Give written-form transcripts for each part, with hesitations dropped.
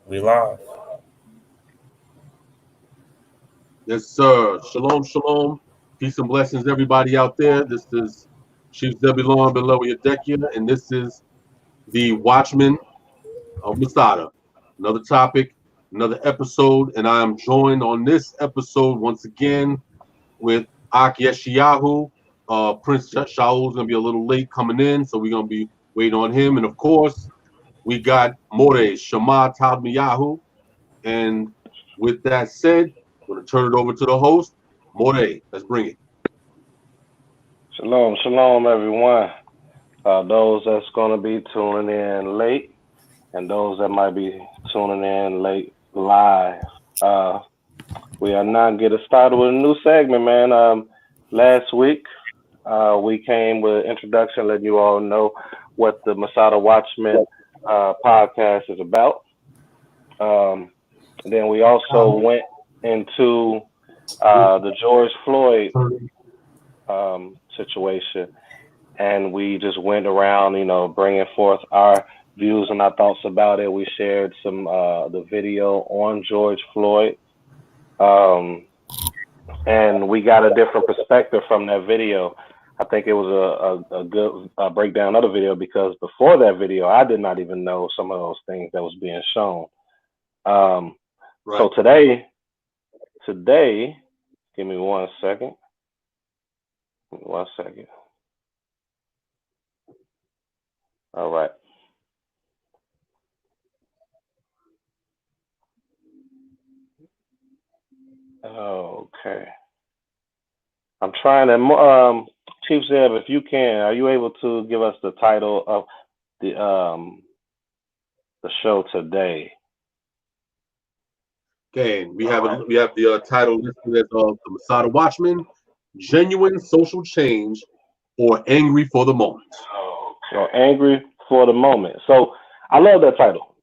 We live. Yes, sir. Shalom, shalom. Peace and blessings, everybody out there. This is Chief Zebulon Below Yadekia, and this is the Watchmen of Masada. Another topic, another episode, and I am joined on this episode once again with Ak Yeshayahu. Prince Shaul's going to be a little late coming in, so we're going to be waiting on him. And of course, we got More Shema Talmiyahu. And with that said, I'm going to turn it over to the host. More, let's bring it. Shalom, shalom, everyone. Those that's going to be tuning in late and those that might be tuning in late live. We are now getting started with a new segment, man. Last week, we came with an introduction, letting you all know what the Masada Watchmen podcast is about. Then we also went into the George Floyd situation, and we just went around, bringing forth our views and our thoughts about it. We shared some the video on George Floyd, and we got a different perspective from that video. I think it was a good breakdown of the video, because before that video, I did not even know some of those things that was being shown. Right. So today, give me 1 second. 1 second. All right. Okay. I'm trying to, Chief Zeb, if you can, are you able to give us the title of the show today? Okay, we have the title listed as the Masada Watchmen, Genuine Social Change or Angry for the Moment. So Angry for the Moment. So I love that title.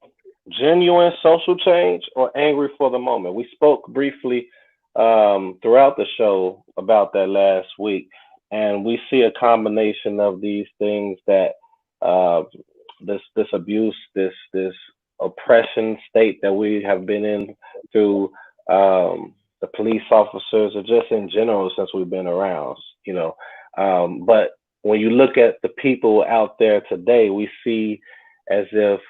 Genuine social change or angry for the moment. We spoke briefly throughout the show about that last week, and we see a combination of these things that this abuse, this oppression state that we have been in through the police officers, or just in general since we've been around, but when you look at the people out there today, we see as if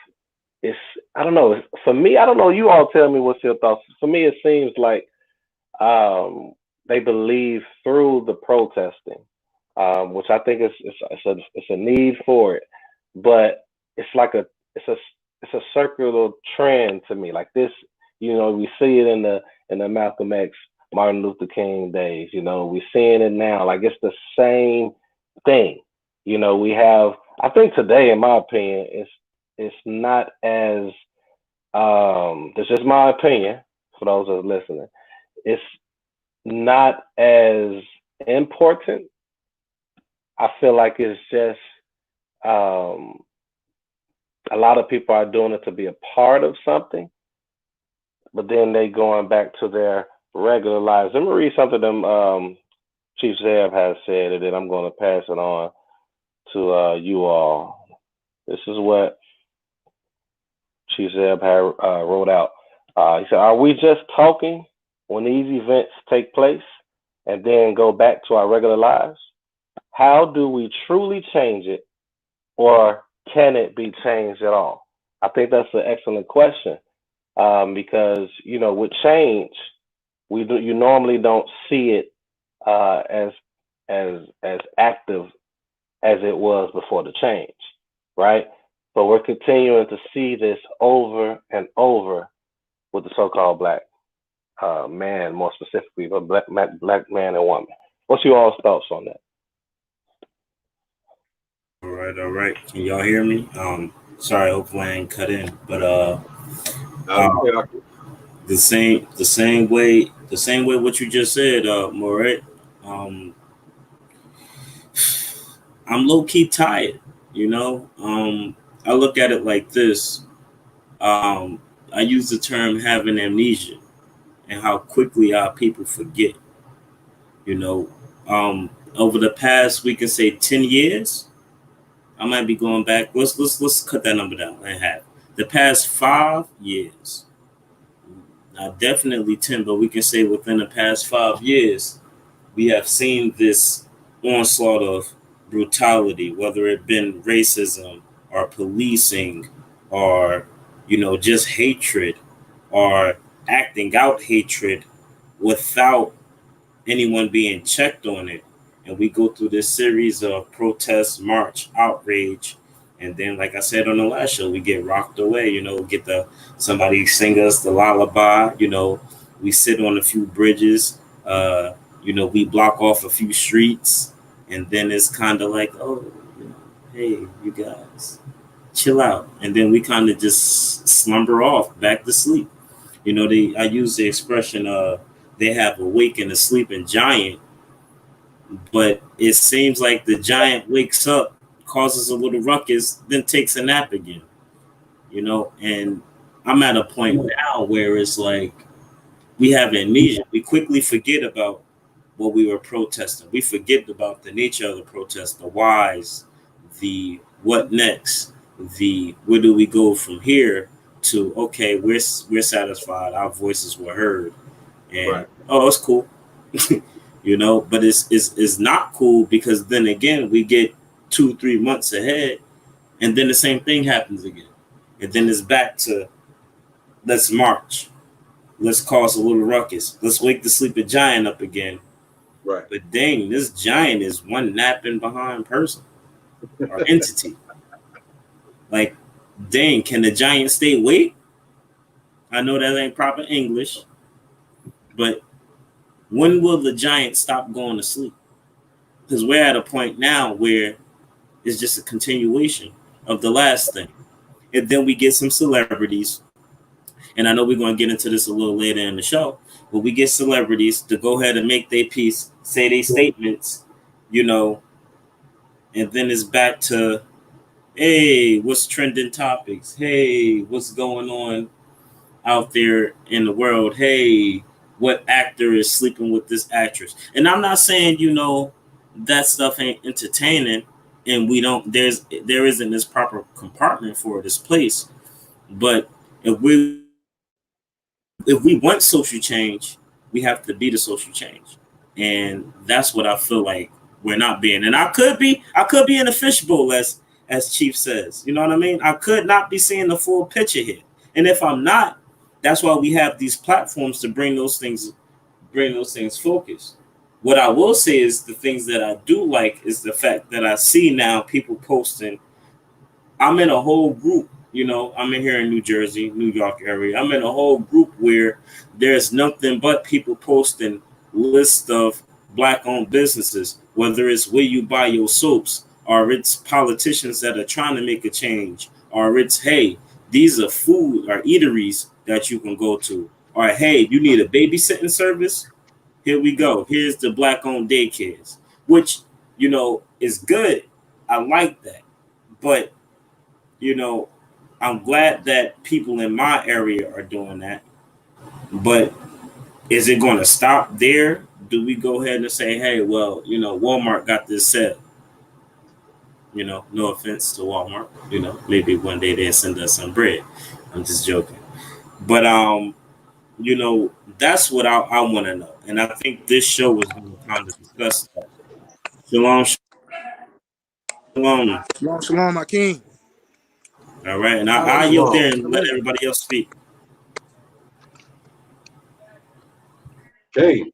I don't know, for me, I don't know, you all tell me what's your thoughts. For me, it seems like they believe through the protesting, which I think it's a need for it, but it's like it's a circular trend to me. Like this, we see it in the Malcolm X, Martin Luther King days. We're seeing it now. Like it's the same thing. We have. I think today, in my opinion, it's not as. This is my opinion for those that are listening. It's not as important. I feel like it's just a lot of people are doing it to be a part of something, but then they going back to their regular lives. Let me read something them Chief Zeb has said, and then I'm going to pass it on to you all. This is what Chief Zeb had wrote out. He said, "Are we just talking when these events take place and then go back to our regular lives? How do we truly change it, or can it be changed at all?" I think that's an excellent question, because with change, you normally don't see it as active as it was before the change, right? But we're continuing to see this over and over with the so-called black man, more specifically, but black man and woman. What's your all's thoughts on that? All right. Can y'all hear me? Sorry, hopefully I ain't cut in. But the same way what you just said, Moret. I'm low key tired. I look at it like this. I use the term having amnesia, and how quickly our people forget. You know, over the past, we can say 10 years. I might be going back. Let's cut that number down in half. the past 5 years, not definitely 10, but we can say within the past 5 years, we have seen this onslaught of brutality, whether it been racism or policing or, just hatred or acting out hatred without anyone being checked on it. And we go through this series of protests, march, outrage, and then, like I said on the last show, we get rocked away. Get somebody sing us the lullaby. We sit on a few bridges. We block off a few streets, and then it's kind of like, oh, hey, you guys, chill out, and then we kind of just slumber off back to sleep. I use the expression, they have awakened a sleeping giant, but it seems like the giant wakes up, causes a little ruckus, then takes a nap again. And I'm at a point now where it's like we have amnesia. We quickly forget about what we were protesting. We forget about the nature of the protest, the whys, the what next, the where do we go from here to, okay, we're satisfied, our voices were heard, and Right. Oh, it's cool. But it's not cool, because then again we get 2-3 months ahead, and then the same thing happens again, and then it's back to let's march, let's cause a little ruckus, let's wake the sleeping giant up again. Right. But dang, this giant is one napping behind person or entity. Like, dang, can the giant stay awake? I know that ain't proper English, but when will the giant stop going to sleep? Because we're at a point now where it's just a continuation of the last thing. And then we get some celebrities, and I know we're going to get into this a little later in the show, but we get celebrities to go ahead and make their piece, say their statements, and then it's back to, hey, what's trending topics? Hey, what's going on out there in the world? Hey, what actor is sleeping with this actress? And I'm not saying, that stuff ain't entertaining, and there isn't this proper compartment for this place. But if we want social change, we have to be the social change. And that's what I feel like we're not being. And I could be in a fishbowl, as Chief says. You know what I mean? I could not be seeing the full picture here. And if I'm not, that's why we have these platforms to bring those things focused. What I will say is the things that I do like is the fact that I see now people posting. I'm in a whole group, I'm in here in New Jersey, New York area. I'm in a whole group where there's nothing but people posting lists of Black-owned businesses, whether it's where you buy your soaps, or it's politicians that are trying to make a change, or it's, hey, these are food or eateries that you can go to, or hey, you need a babysitting service, here we go. Here's the Black-owned daycares, which, is good. I like that. But, I'm glad that people in my area are doing that. But is it going to stop there? Do we go ahead and say, hey, well, Walmart got this set? No offense to Walmart. Maybe one day they'll send us some bread. I'm just joking. But that's what I want to know. And I think this show was going to kind of discuss that. Shalom, shalom. Shalom, shalom, my king. All right. And I yield there and let Shalom. everybody else speak. Okay.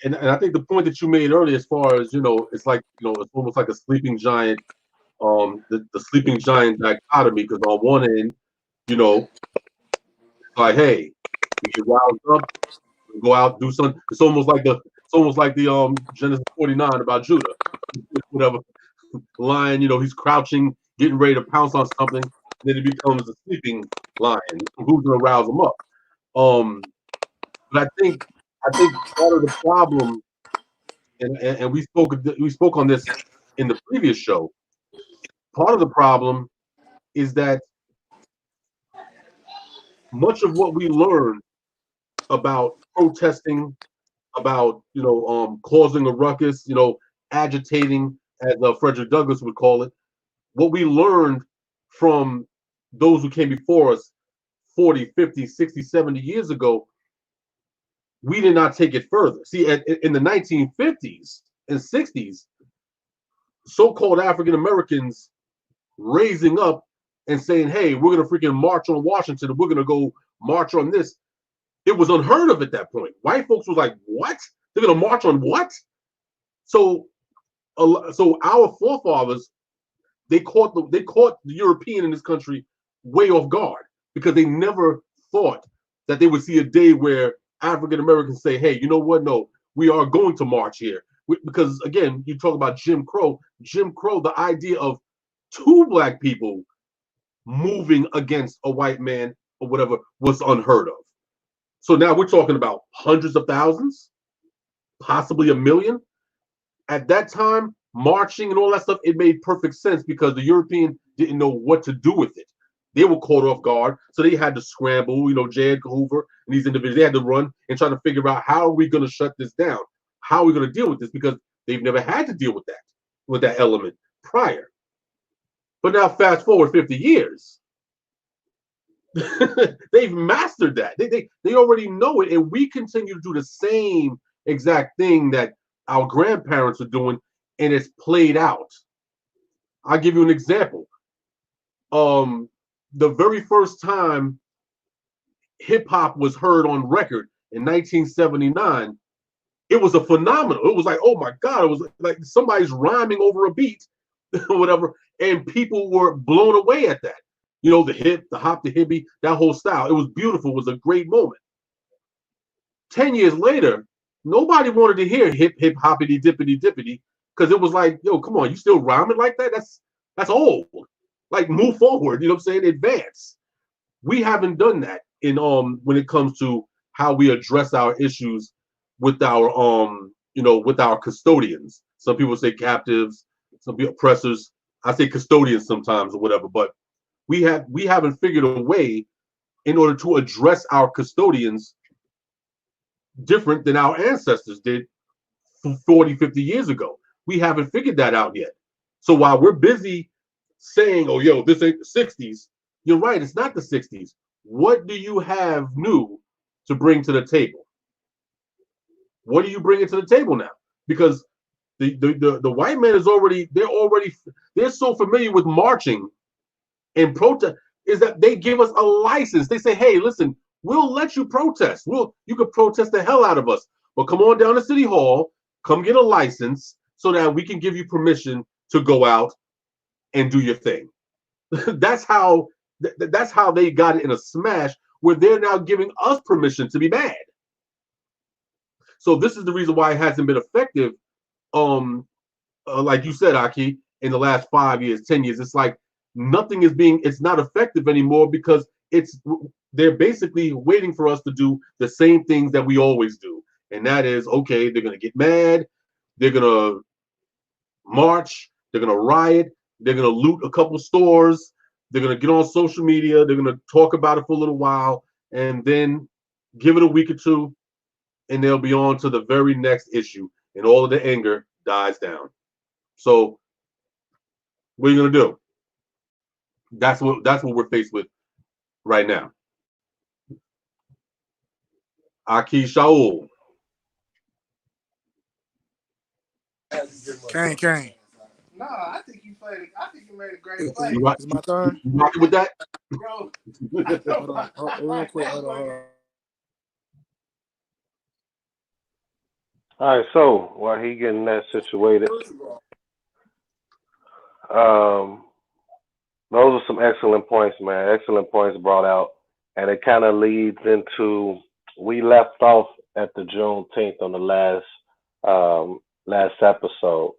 And I think the point that you made earlier, as far as, it's like, it's almost like a sleeping giant, the sleeping giant dichotomy, because on one end, it's like, hey, we should rouse up, go out, do something. It's almost like the Genesis 49 about Judah. Whatever lion, he's crouching, getting ready to pounce on something, and then it becomes a sleeping lion. Who's gonna rouse him up? But I think part of the problem, and we spoke on this in the previous show. Part of the problem is that much of what we learned about protesting, about causing a ruckus, agitating, as Frederick Douglass would call it, what we learned from those who came before us 40, 50, 60, 70 years ago, we did not take it further. See, in the 1950s and 60s, so-called African Americans raising up and saying, hey, we're going to freaking march on Washington, and we're going to go march on this. It was unheard of at that point. White folks was like, what? They're going to march on what? So our forefathers, they caught the European in this country way off guard, because they never thought that they would see a day where African Americans say, hey, you know what? No, we are going to march here. Because again, you talk about Jim Crow. Jim Crow, the idea of two black people moving against a white man or whatever was unheard of. So now we're talking about hundreds of thousands, possibly a million. At that time, marching and all that stuff, it made perfect sense because the European didn't know what to do with it. They were caught off guard, so they had to scramble. J. Edgar Hoover and these individuals, they had to run and try to figure out, how are we going to shut this down? How are we going to deal with this? Because they've never had to deal with that element prior. But now fast forward 50 years, they've mastered that. They already know it, and we continue to do the same exact thing that our grandparents are doing, and it's played out. I'll give you an example. The very first time hip hop was heard on record in 1979, it was a phenomenal. It was like, oh my God, it was like somebody's rhyming over a beat or whatever, and people were blown away at that. The hip, the hop, the hippie, that whole style. It was beautiful. It was a great moment. 10 years later, nobody wanted to hear hip, hip, hoppity, dippity, dippity, because it was like, yo, come on, you still rhyming like that? That's old. Like, move forward, you know what I'm saying? Advance. We haven't done that in when it comes to how we address our issues with our with our custodians. Some people say captives, some people oppressors. I say custodians sometimes or whatever, but we haven't figured a way in order to address our custodians different than our ancestors did 40, 50 years ago. We haven't figured that out yet. So while we're busy saying, oh, yo, this ain't the 60s, you're right, it's not the 60s. What do you have new to bring to the table? What are you bringing to the table now? Because the white man is they're so familiar with marching and protest, is that they give us a license. They say, hey, listen, we'll let you protest. You could protest the hell out of us, but come on down to City Hall, come get a license so that we can give you permission to go out and do your thing. That's how they got it in a smash, where they're now giving us permission to be mad. So this is the reason why it hasn't been effective. Like you said, Aki, in the last 5 years, 10 years, it's like it's not effective anymore, because they're basically waiting for us to do the same things that we always do. And that is, okay, they're going to get mad. They're going to march. They're going to riot. They're going to loot a couple stores. They're going to get on social media. They're going to talk about it for a little while, and then give it a week or two, and they'll be on to the very next issue, and all of the anger dies down. So what are you going to do? That's what we're faced with right now. Aki Shaul. Kane. No, I think you made a great play. It's my turn. You rocking with that? Bro. Hold on. Real quick. Hold on. All right, so while he getting that situated, those are some excellent points, man. Excellent points brought out, and it kind of leads into, we left off at the Juneteenth on the last episode.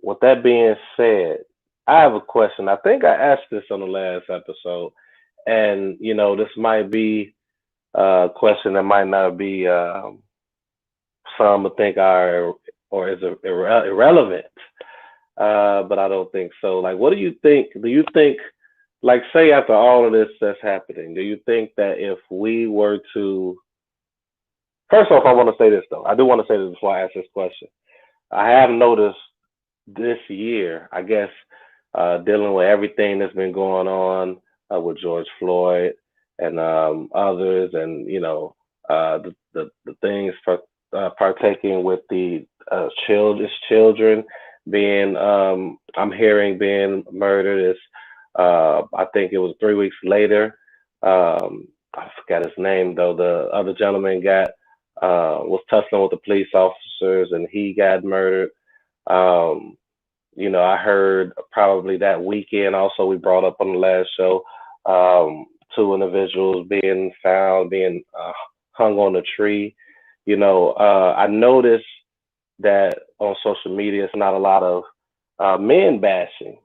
With that being said, I have a question. I think I asked this on the last episode, and this might be a question that might not be some would think is irrelevant, but I don't think so. Like, what do you think? Do you think, like, say after all of this that's happening, do you think that if we were to, first off, I want to say this though. I do want to say this before I ask this question. I have noticed this year, I guess, dealing with everything that's been going on with George Floyd and others, and the things for partaking with the children being I'm hearing being murdered. Is I think it was 3 weeks later. I forgot his name though. The other gentleman got was tussling with the police officers and he got murdered. Um, I heard probably that weekend also we brought up on the last show, two individuals being found being hung on a tree. I noticed that on social media it's not a lot of men bashing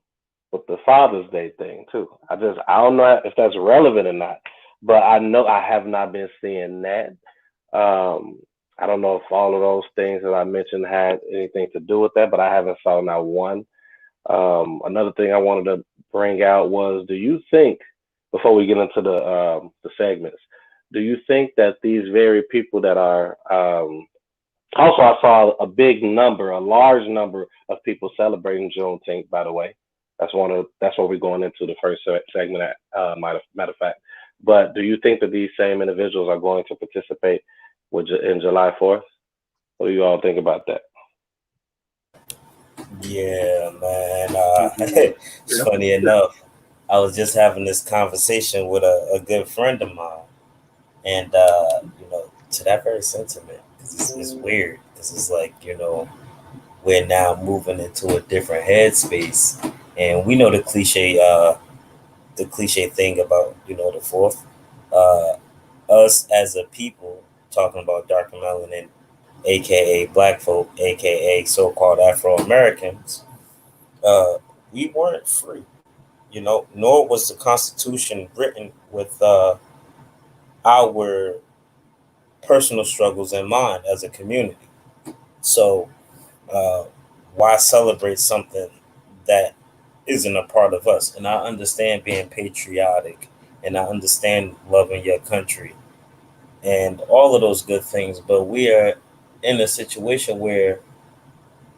with the Father's Day thing too. I don't know if that's relevant or not, but I know I have not been seeing that. Um, I don't know if all of those things that I mentioned had anything to do with that, but I haven't saw not one. Another thing I wanted to bring out was, do you think, before we get into the segments, do you think that these very people that are also, I saw a large number of people celebrating Juneteenth. By the way, that's what we're going into the first segment. Matter of fact, but do you think that these same individuals are going to participate in July 4th? What do you all think about that? Yeah, man. It's Yeah. funny enough. I was just having this conversation with a good friend of mine, and to that very sentiment, 'cause it's weird. Because it's like we're now moving into a different headspace, and we know the cliche thing about the fourth, uh, us as a people talking about dark melanin, aka black folk, aka so-called Afro Americans. Uh, we weren't free, nor was the Constitution written with our personal struggles in mind as a community. So, uh, why celebrate something that isn't a part of us? And I understand being patriotic, and I understand loving your country, and all of those good things. But we are in a situation where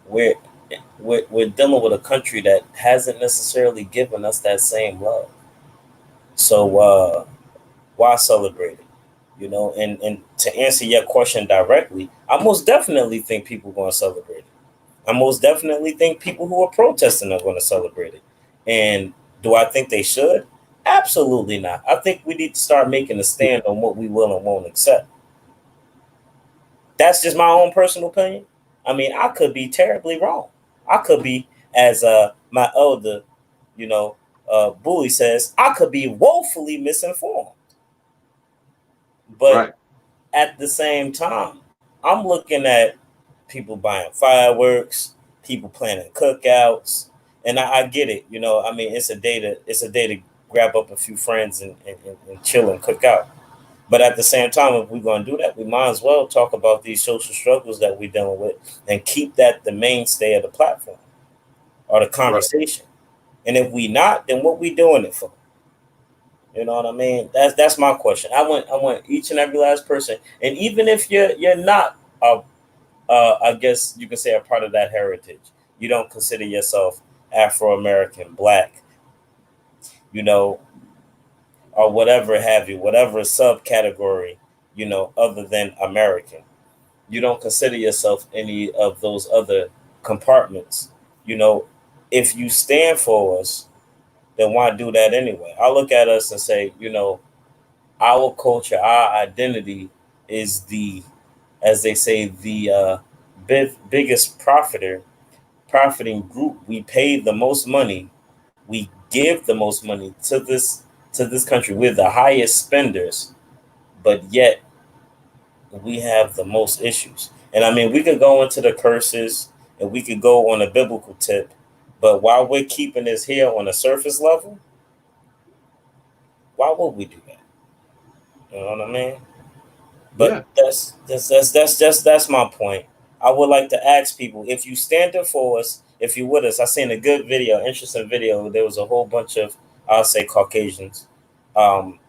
we're we're dealing with a country that hasn't necessarily given us that same love. So why celebrate it? And to answer your question directly, I most definitely think people are going to celebrate it. I most definitely think people who are protesting are going to celebrate it. And do I think they should? Absolutely not. I think we need to start making a stand on what we will and won't accept. That's just my own personal opinion. I mean, I could be terribly wrong. I could be, as my elder, Bully says, I could be woefully misinformed. But Right. at the same time, I'm looking at people buying fireworks, people planning cookouts, and I get it. I mean, it's a day to grab up a few friends and chill and cook out. But at the same time, if we're going to do that, we might as well talk about these social struggles that we're dealing with and keep that the mainstay of the platform or the Right. conversation. And if we not, then what we doing it for? You know what I mean? That's my question. I want each and every last person, and even if you're not, I guess you can say a part of that heritage. You don't consider yourself Afro American, Black, you know, or whatever have you, whatever subcategory, other than American. You don't consider yourself any of those other compartments. You know, if you stand for us, then why do that anyway? I look at us and say, our culture, our identity is as they say, the biggest profiting group. We pay the most money. We give the most money to this country. We're the highest spenders, but yet we have the most issues. And I mean, we could go into the curses and we could go on a biblical tip, but while we're keeping this here on a surface level, why would we do that? You know what I mean? But Yeah. that's my point. I would like to ask people, if you stand up for us, if you with us. I seen a good video, interesting video. There was a whole bunch of, I'll say, Caucasians,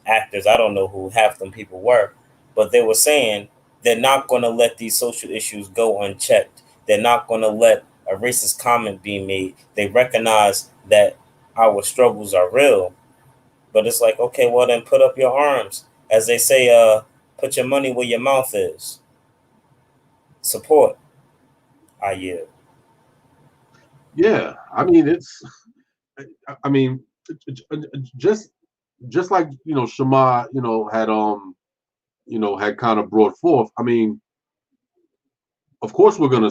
actors. I don't know who half them people were, but they were saying they're not going to let these social issues go unchecked. They're not going to let a racist comment be made. They recognize that our struggles are real. But it's like, okay, well then put up your arms. As they say, put your money where your mouth is. Support. I yield. Yeah, I mean it's. I mean, just like Shema, had kind of brought forth. I mean, of course we're gonna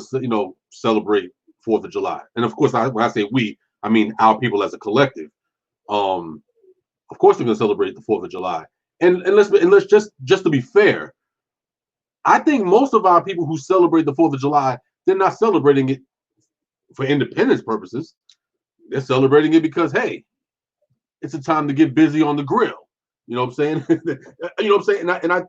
celebrate 4th of July, and of course when I say we, I mean our people as a collective. Of course we're gonna celebrate the 4th of July, and let's just to be fair, I think most of our people who celebrate the 4th of July, they're not celebrating it for independence purposes. They're celebrating it because, hey, it's a time to get busy on the grill. You know what I'm saying? You know what I'm saying? And I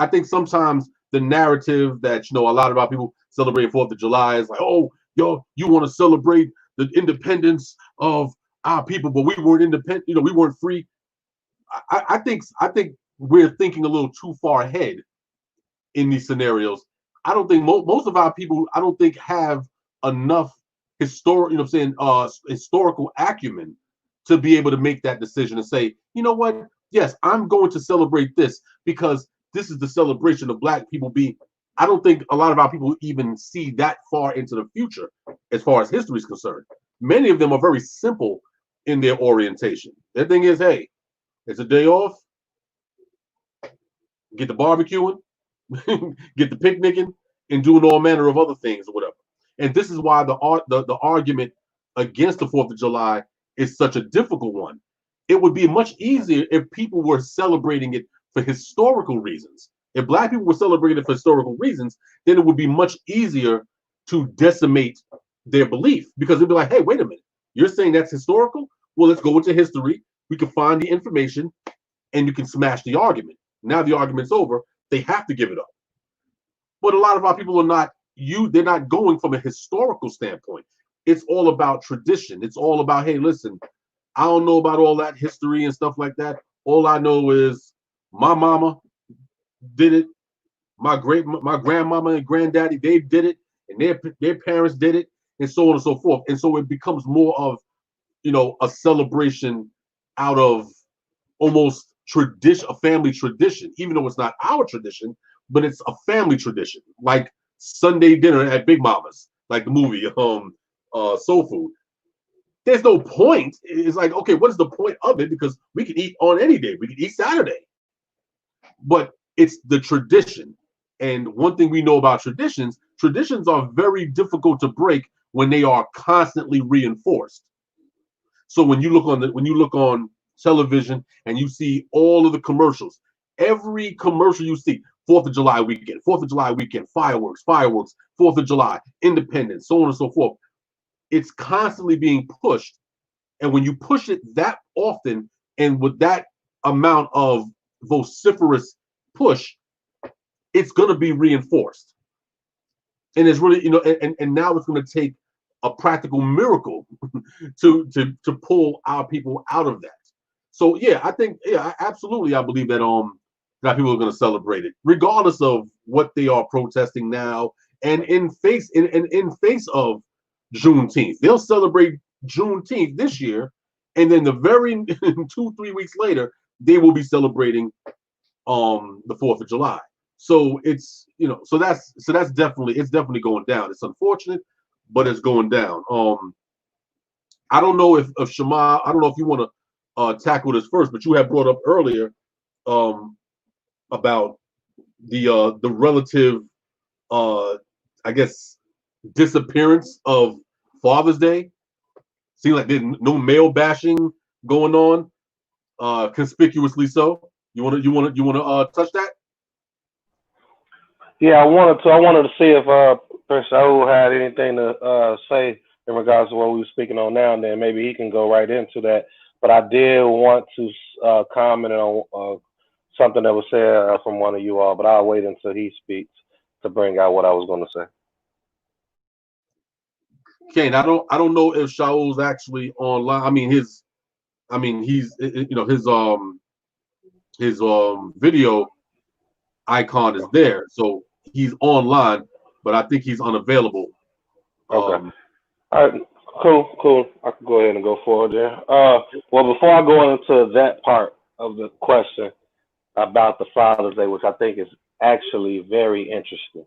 think sometimes the narrative that a lot of our people celebrate 4th of July is like, oh, yo, you want to celebrate the independence of our people, but we weren't independent. We weren't free. I think we're thinking a little too far ahead in these scenarios. I don't think most of our people, I don't think, have enough historical acumen to be able to make that decision and say, you know what? Yes, I'm going to celebrate this because this is the celebration of Black people being. I don't think a lot of our people even see that far into the future as far as history is concerned. Many of them are very simple in their orientation. Their thing is, hey, it's a day off. Get the barbecuing, get the picnicking, and doing all manner of other things or whatever. And this is why the argument against the 4th of July is such a difficult one. It would be much easier if people were celebrating it for historical reasons. If Black people were celebrating it for historical reasons, then it would be much easier to decimate their belief, because they'd be like, hey, wait a minute, you're saying that's historical? Well, let's go into history. We can find the information and you can smash the argument. Now the argument's over. They have to give it up. But a lot of our people are not, they're not going from a historical standpoint. It's all about tradition. It's all about, hey, listen, I don't know about all that history and stuff like that. All I know is my mama did it. My grandmama and granddaddy, they did it, and their parents did it, and so on and so forth. And so it becomes more of, a celebration out of almost tradition, a family tradition, even though it's not our tradition, but it's a family tradition, like Sunday dinner at Big Mama's, like the movie Soul Food. There's no point. It's like, okay, what is the point of it? Because we can eat on any day. We can eat Saturday. But it's the tradition. And one thing we know about traditions are very difficult to break when they are constantly reinforced. So when you look on television and you see all of the commercials, every commercial you see, 4th of July weekend, fireworks, 4th of July, independence, so on and so forth. It's constantly being pushed. And when you push it that often and with that amount of vociferous push, it's going to be reinforced. And it's really, and now it's going to take a practical miracle to pull our people out of that. So yeah, I think, absolutely, I believe that that people are going to celebrate it, regardless of what they are protesting now, and in face of Juneteenth. They'll celebrate Juneteenth this year, and then the very 2-3 weeks later, they will be celebrating the 4th of July. So it's so that's definitely going down. It's unfortunate, but it's going down. I don't know if Shema, I don't know if you want to tackle this first, but you had brought up earlier about the relative I guess disappearance of Father's Day. Seems like there's no male bashing going on, conspicuously so. You want to touch that? Yeah, I wanted to see if Prince Shaul had anything to say in regards to what we were speaking on now, and then maybe he can go right into that. But I did want to comment on something that was said from one of you all, but I'll wait until he speaks to bring out what I was going to say. Kane, I don't know if Shaul's actually online. I mean, he's his video icon is there, so he's online, but I think he's unavailable. Okay. All right. Cool. I can go ahead and go forward there. Well, before I go into that part of the question about the Father's Day, which I think is actually very interesting.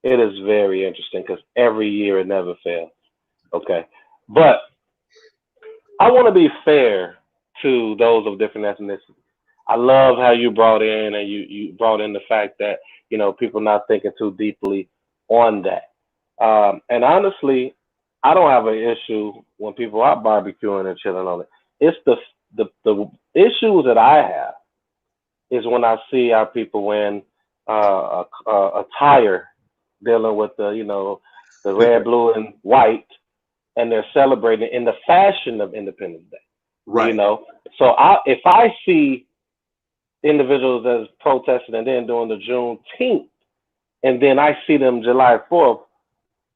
It is very interesting because every year it never fails. Okay, but I want to be fair to those of different ethnicities. I love how you brought in and you brought in the fact that people not thinking too deeply on that. And honestly, I don't have an issue when people are barbecuing and chilling on it. It's the issues that I have is when I see our people wearing a attire dealing with the red, blue, and white, and they're celebrating in the fashion of Independence Day. Right. So if I see individuals that's protesting and then doing the Juneteenth, and then I see them July 4th,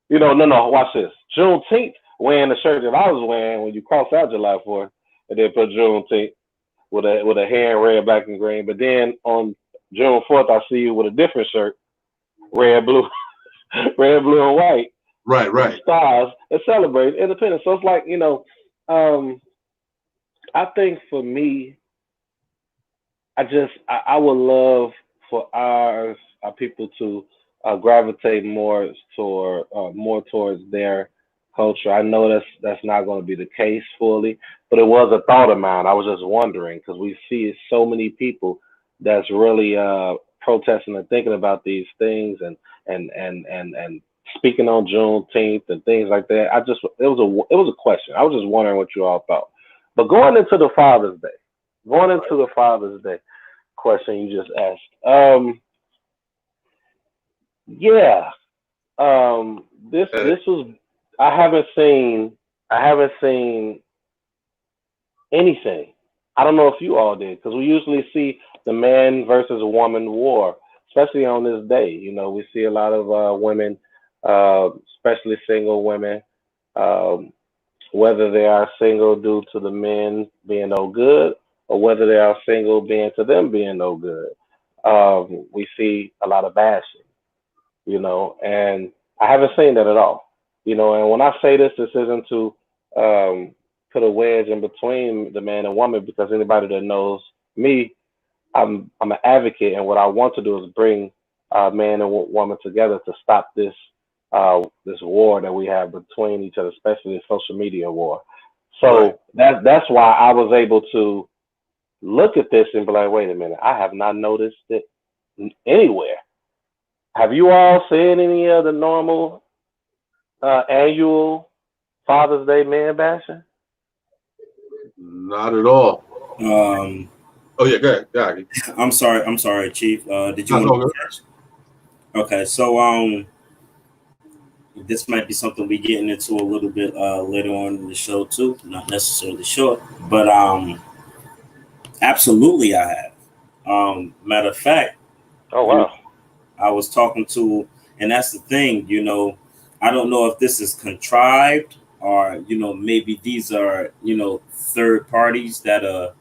no, watch this. Juneteenth wearing the shirt that I was wearing when you cross out July 4th, and then put Juneteenth with a hair in red, black, and green. But then on June 4th, I see you with a different shirt, red, blue, red, blue, and white. Right. Stars and celebrate independence. So it's like, I think for me, I would love for our people to gravitate more towards their culture. I know that's not going to be the case fully, but it was a thought of mine. I was just wondering because we see so many people that's really protesting and thinking about these things and speaking on Juneteenth and things like that. It was a question. I was just wondering what you all thought. But going into the Father's Day question you just asked. This was I haven't seen anything. I don't know if you all did because we usually see the man versus woman war, especially on this day. We see a lot of women, especially single women, whether they are single due to the men being no good or whether they are single to them being no good. We see a lot of bashing, and I haven't seen that at all. And when I say this isn't to put a wedge in between the man and woman because anybody that knows me, I'm an advocate, and what I want to do is bring man and woman together to stop this war that we have between each other, especially the social media war. So that's why I was able to look at this and be like, wait a minute, I have not noticed it anywhere. Have you all seen any of the normal annual Father's Day man bashing? Not at all. Oh yeah, go ahead. I'm sorry, Chief. Did you want to go first? Okay, so this might be something we getting into a little bit later on in the show too. Not necessarily short, but absolutely I have. Matter of fact, oh wow, I was talking to, and that's the thing, I don't know if this is contrived or maybe these are third parties that are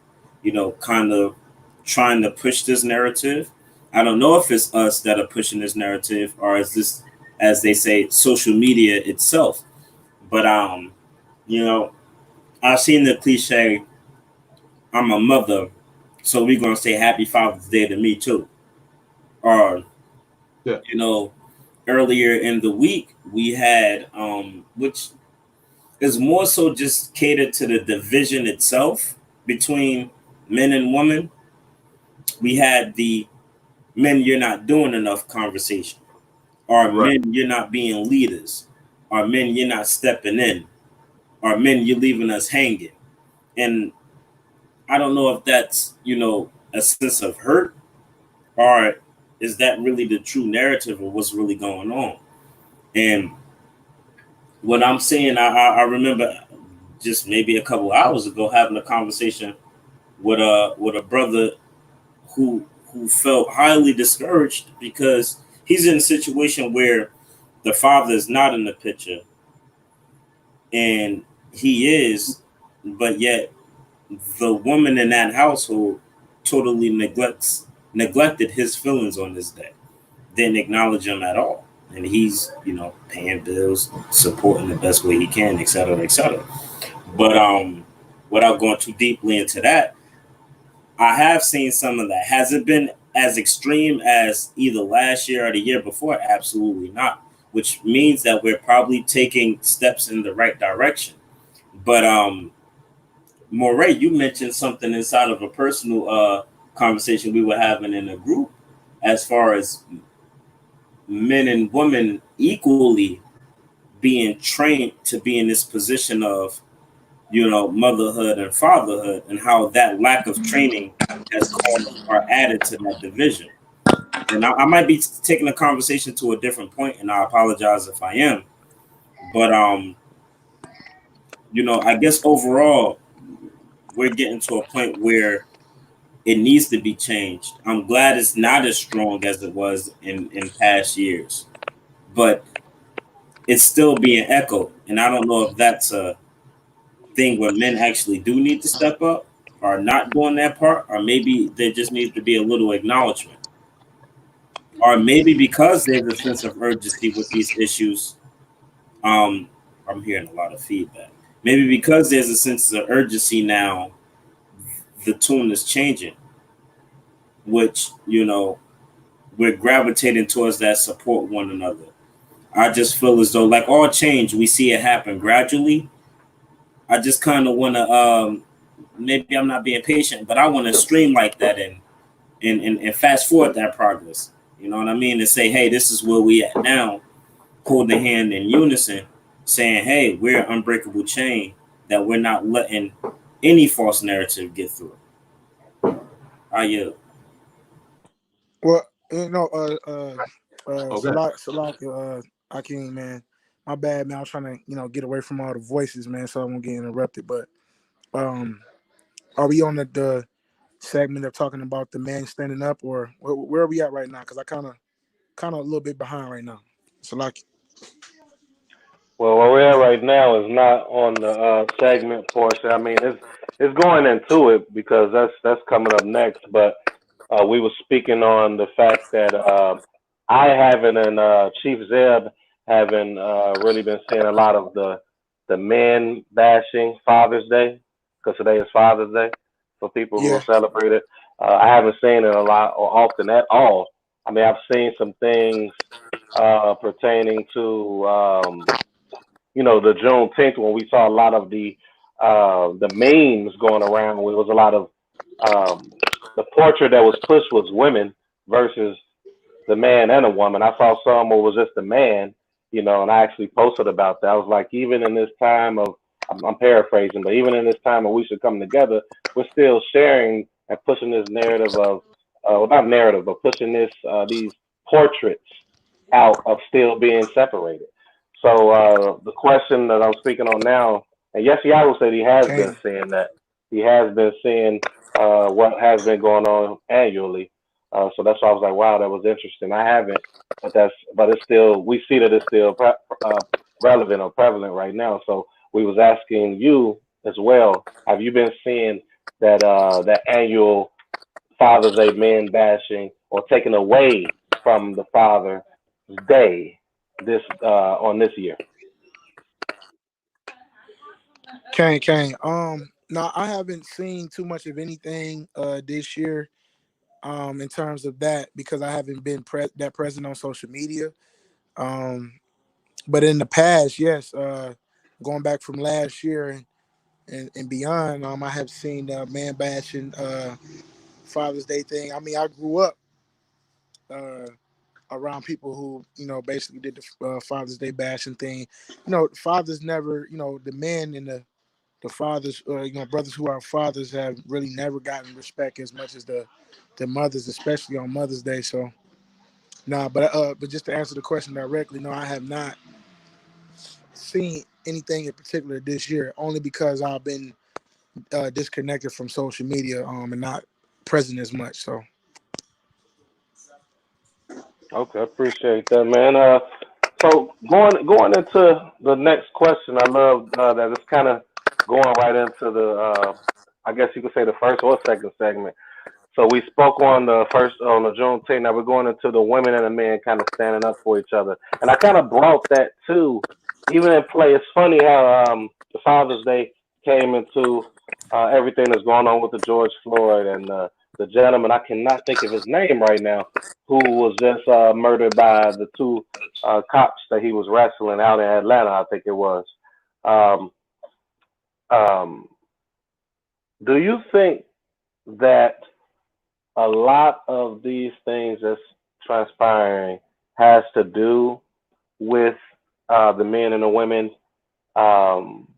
kind of trying to push this narrative. I don't know if it's us that are pushing this narrative or is this, as they say, social media itself. But I've seen the cliche, I'm a mother, so we're gonna say happy Father's Day to me too. Or earlier in the week we had which is more so just catered to the division itself between men and women. We had the men you're not doing enough conversation, or men you're not being leaders, or men you're not stepping in, or men you're leaving us hanging. And I don't know if that's a sense of hurt, or is that really the true narrative of what's really going on. And what I'm saying, I remember just maybe a couple hours ago having a conversation with a brother who felt highly discouraged because he's in a situation where the father is not in the picture and he is, but yet the woman in that household totally neglected his feelings on this day, didn't acknowledge him at all. and he's, you know, paying bills, supporting the best way he can, et cetera, et cetera. But without going too deeply into that, I have seen some of that. Has it been as extreme as either last year or the year before? Absolutely not. Which means that we're probably taking steps in the right direction. But Moray, you mentioned something inside of a personal conversation we were having in a group, as far as men and women equally being trained to be in this position of, you know, motherhood and fatherhood, and how that lack of training has caused or added to that division. And I might be taking the conversation to a different point, and I apologize if I am. But you know, I guess overall we're getting to a point where it needs to be changed. I'm glad it's not as strong as it was in past years, but it's still being echoed. And I don't know if that's a thing where men actually do need to step up or not doing that part, or maybe there just needs to be a little acknowledgement. Or maybe because there's a sense of urgency with these issues, um, I'm hearing a lot of feedback. Maybe because there's a sense of urgency now, the tune is changing, which, you know, we're gravitating towards that support one another. I just feel as though, like all change, we see it happen gradually. I just kind of want to, maybe I'm not being patient, but I want to stream like that and fast forward that progress. You know what I mean? And say, hey, this is where we at now. Hold the hand in unison, saying, hey, we're an unbreakable chain that we're not letting any false narrative get through. How you? Well, you know, Okay. Akeem, man, my bad, man. I was trying to, you know, get away from all the voices, man, so I won't get interrupted. But um, are we on the segment of talking about the man standing up, or where are we at right now? Because I kind of a little bit behind right now. Salaki. Well, where we're at right now is not on the segment portion. I mean, it's going into it because that's coming up next. But we were speaking on the fact that I haven't and Chief Zeb haven't really been seeing a lot of the men bashing Father's Day, because today is Father's Day for people who Yeah. celebrate it. I haven't seen it a lot or often at all. I mean, I've seen some things pertaining to you know, the Juneteenth, when we saw a lot of the memes going around. Where it was a lot of the portrait that was pushed was women versus the man and a woman. I saw some where it was just a man, you know, and I actually posted about that. I was like, even in this time of, I'm paraphrasing, but even in this time of we should come together, we're still sharing and pushing this narrative of, well, not narrative, but pushing these portraits out of still being separated. So the question that I'm speaking on now, and yes, Yahoo said he has been Kane. seeing that. He has been seeing what has been going on annually. So that's why I was like, wow, that was interesting. I haven't, but it's still, we see that it's still relevant or prevalent right now. So we was asking you as well, have you been seeing that annual Father's Day men bashing or taken away from the Father's Day this on this year? Kane. No, I haven't seen too much of anything this year in terms of that, because I haven't been that present on social media. Um, but in the past, yes, going back from last year and beyond, I have seen man bashing Father's Day thing. I mean, I grew up uh, around people who, you know, basically did the Father's Day bashing thing. You know, fathers never, you know, the men and the fathers, you know, brothers who are fathers have really never gotten respect as much as the mothers, especially on Mother's Day. So, nah, but just to answer the question directly, no, I have not seen anything in particular this year, only because I've been disconnected from social media and not present as much. So, Okay, appreciate that, man. So going into the next question, I love that it's kind of going right into the, I guess you could say the first or second segment. So we spoke on the Juneteenth. Now we're going into the women and the men kind of standing up for each other, and I kind of brought that too, even in play. It's funny how the Father's Day came into everything that's going on with the George Floyd and the gentleman. I cannot think of his name right now, who was just murdered by the two cops that he was wrestling out in Atlanta. I think it was. Um, um, do you think that a lot of these things that's transpiring has to do with the men and the women um,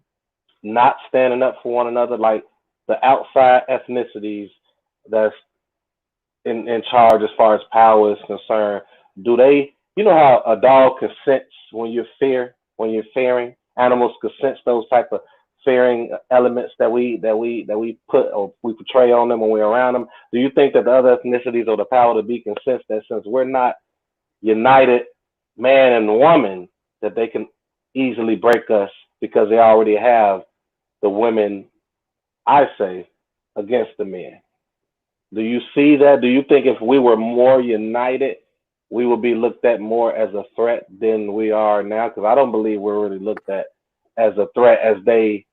not standing up for one another, like the outside ethnicities that's in charge as far as power is concerned? Do they, you know how a dog can sense when you're fearing? Animals can sense those type of fearing elements that we put or we portray on them when we're around them. Do you think that the other ethnicities or the power to be can sense that since we're not united, man and woman, that they can easily break us because they already have the women, I say, against the men? Do you see that? Do you think if we were more united, we would be looked at more as a threat than we are now? Because I don't believe we're really looked at as a threat as they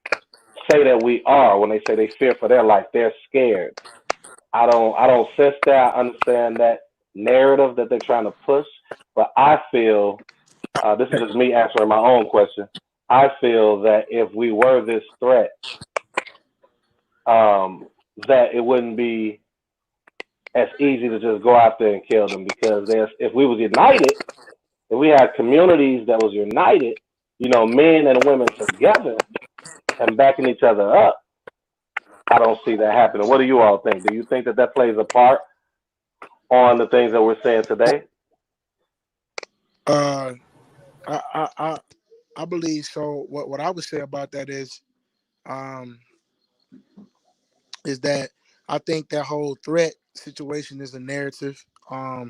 say that we are. When they say they fear for their life, they're scared. I don't sense that. I understand that narrative that they're trying to push, but I feel this is just me answering my own question. I feel that if we were this threat, that it wouldn't be as easy to just go out there and kill them because if we was united, if we had communities that was united, men and women together and backing each other up, I don't see that happening. What do you all think? Do you think that that plays a part on the things that we're saying today? Uh, I I I, I believe so. What I would say about that um is that I think that whole threat situation is a narrative. A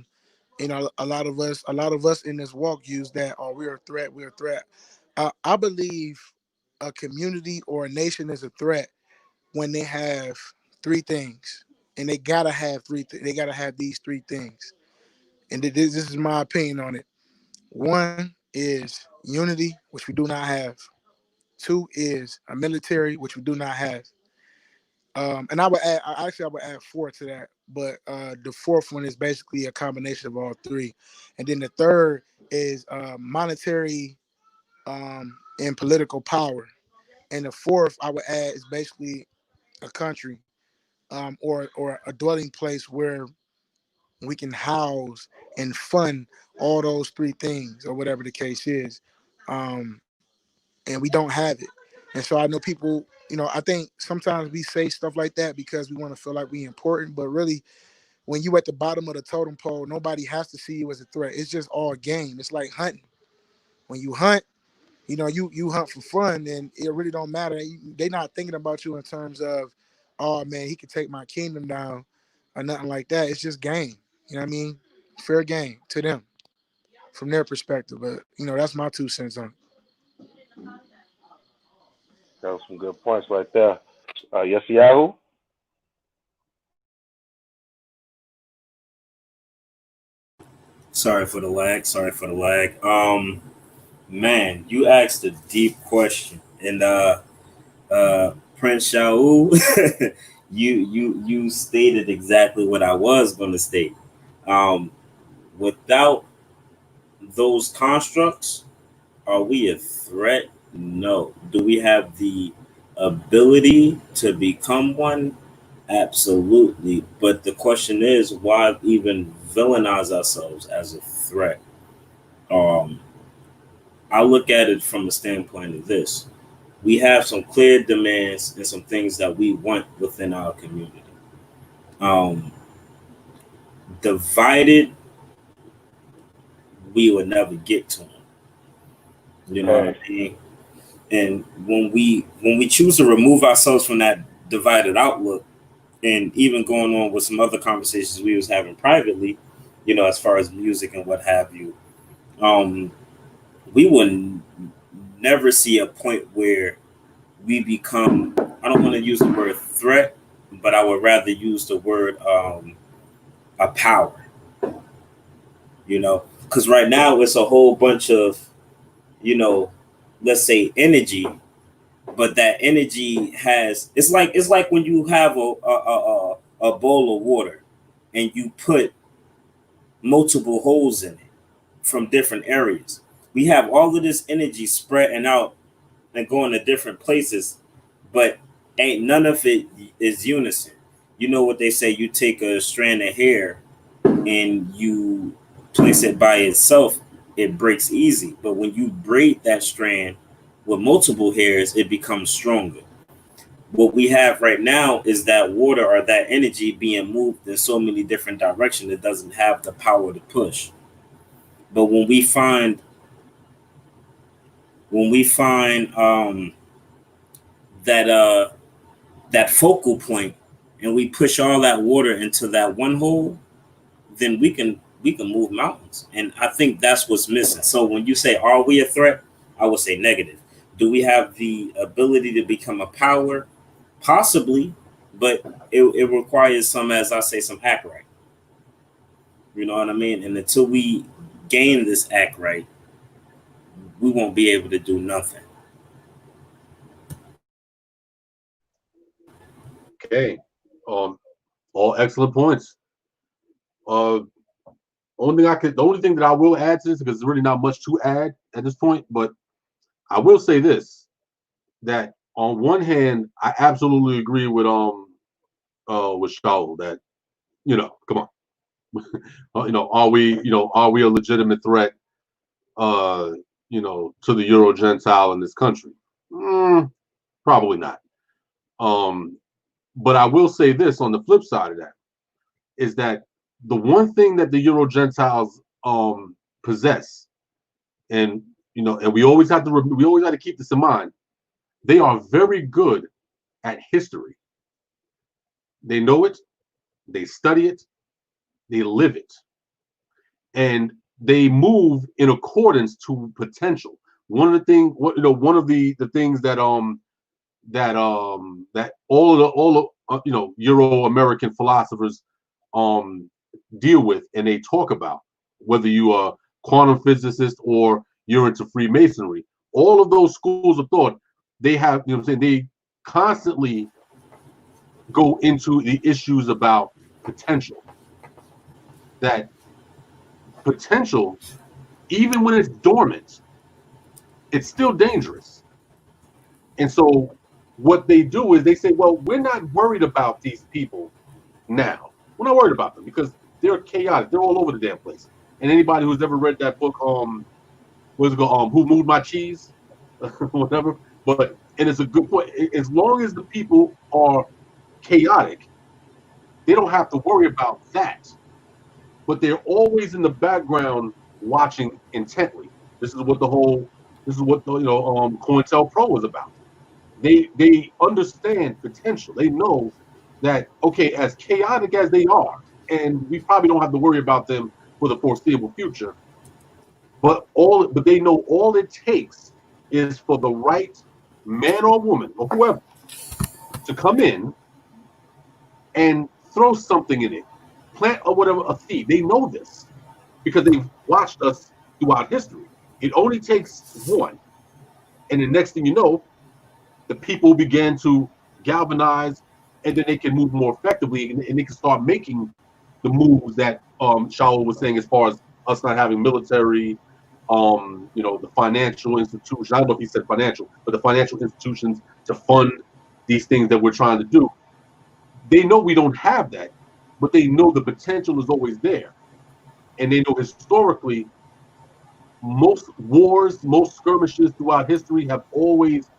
lot of us in this walk use that. Oh, we're a threat. We're a threat. I believe a community or a nation is a threat when they have three things, and they gotta have they gotta have these three things. And this is my opinion on it. One is unity, which we do not have. Two is a military, which we do not have. And I would add four to that, but the fourth one is basically a combination of all three. And then the third is monetary and political power. And the fourth I would add is basically a country, or a dwelling place where we can house and fund all those three things, or whatever the case is. Um, and we don't have it. And so I know people, I think sometimes we say stuff like that because we want to feel like we important, but really when you at the bottom of the totem pole, nobody has to see you as a threat. It's just all game. It's like hunting. When you hunt, you hunt for fun, and it really don't matter. They not thinking about you in terms of, oh man, he could take my kingdom down or nothing like that. It's just game. You know what I mean? Fair game to them from their perspective. But that's my 2 cents on it. That was some good points right there. Yes, Yahoo. Sorry for the lag. Sorry for the lag. Man, you asked a deep question, and Prince Shaul, you stated exactly what I was going to state. Um, Without those constructs, are we a threat? No. Do we have the ability to become one? Absolutely. But the question is, why even villainize ourselves as a threat? Um, I look at it from the standpoint of this. We have some clear demands and some things that we want within our community. Um, Divided, we would never get to them. You know what I Hey, mean? And when we choose to remove ourselves from that divided outlook, and even going on with some other conversations we was having privately, as far as music and what have you, um, we would never see a point where we become, I don't want to use the word threat, but I would rather use the word a power. Because right now it's a whole bunch of, you know, let's say energy, but that energy has it's like when you have a bowl of water and you put multiple holes in it from different areas. We have all of this energy spreading out and going to different places, but ain't none of it is unison. You know what they say, you take a strand of hair and you place it by itself, it breaks easy. But when you braid that strand with multiple hairs, it becomes stronger. What we have right now is that water or that energy being moved in so many different directions, it doesn't have the power to push. But when we find that that focal point and we push all that water into that one hole, then we can move mountains. And I think that's what's missing. So when you say, are we a threat? I would say negative. Do we have the ability to become a power? Possibly, but it requires some, as I say, some act right. You know what I mean? And until we gain this act right, we won't be able to do nothing. Okay. All excellent points. Uh, the only thing that I will add to this, because there's really not much to add at this point, but I will say this: that on one hand, I absolutely agree with Shaul that come on, are we a legitimate threat to the Euro Gentile in this country? Probably not. But I will say this on the flip side of that is that the one thing that the Euro Gentiles possess, and and we always have to keep this in mind, they are very good at history. They know it, they study it, they live it, and they move in accordance to potential. One of the things that all of Euro American philosophers deal with and they talk about, whether you are quantum physicist or you're into Freemasonry, all of those schools of thought, they have, they constantly go into the issues about potential. That potential, even when it's dormant, it's still dangerous. And so what they do is they say, well, we're not worried about these people now. We're not worried about them because they're chaotic. They're all over the damn place. And anybody who's ever read that book, what's it called? Who Moved My Cheese? Whatever. And it's a good point. As long as the people are chaotic, they don't have to worry about that. But they're always in the background watching intently. This is what COINTELPRO was about. They understand potential. They know that, okay, as chaotic as they are, and we probably don't have to worry about them for the foreseeable future, but they know all it takes is for the right man or woman or whoever to come in and throw something in it, plant or whatever, a seed. They know this because they've watched us throughout history. It only takes one, and the next thing you know, the people began to galvanize, and then they can move more effectively, and they can start making the moves that Shaul was saying, as far as us not having military, the financial institutions. I don't know if he said financial, but the financial institutions to fund these things that we're trying to do. They know we don't have that, but they know the potential is always there, and they know historically most wars, most skirmishes throughout history have always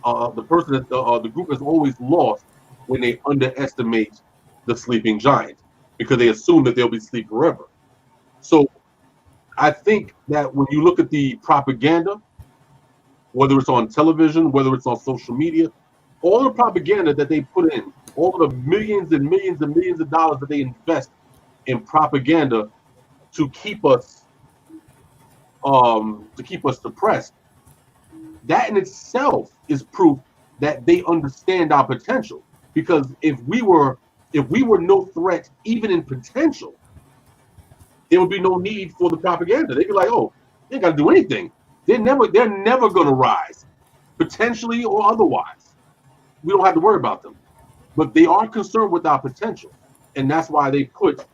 the group has always lost when they underestimate the sleeping giant because they assume that they'll be asleep forever. So I think that when you look at the propaganda, whether it's on television, whether it's on social media, all the propaganda that they put in, all the millions and millions and millions of dollars that they invest in propaganda to keep us suppressed, that in itself is proof that they understand our potential. Because if we were no threat even in potential, there would be no need for the propaganda. They'd be like, oh, they ain't got to do anything. They're never going to rise, potentially or otherwise. We don't have to worry about them. But they are concerned with our potential, and that's why they put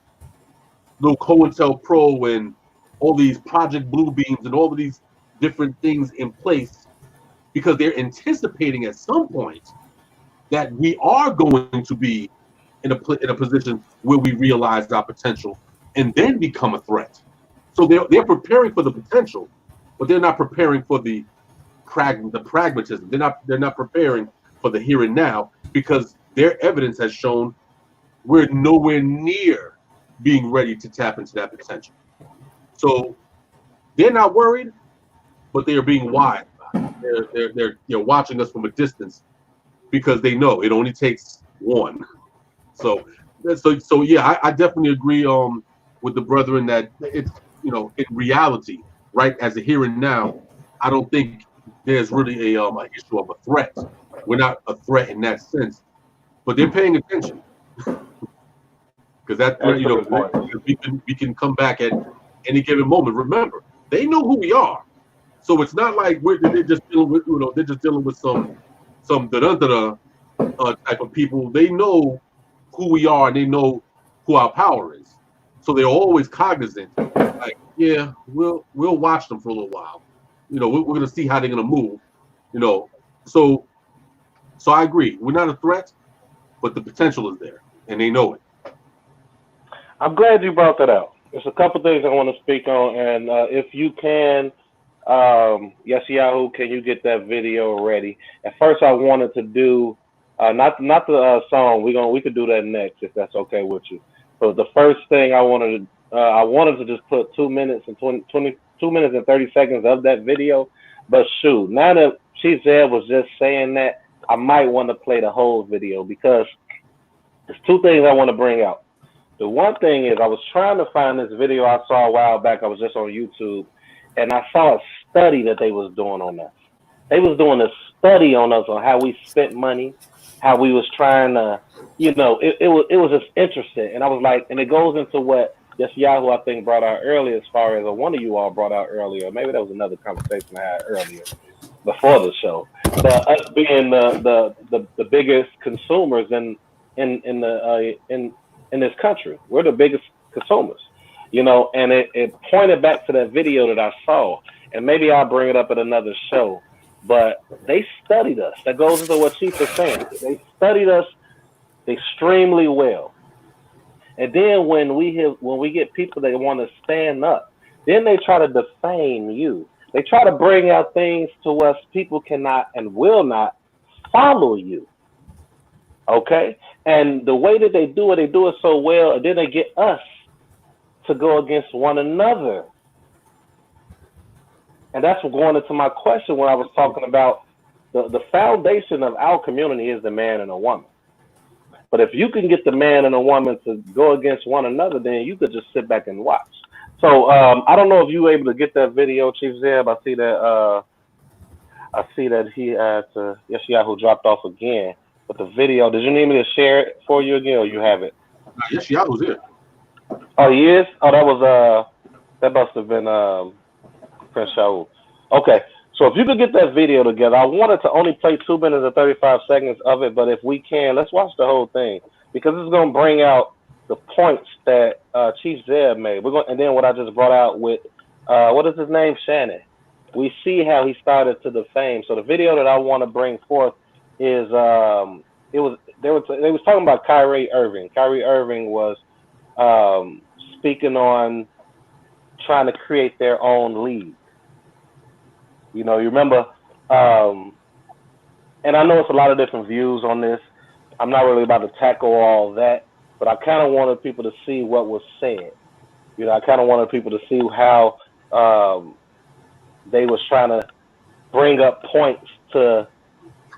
little COINTELPRO and all these Project Bluebeams and all of these different things in place, because they're anticipating at some point that we are going to be in a position where we realize our potential and then become a threat. So they're preparing for the potential, but they're not preparing for the pragmatism. They're not preparing for the here and now, because their evidence has shown we're nowhere near being ready to tap into that potential. So they're not worried, but they are being wise. They're watching us from a distance, because they know it only takes one. So yeah, I definitely agree with the brethren that it's, in reality, right, as a here and now, I don't think there's really a issue of a threat. We're not a threat in that sense, but they're paying attention, because that we can come back at any given moment. Remember, they know who we are, so it's not like they're just dealing with some type of people. They know who we are, and they know who our power is. So they're always cognizant. Like, yeah, we'll watch them for a little while. We're gonna see how they're gonna move. So I agree. We're not a threat, but the potential is there, and they know it. I'm glad you brought that out. There's a couple things I want to speak on, and if you can, yes, Yahoo, can you get that video ready? At first, I wanted to do not the song. We could do that next if that's okay with you. So the first thing I wanted to just put 2 minutes and 2 minutes and 30 seconds of that video. But shoot, now that Chief Zeb was just saying that, I might want to play the whole video, because there's two things I want to bring out. The one thing is, I was trying to find this video I saw a while back. I was just on YouTube, and I saw a study that they was doing on us. They was doing a study on us on how we spent money, how we was trying to, it was just interesting. And I was like, and it goes into what Yahoo I think brought out earlier, as far as one of you all brought out earlier. Maybe that was another conversation I had earlier before the show. Us being the biggest consumers in this country, we're the biggest consumers, and it pointed back to that video that I saw, and maybe I'll bring it up at another show. But they studied us. That goes into what Chief is saying. They studied us extremely well. And then when we get people that want to stand up, then they try to defame you. They try to bring out things to us people cannot and will not follow you. Okay? And the way that they do it so well, and then they get us to go against one another. And that's going into my question when I was talking about the foundation of our community is the man and a woman. But if you can get the man and a woman to go against one another, then you could just sit back and watch. So I don't know if you were able to get that video, Chief Zeb. I see that he had to, Yahoo dropped off again. But the video, did you need me to share it for you again, or you have it? Yes, Yahoo's here. Oh, he is? Oh, that must have been Prince Shaul. Okay, so if you could get that video together, I wanted to only play 2 minutes and 35 seconds of it, but if we can, let's watch the whole thing, because it's going to bring out the points that Chief Zeb made. And then what I just brought out with, what is his name? Shannon. We see how he started to defame. So the video that I want to bring forth is they was talking about Kyrie Irving. Kyrie Irving was speaking on trying to create their own league. You remember, and I know it's a lot of different views on this. I'm not really about to tackle all that, but I kind of wanted people to see what was said. I kind of wanted people to see how they was trying to bring up points to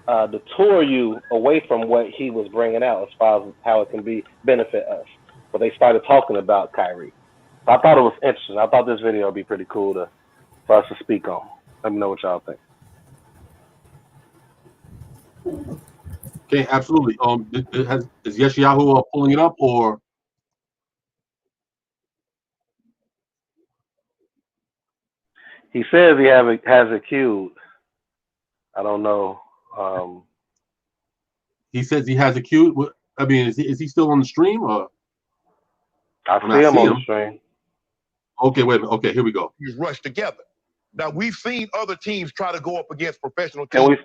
detour you away from what he was bringing out as far as how it can benefit us. But they started talking about Kyrie. So I thought it was interesting. I thought this video would be pretty cool for us to speak on. Let me know what y'all think. Okay, absolutely. Is Yeshayahu pulling it up, or He says he has a queued. I don't know. he says he has a queue? I mean, is he still on the stream, or I when see I him see on the him? stream. Okay, wait a minute. Okay, here we go. He's rushed together. Now we've seen other teams try to go up against professional Can teams.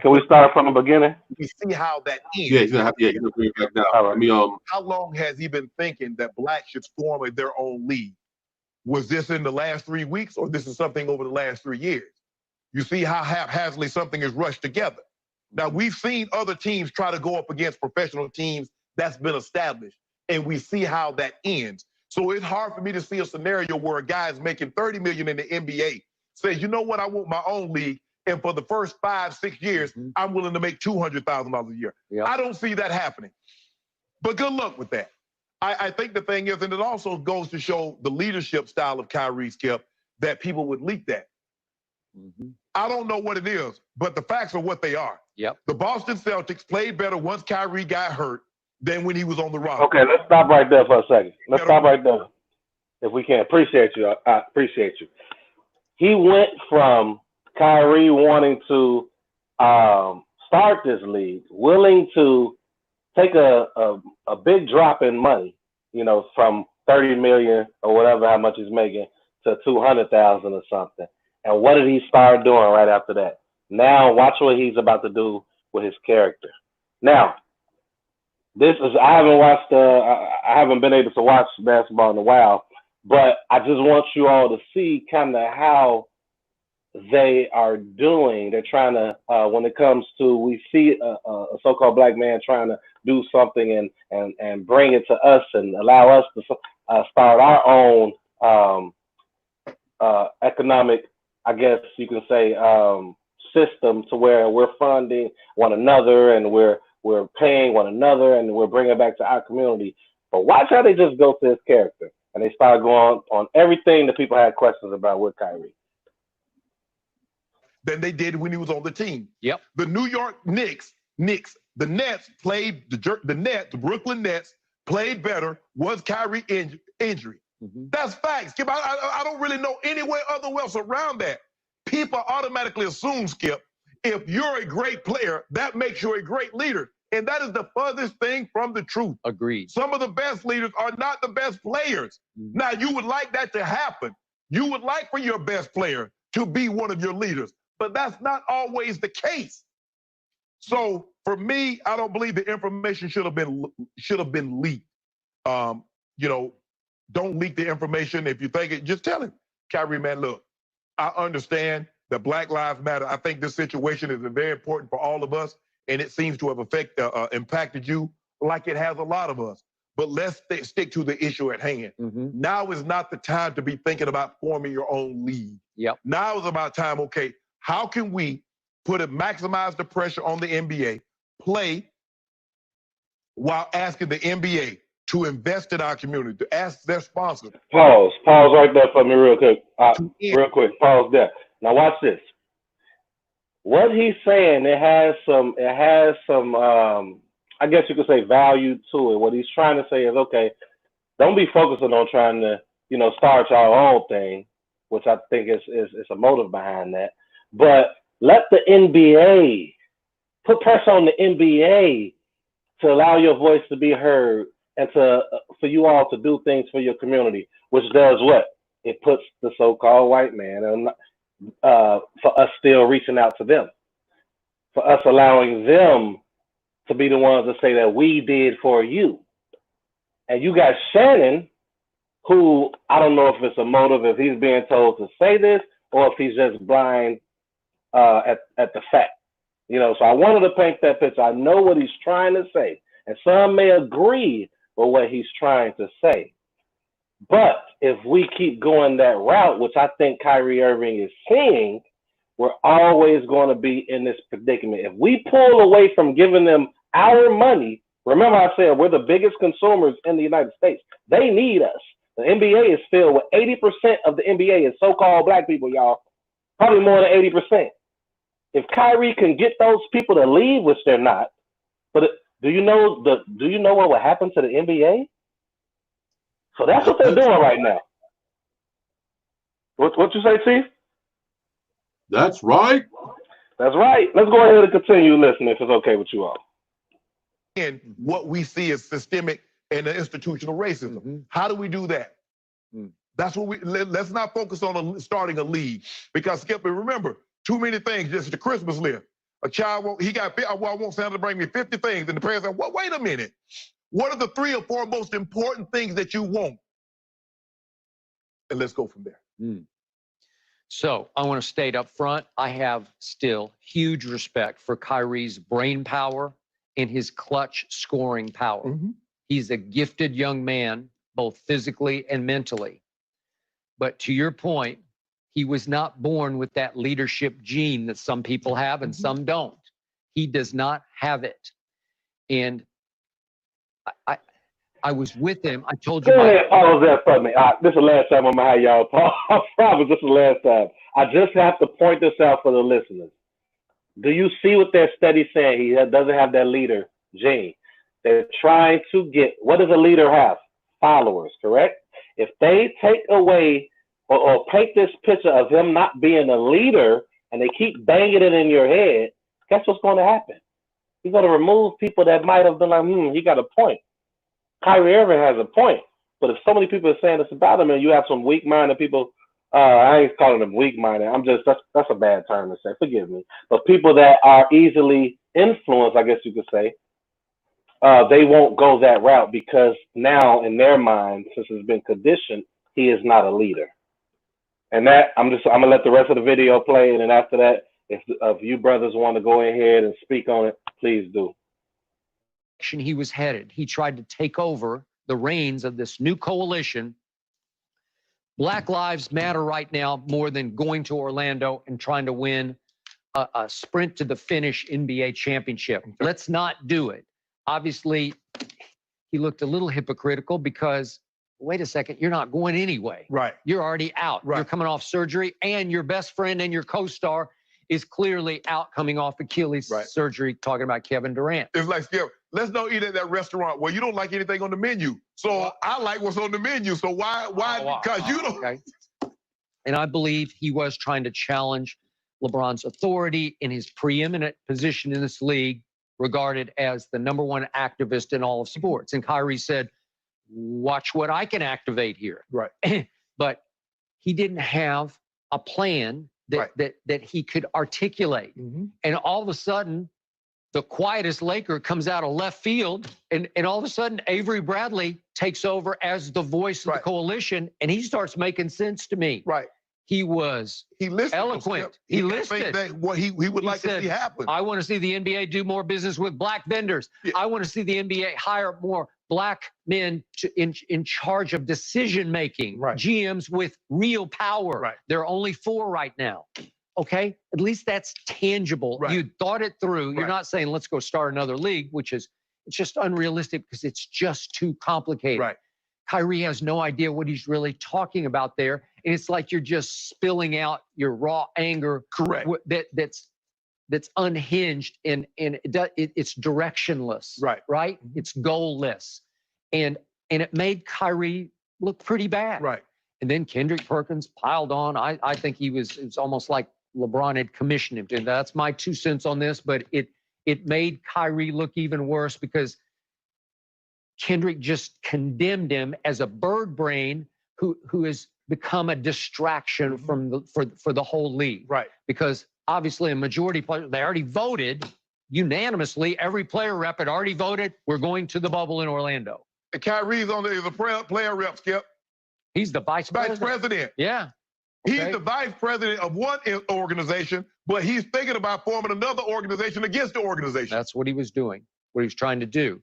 we start from the beginning? We see how that ends. Yeah, he's gonna bring it back now. All right. Let me How long has he been thinking that blacks should form their own league? Was this in the last 3 weeks, or this is something over the last 3 years? You see how haphazardly something is rushed together. Now we've seen other teams try to go up against professional teams that's been established, and we see how that ends. So it's hard for me to see a scenario where a guy is making $30 million in the NBA says, you know what, I want my own league, and for the first 5-6 years, I'm willing to make $200,000 a year. Yep. I don't see that happening. But good luck with that. I think the thing is, and it also goes to show the leadership style of Kyrie, Skip, that people would leak that. I don't know what it is, but the facts are what they are. Yep. The Boston Celtics played better once Kyrie got hurt than when he was on the roster. Okay, let's stop right there for a second. Let's stop right there, if we can. Appreciate you. I appreciate you. He went from Kyrie wanting to start this league, willing to take a big drop in money, you know, from 30 million or whatever, how much he's making, to 200,000 or something. And what did he start doing right after that? Now watch what he's about to do with his character. Now, I haven't been able to watch basketball in a while, but I just want you all to see kind of how they are doing. They're trying to, when it comes to, we see a so-called black man trying to do something and bring it to us and allow us to start our own economic, I guess you can say, system, to where we're funding one another and we're paying one another and we're bringing it back to our community. But watch how they just go to his character and they start going on everything that people had questions about with Kyrie than they did when he was on the team. Yep. The New York Knicks, the Nets played, the Brooklyn Nets played better once Kyrie injury. That's facts, Skip. I don't really know any way other else around that. People automatically assume, Skip, if you're a great player, that makes you a great leader. And that is the furthest thing from the truth. Agreed. Some of the best leaders are not the best players. Now, you would like that to happen. You would like for your best player to be one of your leaders, but that's not always the case. So for me, I don't believe the information should have been leaked. You know, don't leak the information. If you think it, just tell him, Kyrie, man, look, I understand that Black Lives Matter. I think this situation is very important for all of us, and it seems to have impacted you like it has a lot of us. But let's stick to the issue at hand. Now is not the time to be thinking about forming your own league. Yep. Now is about time, okay, how can we maximize the pressure on the NBA, play while asking the NBA to invest in our community, to ask their sponsors. Pause right there for me real quick. Pause there. Now watch this. What he's saying, it has some I guess you could say value to it. What he's trying to say is, okay, don't be focusing on trying to, you know, start your own thing, which I think is a motive behind that. But let the NBA put pressure on the NBA to allow your voice to be heard and for you all to do things for your community, which does what? It puts the so-called white man for us still reaching out to them, for us allowing them to be the ones that say that we did for you. And you got Shannon, who I don't know if it's a motive, if he's being told to say this, or if he's just blind at the fact. You know, so I wanted to paint that picture. I know what he's trying to say, and some may agree with what he's trying to say. But if we keep going that route, which I think Kyrie Irving is seeing, we're always going to be in this predicament. If we pull away from giving them our money, remember I said we're the biggest consumers in the United States. They need us. The NBA is filled with 80% of the NBA is so-called black people, y'all. Probably more than 80%. If Kyrie can get those people to leave, which they're not, But do you know what would happen to the NBA? So that's what they're doing right now. What you say, Chief? That's right. That's right. Let's go ahead and continue listening if it's okay with you all. And what we see is systemic and institutional racism. How do we do that? That's what let's not focus on starting a league, because Skip, remember, too many things, just the Christmas list. A child, I want Santa to bring me 50 things, and the parents say, well, wait a minute. What are the 3 or 4 most important things that you want? And let's go from there. So I want to state up front, I have still huge respect for Kyrie's brain power and his clutch scoring power. He's a gifted young man, both physically and mentally. But to your point, he was not born with that leadership gene that some people have and some don't. He does not have it. And I was with him. I told you. Go ahead, pause that for me. This is the last time I'm going to have y'all pause. I promise this is the last time. I just have to point this out for the listeners. Do you see what that study's saying? He doesn't have that leader gene. They're trying to get, what does a leader have? Followers, correct? If they take away or paint this picture of him not being a leader and they keep banging it in your head, guess what's going to happen? He's going to remove people that might have been like, he got a point. Kyrie Irving has a point. But if so many people are saying this about him and you have some weak-minded people, I ain't calling them weak-minded. That's a bad term to say. Forgive me. But people that are easily influenced, I guess you could say, they won't go that route because now in their mind, since it's been conditioned, he is not a leader. And that I'm gonna let the rest of the video play, and then after that, if you brothers want to go ahead and speak on it, please do. He was headed. He tried to take over the reins of this new coalition. Black Lives Matter right now more than going to Orlando and trying to win a sprint to the finish NBA championship. Let's not do it. Obviously, he looked a little hypocritical because, wait a second, you're not going anyway. Right. You're already out. Right. You're coming off surgery, and your best friend and your co-star is clearly out coming off Achilles surgery, talking about Kevin Durant. It's like, Skip, let's don't eat at that restaurant where you don't like anything on the menu. So I like what's on the menu. So why? Because you don't. Okay. And I believe he was trying to challenge LeBron's authority in his preeminent position in this league, regarded as the #1 activist in all of sports. And Kyrie said, watch what I can activate here. Right. But he didn't have a plan that he could articulate. And all of a sudden, the quietest Laker comes out of left field, and all of a sudden, Avery Bradley takes over as the voice of the coalition, and he starts making sense to me. Right. He was eloquent. He listed what he would like to see happen. I want to see the NBA do more business with black vendors. Yeah. I want to see the NBA hire more black men in charge of decision making. Right. GMs with real power. Right. There are only 4 right now. Okay, at least that's tangible. Right. You thought it through. You're Right. not saying let's go start another league, which is it's just unrealistic because it's just too complicated. Right. Kyrie has no idea what he's really talking about there. And it's like you're just spilling out your raw anger. Correct. That's unhinged and it's directionless. Right. Right? It's goalless. And it made Kyrie look pretty bad. Right. And then Kendrick Perkins piled on. I think it's almost like LeBron had commissioned him to. That's my 2 cents on this, but it made Kyrie look even worse because Kendrick just condemned him as a bird brain who has become a distraction for the whole league. Right. Because obviously a majority player, they already voted unanimously. Every player rep had already voted. We're going to the bubble in Orlando. And Kyrie's is a player rep, Skip. He's the vice president. Yeah. He's the vice president of one organization, but he's thinking about forming another organization against the organization. That's what he was doing, what he was trying to do.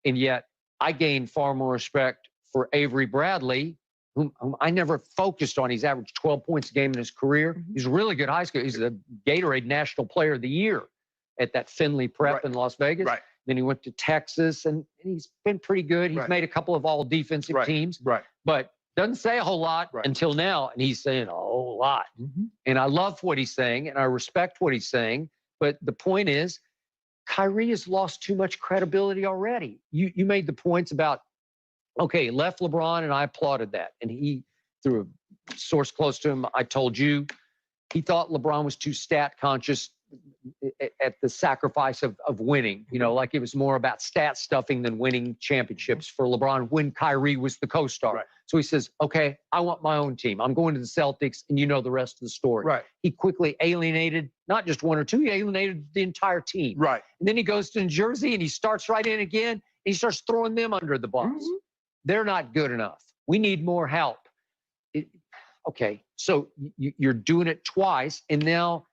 And yet I gained far more respect for Avery Bradley, whom I never focused on. He's averaged 12 points a game in his career. He's a really good high school. He's the Gatorade National Player of the Year at that Finley Prep in Las Vegas. Right. Then he went to Texas, and he's been pretty good. He's made a couple of all defensive teams. Right. But doesn't say a whole lot until now, and he's saying a whole lot. And I love what he's saying, and I respect what he's saying. But the point is, Kyrie has lost too much credibility already. You made the points about, okay, left LeBron, and I applauded that. And he, through a source close to him, I told you, he thought LeBron was too stat conscious at the sacrifice of winning. You know, like it was more about stat stuffing than winning championships for LeBron when Kyrie was the co-star. Right. So he says, okay, I want my own team. I'm going to the Celtics, and you know the rest of the story. Right. He quickly alienated not just one or two, he alienated the entire team. Right. And then he goes to New Jersey, and he starts right in again, and he starts throwing them under the bus. Mm-hmm. They're not good enough. We need more help. Okay, so you're doing it twice, and now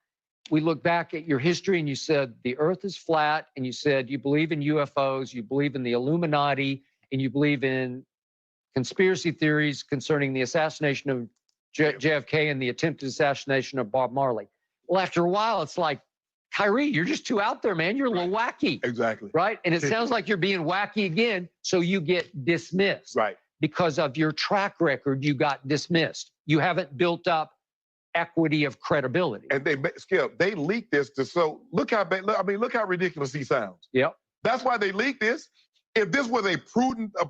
we look back at your history, and you said the earth is flat, and you said you believe in UFOs, you believe in the Illuminati, and you believe in conspiracy theories concerning the assassination of JFK and the attempted assassination of Bob Marley. Well, after a while, it's like, Kyrie, you're just too out there, man. You're a little wacky. Exactly. Right? And it sounds like you're being wacky again, so you get dismissed. Right. Because of your track record, you got dismissed. You haven't built up equity of credibility. And Skip, they leaked this look how ridiculous he sounds. Yep. That's why they leaked this. If this was a prudent, a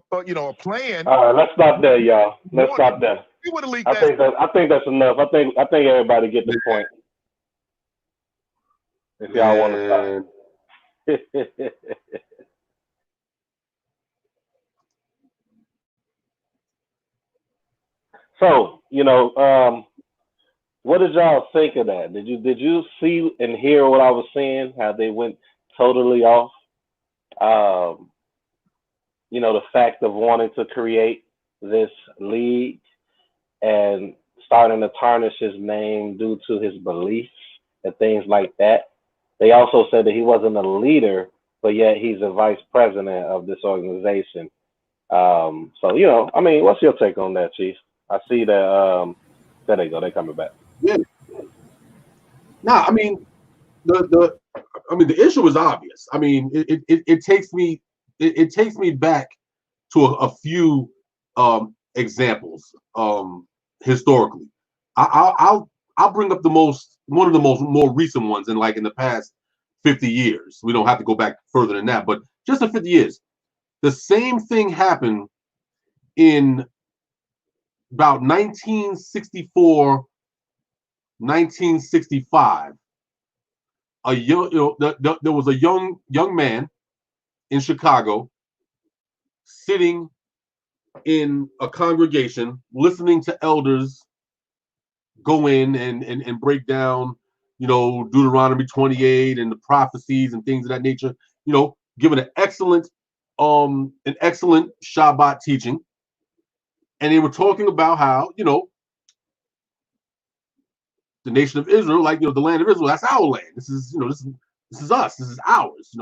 plan. All right, let's stop there, y'all. Let's stop there. You would have leaked I think that's enough. I think everybody get the point. If y'all want to stop. So, what did y'all think of that? Did you see and hear what I was saying? How they went totally off? The fact of wanting to create this league and starting to tarnish his name due to his beliefs and things like that. They also said that he wasn't a leader, but yet he's a vice president of this organization. What's your take on that, Chief? I see that. There they go. They're coming back. Yeah. Nah, I mean, the issue is obvious. I mean, it takes me back to a few examples historically. I'll bring up one of the more recent ones in the past 50 years. We don't have to go back further than that, but just in 50 years, the same thing happened in about 1964, 1965. There was a young man in Chicago sitting in a congregation listening to elders go in and break down, Deuteronomy 28 and the prophecies and things of that nature, giving an excellent Shabbat teaching. And they were talking about how, the nation of Israel, the land of Israel, that's our land. This is, this is us. This is ours,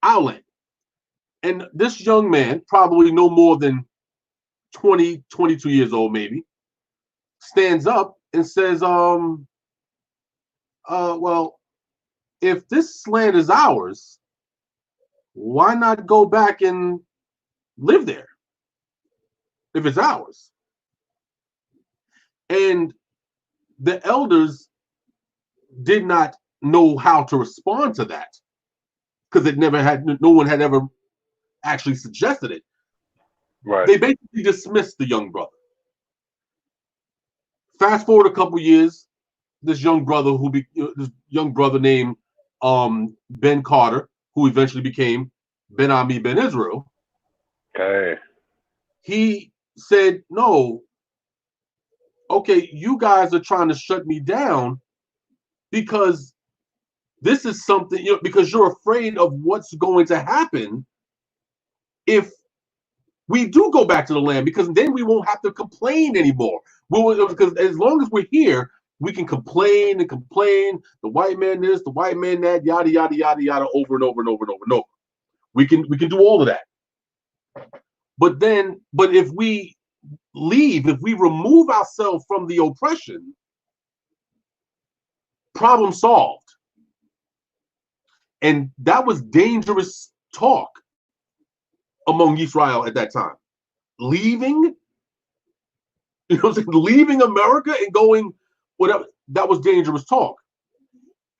our land. And this young man, probably no more than 20, 22 years old, maybe, stands up and says, well, if this land is ours, why not go back and live there if it's ours? And the elders did not know how to respond to that because no one had ever actually suggested it. Right. They basically dismissed the young brother. Fast forward a couple years, this young brother named Ben Carter, who eventually became Ben Ami Ben Israel. Okay. He said, no, okay, you guys are trying to shut me down because this is something, because you're afraid of what's going to happen if we do go back to the land, because then we won't have to complain anymore. Because as long as we're here, we can complain and complain. The white man this, the white man that, yada yada yada yada, over and over and over and over and over. We can do all of that. But if we leave, if we remove ourselves from the oppression, problem solved. And that was dangerous talk among Israel at that time. Leaving, leaving America and going whatever, that was dangerous talk.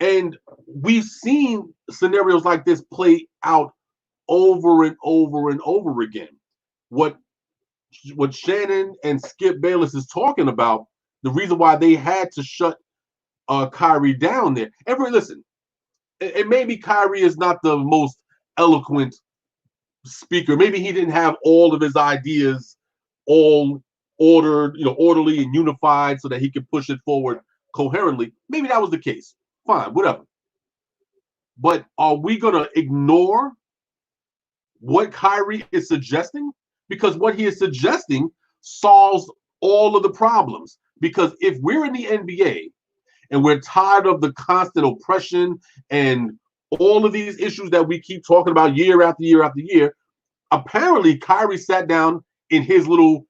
And we've seen scenarios like this play out over and over and over again. What Shannon and Skip Bayless is talking about, the reason why they had to shut Kyrie down there. Listen, and maybe Kyrie is not the most eloquent speaker. Maybe he didn't have all of his ideas all orderly and unified so that he could push it forward coherently. Maybe that was the case. Fine, whatever. But are we going to ignore what Kyrie is suggesting? Because what he is suggesting solves all of the problems. Because if we're in the NBA and we're tired of the constant oppression and all of these issues that we keep talking about year after year after year, apparently Kyrie sat down in his little,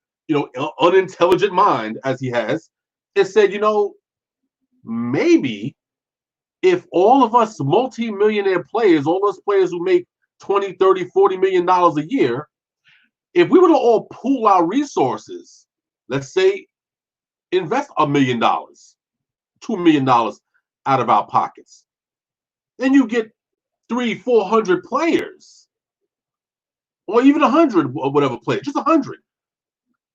unintelligent mind, as he has, and said, maybe if all of us multi-millionaire players, all those players who make 20, 30, $40 million a year, if we were to all pool our resources, let's say invest $1 million, $2 million out of our pockets, then you get 300, 400 players, or even 100 or whatever players, just 100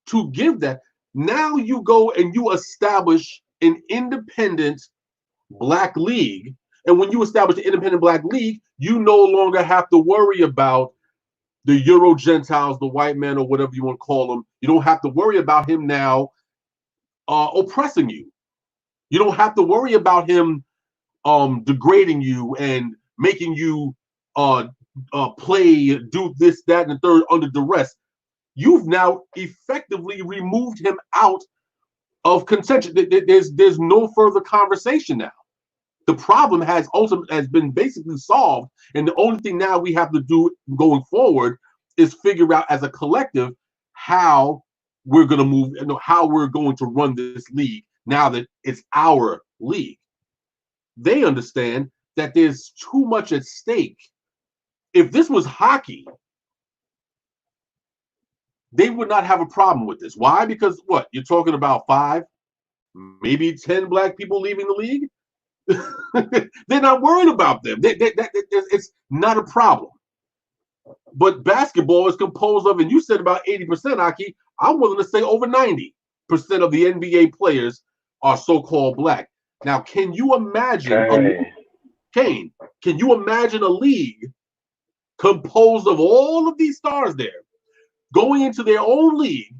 to give that. Now you go and you establish an independent Black league. And when you establish an independent Black league, you no longer have to worry about the Euro Gentiles, the white men, or whatever you want to call them. You don't have to worry about him now oppressing you. You don't have to worry about him degrading you and making you play, do this, that, and the third under duress. You've now effectively removed him out of contention. There's no further conversation now. The problem has been basically solved, and the only thing now we have to do going forward is figure out as a collective how we're going to move, how we're going to run this league now that it's our league. They understand that there's too much at stake. If this was hockey, they would not have a problem with this. Why? Because what? You're talking about 5, maybe 10 Black people leaving the league? They're not worried about them. It's not a problem. But basketball is composed of, and you said about 80%, Aki. I'm willing to say over 90% of the NBA players are so-called Black. Now, can you imagine, Kane, can you imagine a league composed of all of these stars there going into their own league,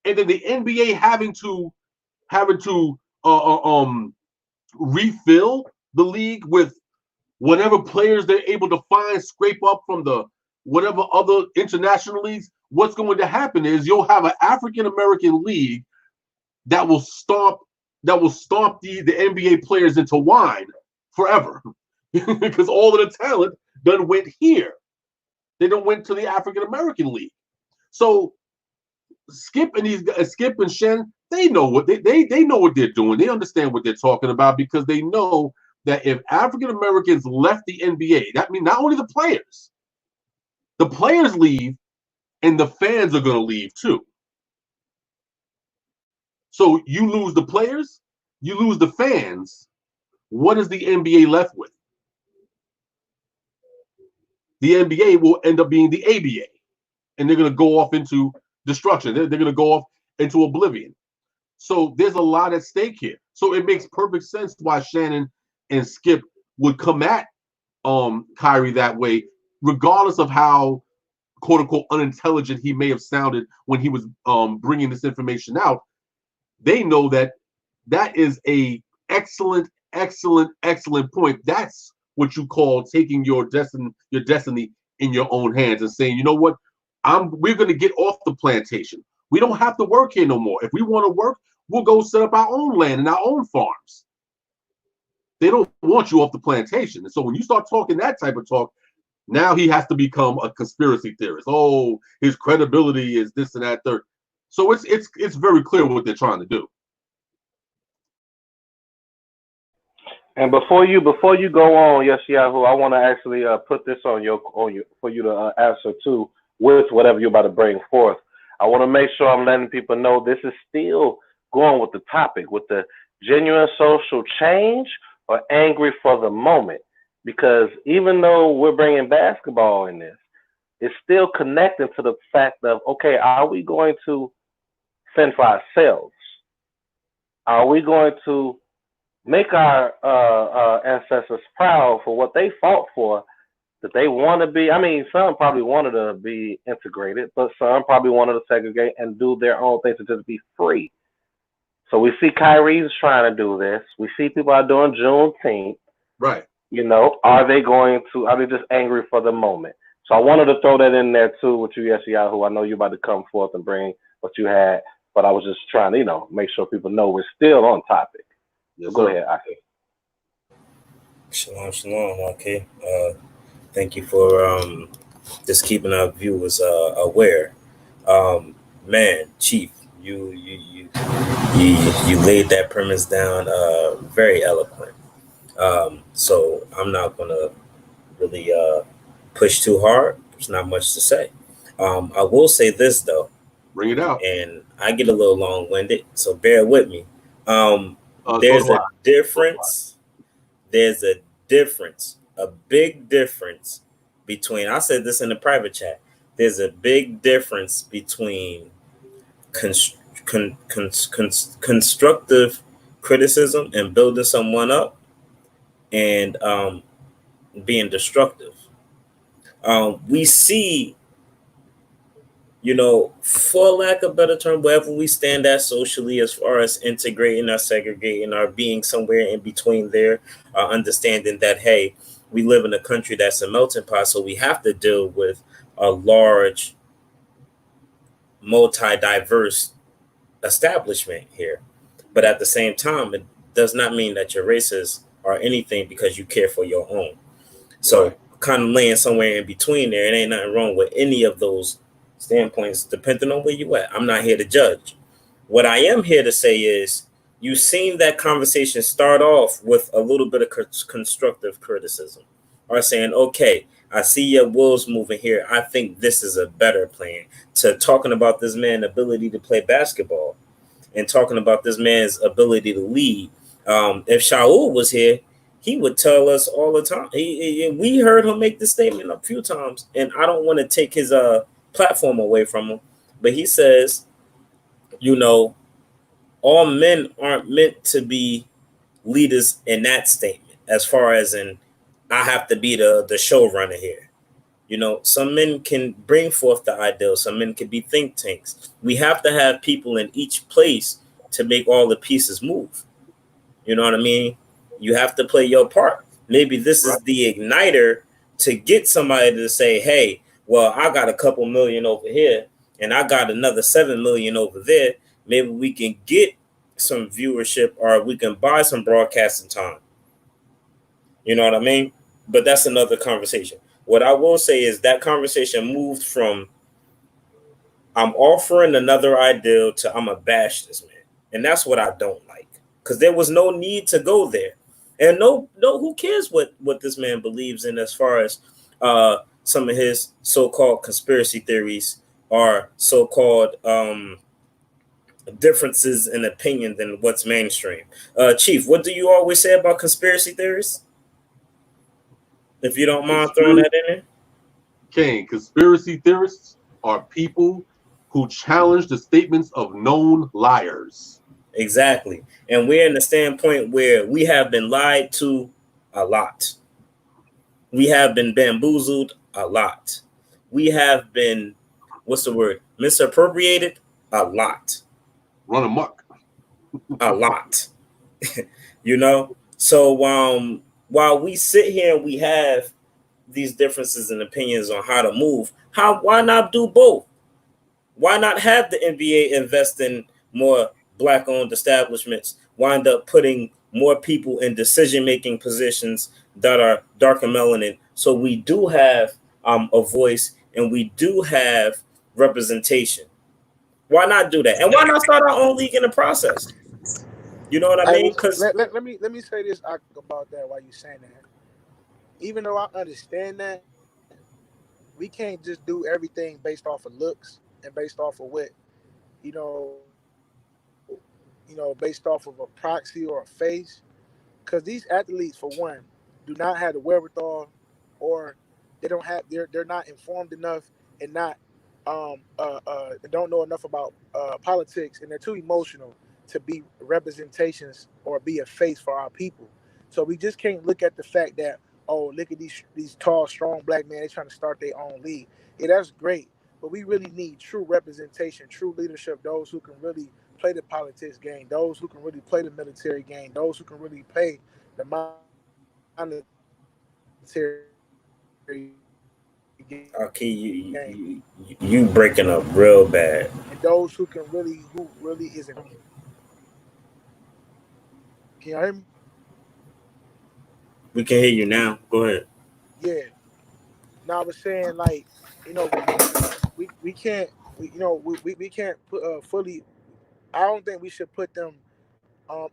and then the NBA having to refill the league with whatever players they're able to find, scrape up from the whatever other international leagues? What's going to happen is you'll have an African American league that will stomp the NBA players into wine forever because all of the talent done went here. They don't went to the African American league. So Skip and Shen, they know what they know what they're doing. They understand what they're talking about because they know that if African Americans left the NBA, that means not only the players leave, and the fans are going to leave too. So you lose the players, you lose the fans. What is the NBA left with? The NBA will end up being the ABA, and they're going to go off into destruction. They're going to go off into oblivion. So there's a lot at stake here. So it makes perfect sense why Shannon and Skip would come at Kyrie that way, regardless of how quote unquote unintelligent he may have sounded when he was bringing this information out. They know that is a excellent point. That's what you call taking your destiny in your own hands and saying, you know what, we're going to get off the plantation. We don't have to work here no more. If we want to work, we'll go set up our own land and our own farms. They don't want you off the plantation. And so when you start talking that type of talk, now he has to become a conspiracy theorist. Oh, his credibility is this and that third. So it's very clear what they're trying to do. And before you go on, yes, Yahoo, I want to actually put this on you for you to answer too with whatever you're about to bring forth. I want to make sure I'm letting people know this is still going with the topic, with the genuine social change or angry for the moment? Because even though we're bringing basketball in this, it's still connecting to the fact of, okay, are we going to fend for ourselves? Are we going to make our ancestors proud for what they fought for? That they want to be. I mean, some probably wanted to be integrated, but some probably wanted to segregate and do their own thing to just be free. So we see Kyrie's trying to do this. We see people are doing Juneteenth. Right. You know, are they just angry for the moment? So I wanted to throw that in there too with you, Yeshayahu. I know you're about to come forth and bring what you had, but I was just trying to, make sure people know we're still on topic. Yes, Go sir. ahead, Aki. Shalom, shalom. Okay. Thank you for just keeping our viewers aware. Man, Chief, you laid that premise down very eloquent. So I'm not gonna really push too hard. There's not much to say. I will say this though, Bring it out. and I get a little long-winded, so bear with me. There's So a difference. There's a difference, a big difference between. I said this in the private chat. There's a big difference between constructive criticism and building someone up, and being destructive. We see, for lack of a better term, wherever we stand at socially, as far as integrating or segregating or being somewhere in between there, understanding that, hey, we live in a country that's a melting pot, so we have to deal with a large, multi-diverse establishment here. But at the same time, it does not mean that you're racist or anything because you care for your own. So right. kind of laying somewhere in between there, it ain't nothing wrong with any of those standpoints, depending on where you at. I'm not here to judge. What I am here to say is, you've seen that conversation start off with a little bit of constructive criticism, or saying, okay, I see your wolves moving here. I think this is a better plan, to talking about this man's ability to play basketball and talking about this man's ability to lead. If Shaul was here, he would tell us all the time. We heard him make this statement a few times, and I don't want to take his platform away from him, but he says, all men aren't meant to be leaders in that statement, as far as in, I have to be the showrunner here. Some men can bring forth the ideal. Some men can be think tanks. We have to have people in each place to make all the pieces move. You know what I mean? You have to play your part. Maybe this is the igniter to get somebody to say, hey, well, I got a couple million over here and I got another 7 million over there. Maybe we can get some viewership, or we can buy some broadcasting time. You know what I mean? But that's another conversation. What I will say is that conversation moved from, I'm offering another ideal, to I'm a bash this man. And that's what I don't like. Because there was no need to go there. And no, who cares what this man believes in, as far as some of his so-called conspiracy theories, or so-called differences in opinion than what's mainstream. Chief, what do you always say about conspiracy theories? If you don't mind throwing that in there. Kane, conspiracy theorists are people who challenge the statements of known liars. Exactly. And we're in the standpoint where we have been lied to a lot. We have been bamboozled a lot. We have been, what's the word, misappropriated a lot. Run amok. A lot. So while we sit here and we have these differences in opinions on how to move, why not do both? Why not have the NBA invest in more Black-owned establishments, wind up putting more people in decision-making positions that are darker melanin, so we do have a voice and we do have representation? Why not do that? And why not start our own league in the process? You know what I mean? Because let me say this about that while you're saying that. Even though I understand that, we can't just do everything based off of looks and based off of what, based off of a proxy or a face. because these athletes, for one, do not have the wherewithal, or they're not informed enough, and not don't know enough about politics, and they're too emotional to be representations or be a face for our people. So we just can't look at the fact that, oh, look at these tall, strong black men, they're trying to start their own league. Yeah, that's great, but we really need true representation, true leadership, those who can really play the politics game, those who can really play the military game, those who can really play the monetary Okay, game, you breaking up real bad. and those who really isn't. Can you hear me? We can hear you now. Go ahead. Yeah. Now I was saying, like, we can't we can't put fully. I don't think we should put them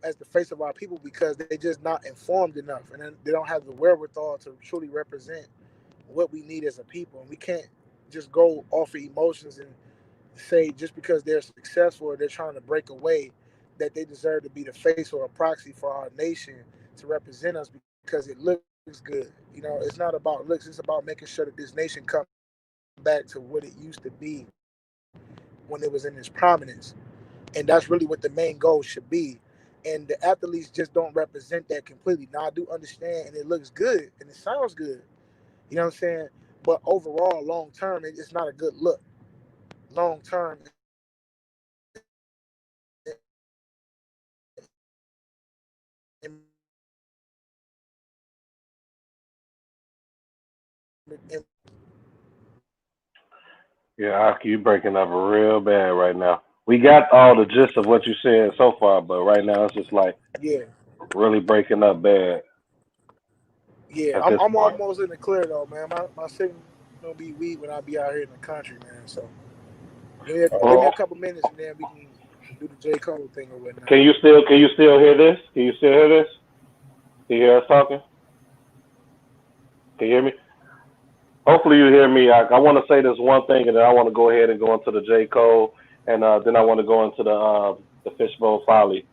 as the face of our people, because they're just not informed enough, and then they don't have the wherewithal to truly represent what we need as a people. And we can't just go off of emotions and say just because they're successful or they're trying to break away that they deserve to be the face or a proxy for our nation to represent us because it looks good. It's not about looks. It's about making sure that this nation comes back to what it used to be when it was in its prominence. And that's really what the main goal should be. And the athletes just don't represent that completely. Now I do understand, and it looks good and it sounds good. You know what I'm saying? But overall, long term, it's not a good look. Long term, Yeah, Aki, you breaking up real bad right now. We got all the gist of what you said so far, but right now it's just like yeah, really breaking up bad yeah. at I'm, this I'm point. almost in the clear though, man. My signal be weak when I be out here in the country, man. So give me a Well, couple minutes and then we can do the J Cole thing or whatnot. can you still hear this? Can you still hear this? Can you hear us talking? Can you hear me? Hopefully you hear me. I want to say this one thing, and then I want to go ahead and go into the J Cole, and then I want to go into the Fishbowl Folly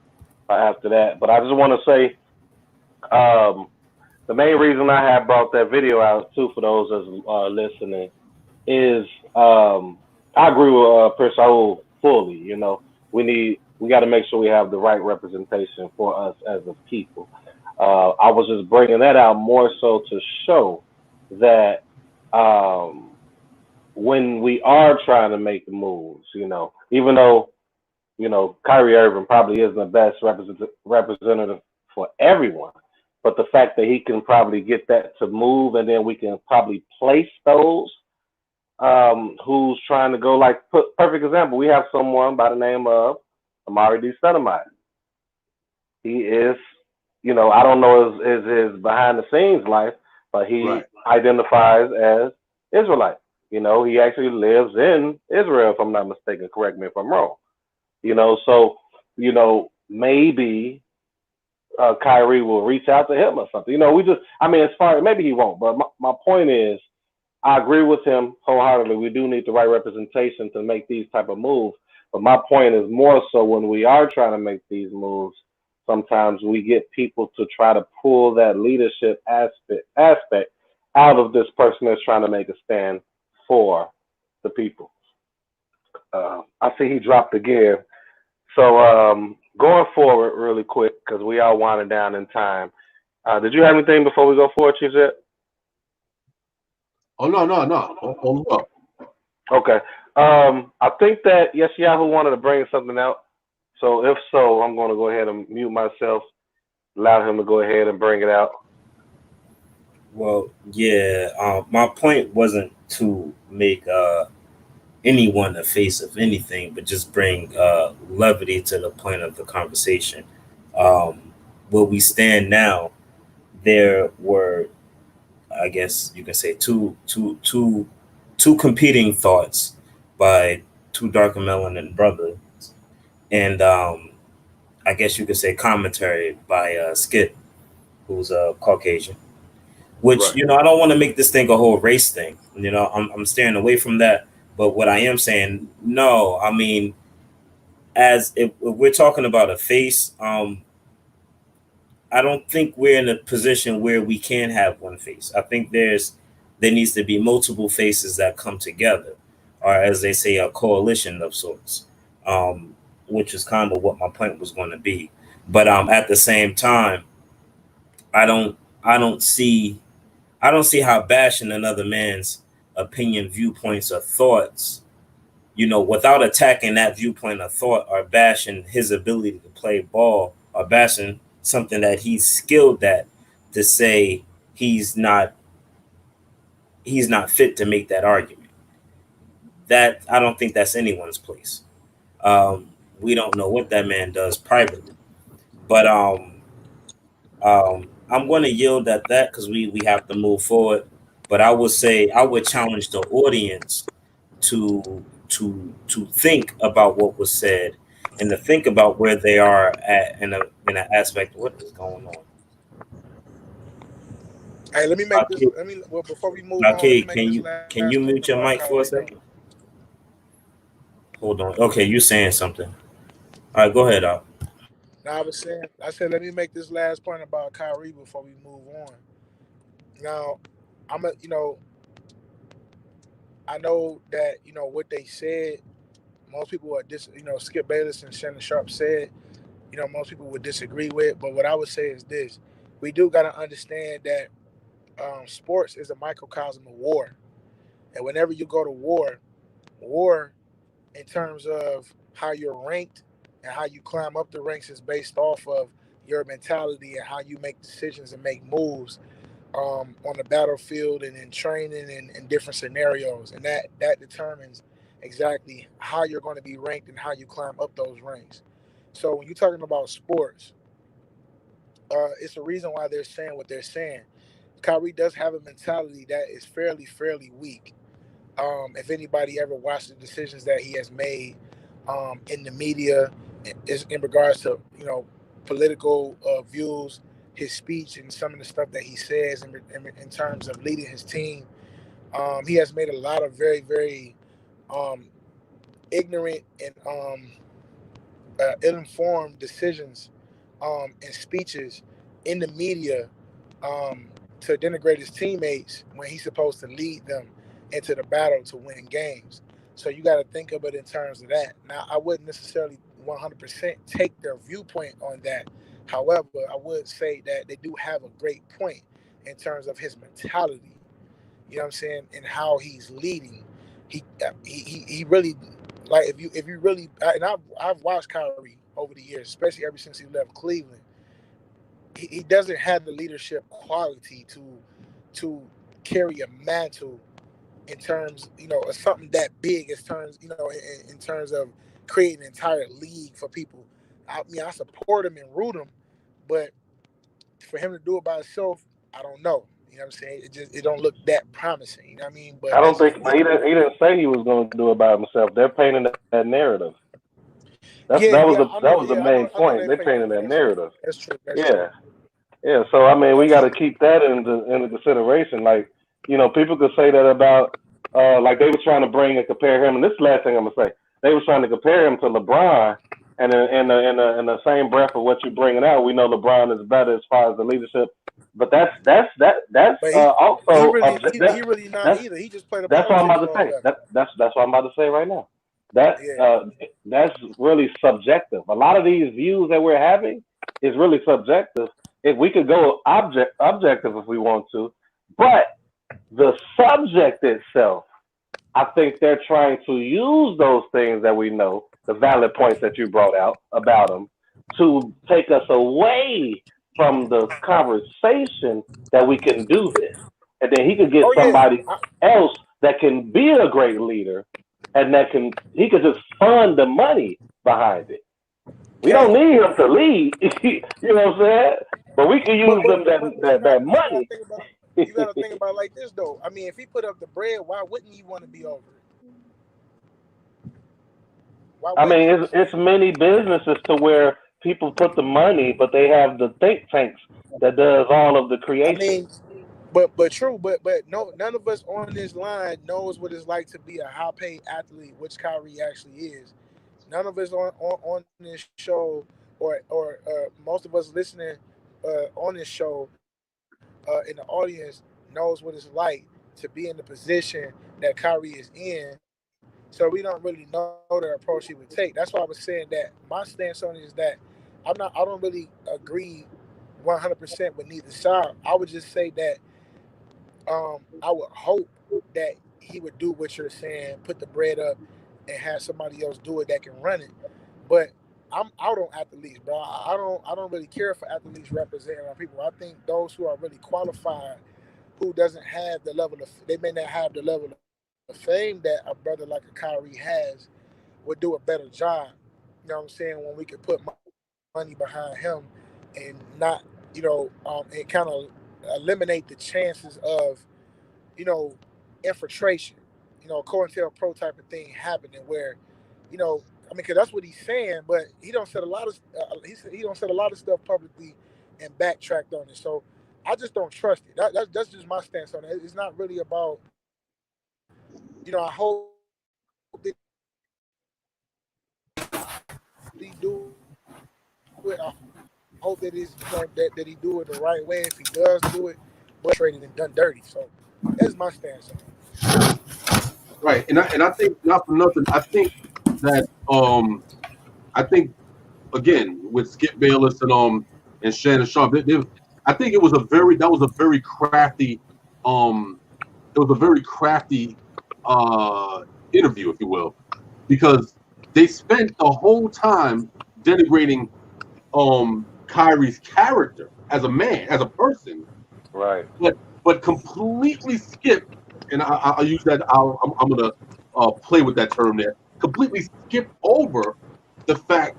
after that. But I just want to say the main reason I have brought that video out too for those that's listening is I agree with Prince Raul fully. We got to make sure we have the right representation for us as a people. I was just bringing that out more so to show that um, when we are trying to make the moves, even though Kyrie Irving probably isn't the best representative for everyone, but the fact that he can probably get that to move, and then we can probably place those who's trying to go, like, perfect example. We have someone by the name of Amari D. Stoudemire. He is, I don't know his behind the scenes life, but he Right. identifies as Israelite. He actually lives in Israel, if I'm not mistaken. Correct me if I'm wrong. So maybe Kyrie will reach out to him or something. As far maybe he won't, but my point is, I agree with him wholeheartedly. We do need the right representation to make these type of moves. But my point is more so when we are trying to make these moves, sometimes we get people to try to pull that leadership aspect out of this person that's trying to make a stand for the people. I see he dropped again. So going forward really quick, because we are winding down in time. Did you have anything before we go forward, Chief Zed? Oh, no. Hold up. Okay. I think that Yeshayahu wanted to bring something out. So if so, I'm going to go ahead and mute myself, allow him to go ahead and bring it out. Well, yeah. My point wasn't to make anyone the face of anything, but just bring levity to the point of the conversation. Where we stand now, there were, I guess you can say, two competing thoughts by two dark and melanin brothers, and I guess you could say commentary by Skip, who's a Caucasian. Which, Right. I don't want to make this thing a whole race thing. I'm staying away from that. But what I am saying, no, I mean, as if we're talking about a face, I don't think we're in a position where we can have one face. I think there needs to be multiple faces that come together, or as they say, a coalition of sorts. Which is kind of what my point was going to be. But at the same time, I don't I don't see I don't see how bashing another man's opinion, viewpoints, or thoughts, without attacking that viewpoint or thought, or bashing his ability to play ball, or bashing something that he's skilled at, to say he's not he's not fit to make that argument. That I don't think that's anyone's place. We don't know what that man does privately, but I'm going to yield at that because we have to move forward. But I would say I would challenge the audience to think about what was said, and to think about where they are at in an aspect of what is going on. Hey, let me make this. Okay, Let me. Well, before we move on, let me okay, make this last can you point mute your about mic for a Kyrie though. second? Hold on. Okay, you saying something? All right, go ahead, Al. Now I said, let me make this last point about Kyrie before we move on. Now, I know that what they said. Most people are Skip Bayless and Shannon Sharp said, most people would disagree with. But what I would say is this: we do got to understand that sports is a microcosm of war, and whenever you go to war in terms of how you're ranked and how you climb up the ranks is based off of your mentality and how you make decisions and make moves on the battlefield and in training and in different scenarios, and that determines exactly how you're going to be ranked and how you climb up those ranks. So when you're talking about sports, it's the reason why they're saying what they're saying. Kyrie does have a mentality that is fairly weak. If anybody ever watched the decisions that he has made in the media, is in regards to political views, his speech, and some of the stuff that he says in terms of leading his team, he has made a lot of very um, ignorant and ill-informed decisions and speeches in the media to denigrate his teammates when he's supposed to lead them into the battle to win games. So you got to think of it in terms of that. Now, I wouldn't necessarily 100% take their viewpoint on that. However, I would say that they do have a great point in terms of his mentality. You know what I'm saying, and how he's leading. He really, like, if you really, and I've watched Kyrie over the years, especially ever since he left Cleveland. He doesn't have the leadership quality to carry a mantle in terms, of something that big as terms, in terms of creating an entire league for people. I mean, I support him and root him, but for him to do it by himself, I don't know. You know what I'm saying? It don't look that promising. You know what I mean? I But don't that's think just he me. didn't. He didn't say he was going to do it by himself. They're painting that narrative. That Yeah, that was yeah, the I that know. was the Yeah, main I know point. they They're paint that. painting that That's true. narrative. That's true. That's true. Yeah, yeah. So I mean, we That's got to true. keep that into consideration. Like, people could say that about like they was trying to bring and compare him. And this is the last thing I'm gonna say. They was trying to compare him to LeBron, and in the same breath of what you're bringing out, we know LeBron is better as far as the leadership. But that's But he also really he really not that's either. He just play the that's what I'm politics about to role say. better. That's what I'm about to say right now. That Yeah. that's really subjective. A lot of these views that we're having is really subjective. If we could go objective if we want to, but the subject itself, I think they're trying to use those things that we know, the valid points that you brought out about them, to take us away from the conversation that we can do this. And then he could get Oh yeah. somebody else that can be a great leader and he could just fund the money behind it. We don't Can. need him to lead, you know what I'm saying? But we can But use but them but that but, but that, that money. you gotta think about it like this though. I mean, if he put up the bread, why wouldn't he want to be over it? Why I wouldn't mean, he? it's many businesses to where people put the money, but they have the think tanks that does all of the I creation. mean, but true, but no, none of us on this line knows what it's like to be a high paid athlete, which Kyrie actually is. None of us on this show, or most of us listening, on this show in the audience knows what it's like to be in the position that Kyrie is in. So we don't really know the approach he would take. That's why I was saying that my stance on it is that I don't really agree 100% with neither side. I would just say that I would hope that he would do what you're saying, put the bread up, and have somebody else do it that can run it. But I'm out on athletes, bro. I don't really care for athletes representing our people. I think those who are really qualified, who doesn't have the level of, they may not have the level of fame that a brother like a Kyrie has, would do a better job. You know what I'm saying? When we could put money behind him and not, and kind of eliminate the chances of, you know, infiltration, COINTELPRO type of thing happening where, because that's what he's saying, but he don't said a lot of he don't said a lot of stuff publicly and backtracked on it. So I just don't trust it. That's just my stance on it. It's not really about, I hope that he do it. I hope that he's, that he do it the right way. If he does do it, but traded and done dirty. So that's my stance on it. Right, and I think not for nothing. I think that I think again with Skip Bayless and Shannon Sharp, I think it was a very crafty it was a very crafty interview, if you will, because they spent the whole time denigrating Kyrie's character as a man, as a person, Right. but completely skipped, and I'll use that. I'm gonna play with that term there. Completely skipped over the fact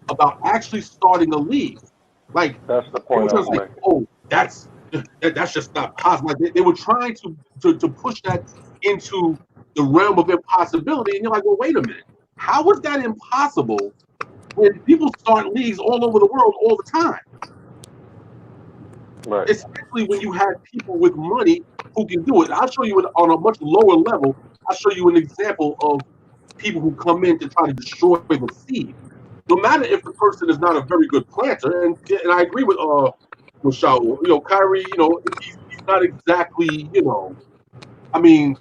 about actually starting a league. Like That's the they point were I was just like, making. oh, that's just not possible. Like they were trying to push that into the realm of impossibility, and you're like, well, wait a minute, how is that impossible when people start leagues all over the world all the time? Right. Especially when you have people with money who can do it. I'll show you on a much lower level. I'll show you an example of people who come in to try to destroy the seed. No matter if the person is not a very good planter, and I agree with Shaul. Kyrie, he's not exactly, I mean,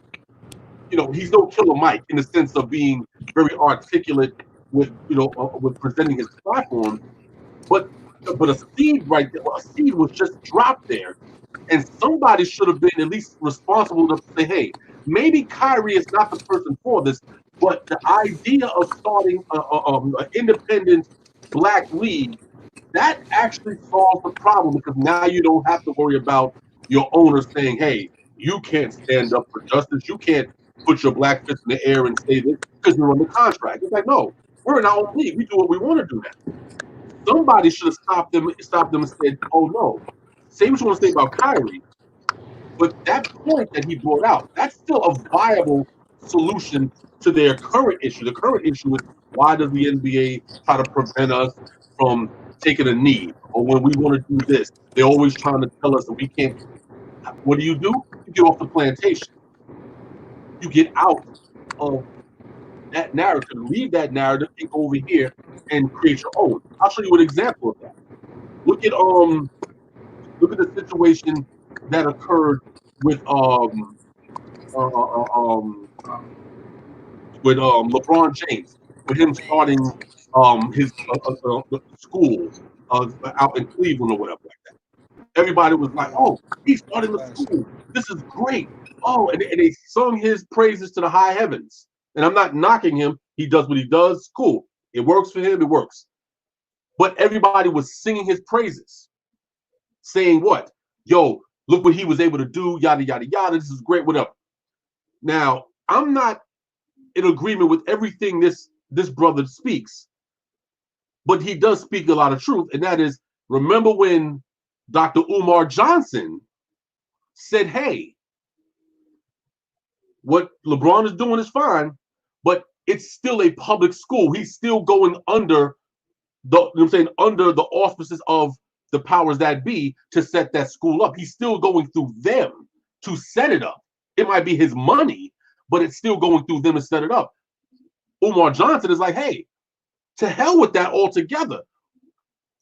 he's no Killer Mike in the sense of being very articulate with, with presenting his platform. But a seed right there, a seed was just dropped there. And somebody should have been at least responsible to say, hey, maybe Kyrie is not the person for this, but the idea of starting an independent black league, that actually solves the problem because now you don't have to worry about your owner saying, hey, you can't stand up for justice. You can't put your black fist in the air and say this because you're on the contract. It's like, no, we're in our own league. We do what we want to do now. Somebody should have stopped them and said, oh, no. Say what you want to say about Kyrie, but that point that he brought out, that's still a viable solution to their current issue. The current issue is why does the NBA try to prevent us from taking a knee? Or when we want to do this, they're always trying to tell us that we can't. What do? You get off the plantation. You get out of that narrative, leave that narrative, and go over here and create your own. I'll show you an example of that. Look at the situation that occurred with LeBron James, with him starting his school out in Cleveland or whatever like that. Everybody was like, "Oh, he's starting the school. This is great." Oh, and they sung his praises to the high heavens. And I'm not knocking him. He does what he does. Cool. It works for him. It works. But everybody was singing his praises, saying what? Yo, look what he was able to do. Yada yada yada. This is great. Whatever. Now, I'm not in agreement with everything this brother speaks, but he does speak a lot of truth, and that is, remember when Dr. Umar Johnson said, hey, what LeBron is doing is fine, but it's still a public school. He's still going under under the auspices of the powers that be to set that school up. He's still going through them to set it up. It might be his money, but it's still going through them to set it up. Umar Johnson is like, hey, to hell with that altogether.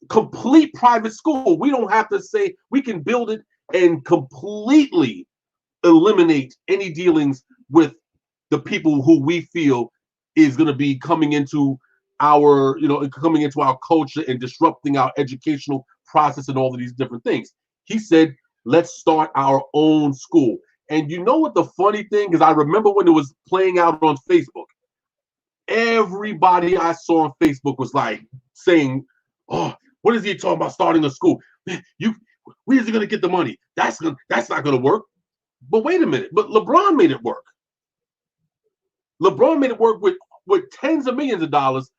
complete private school. We don't have to say, we can build it and completely eliminate any dealings with the people who we feel is going to be coming into our, coming into our culture and disrupting our educational process and all of these different things. He said, let's start our own school. And you know what the funny thing is? I remember when it was playing out on Facebook, everybody I saw on Facebook was like saying, oh, what is he talking about starting a school? Where is he going to get the money? That's not going to work. But wait a minute. But LeBron made it work. LeBron made it work with tens of millions of dollars.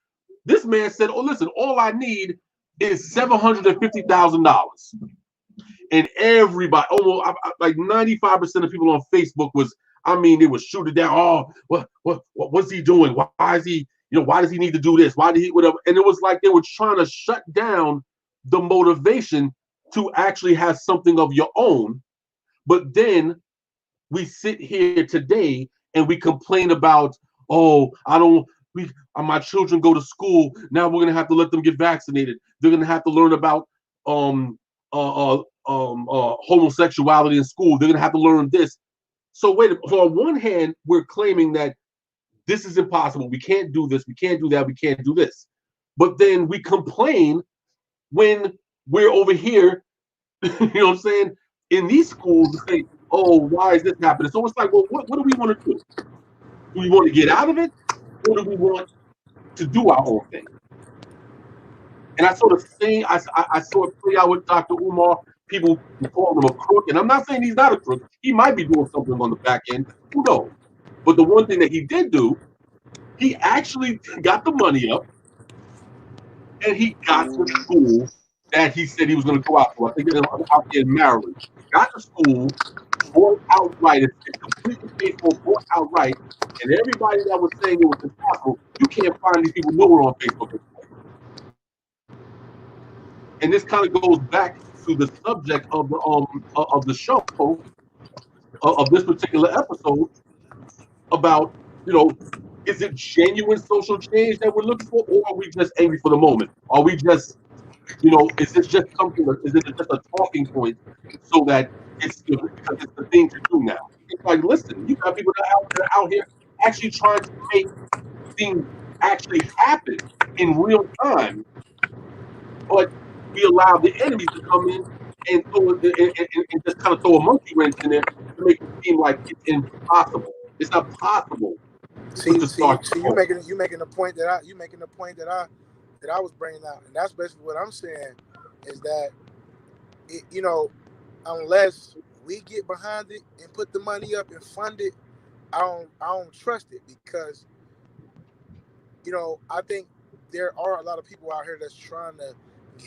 This man said, oh, listen, all I need is $750,000. And everybody, almost like 95% of people on Facebook they would shoot it down. Oh, what's he doing? Why is he, why does he need to do this? Why did he, whatever? And it was like they were trying to shut down the motivation to actually have something of your own. But then we sit here today and we complain about, oh, my children go to school. Now we're going to have to let them get vaccinated. They're going to have to learn about homosexuality in school. They're going to have to learn this. So on one hand, we're claiming that this is impossible. We can't do this. We can't do that. We can't do this. But then we complain when we're over here, you know what I'm saying, in these schools to say, oh, why is this happening? So it's like, well, what do we want to do? Do we want to get out of it? Or do we want to do our own thing? And I saw the same, I saw it play out with Dr. Umar. People call him a crook. And I'm not saying he's not a crook. He might be doing something on the back end. Who knows? But the one thing that he did do, he actually got the money up and he got the school that he said he was going to go out to. I think out there in Maryland. Got the school, bought outright. It's completely paid for, bought outright. And everybody that was saying it was impossible, you can't find these people nowhere on Facebook. And this kind of goes back to the subject of the show, of this particular episode, about, is it genuine social change that we're looking for, or are we just angry for the moment? Are we just, is this just something? Is it just a talking point so that it's because it's the thing to do now? It's like, listen, you got people that are out here actually trying to make things actually happen in real time, but we allow the enemies to come in and just kind of throw a monkey wrench in there to make it seem like it's impossible. It's not possible. See, you making the point that I was bringing out, and that's basically what I'm saying is that unless we get behind it and put the money up and fund it, I don't trust it, because I think there are a lot of people out here that's trying to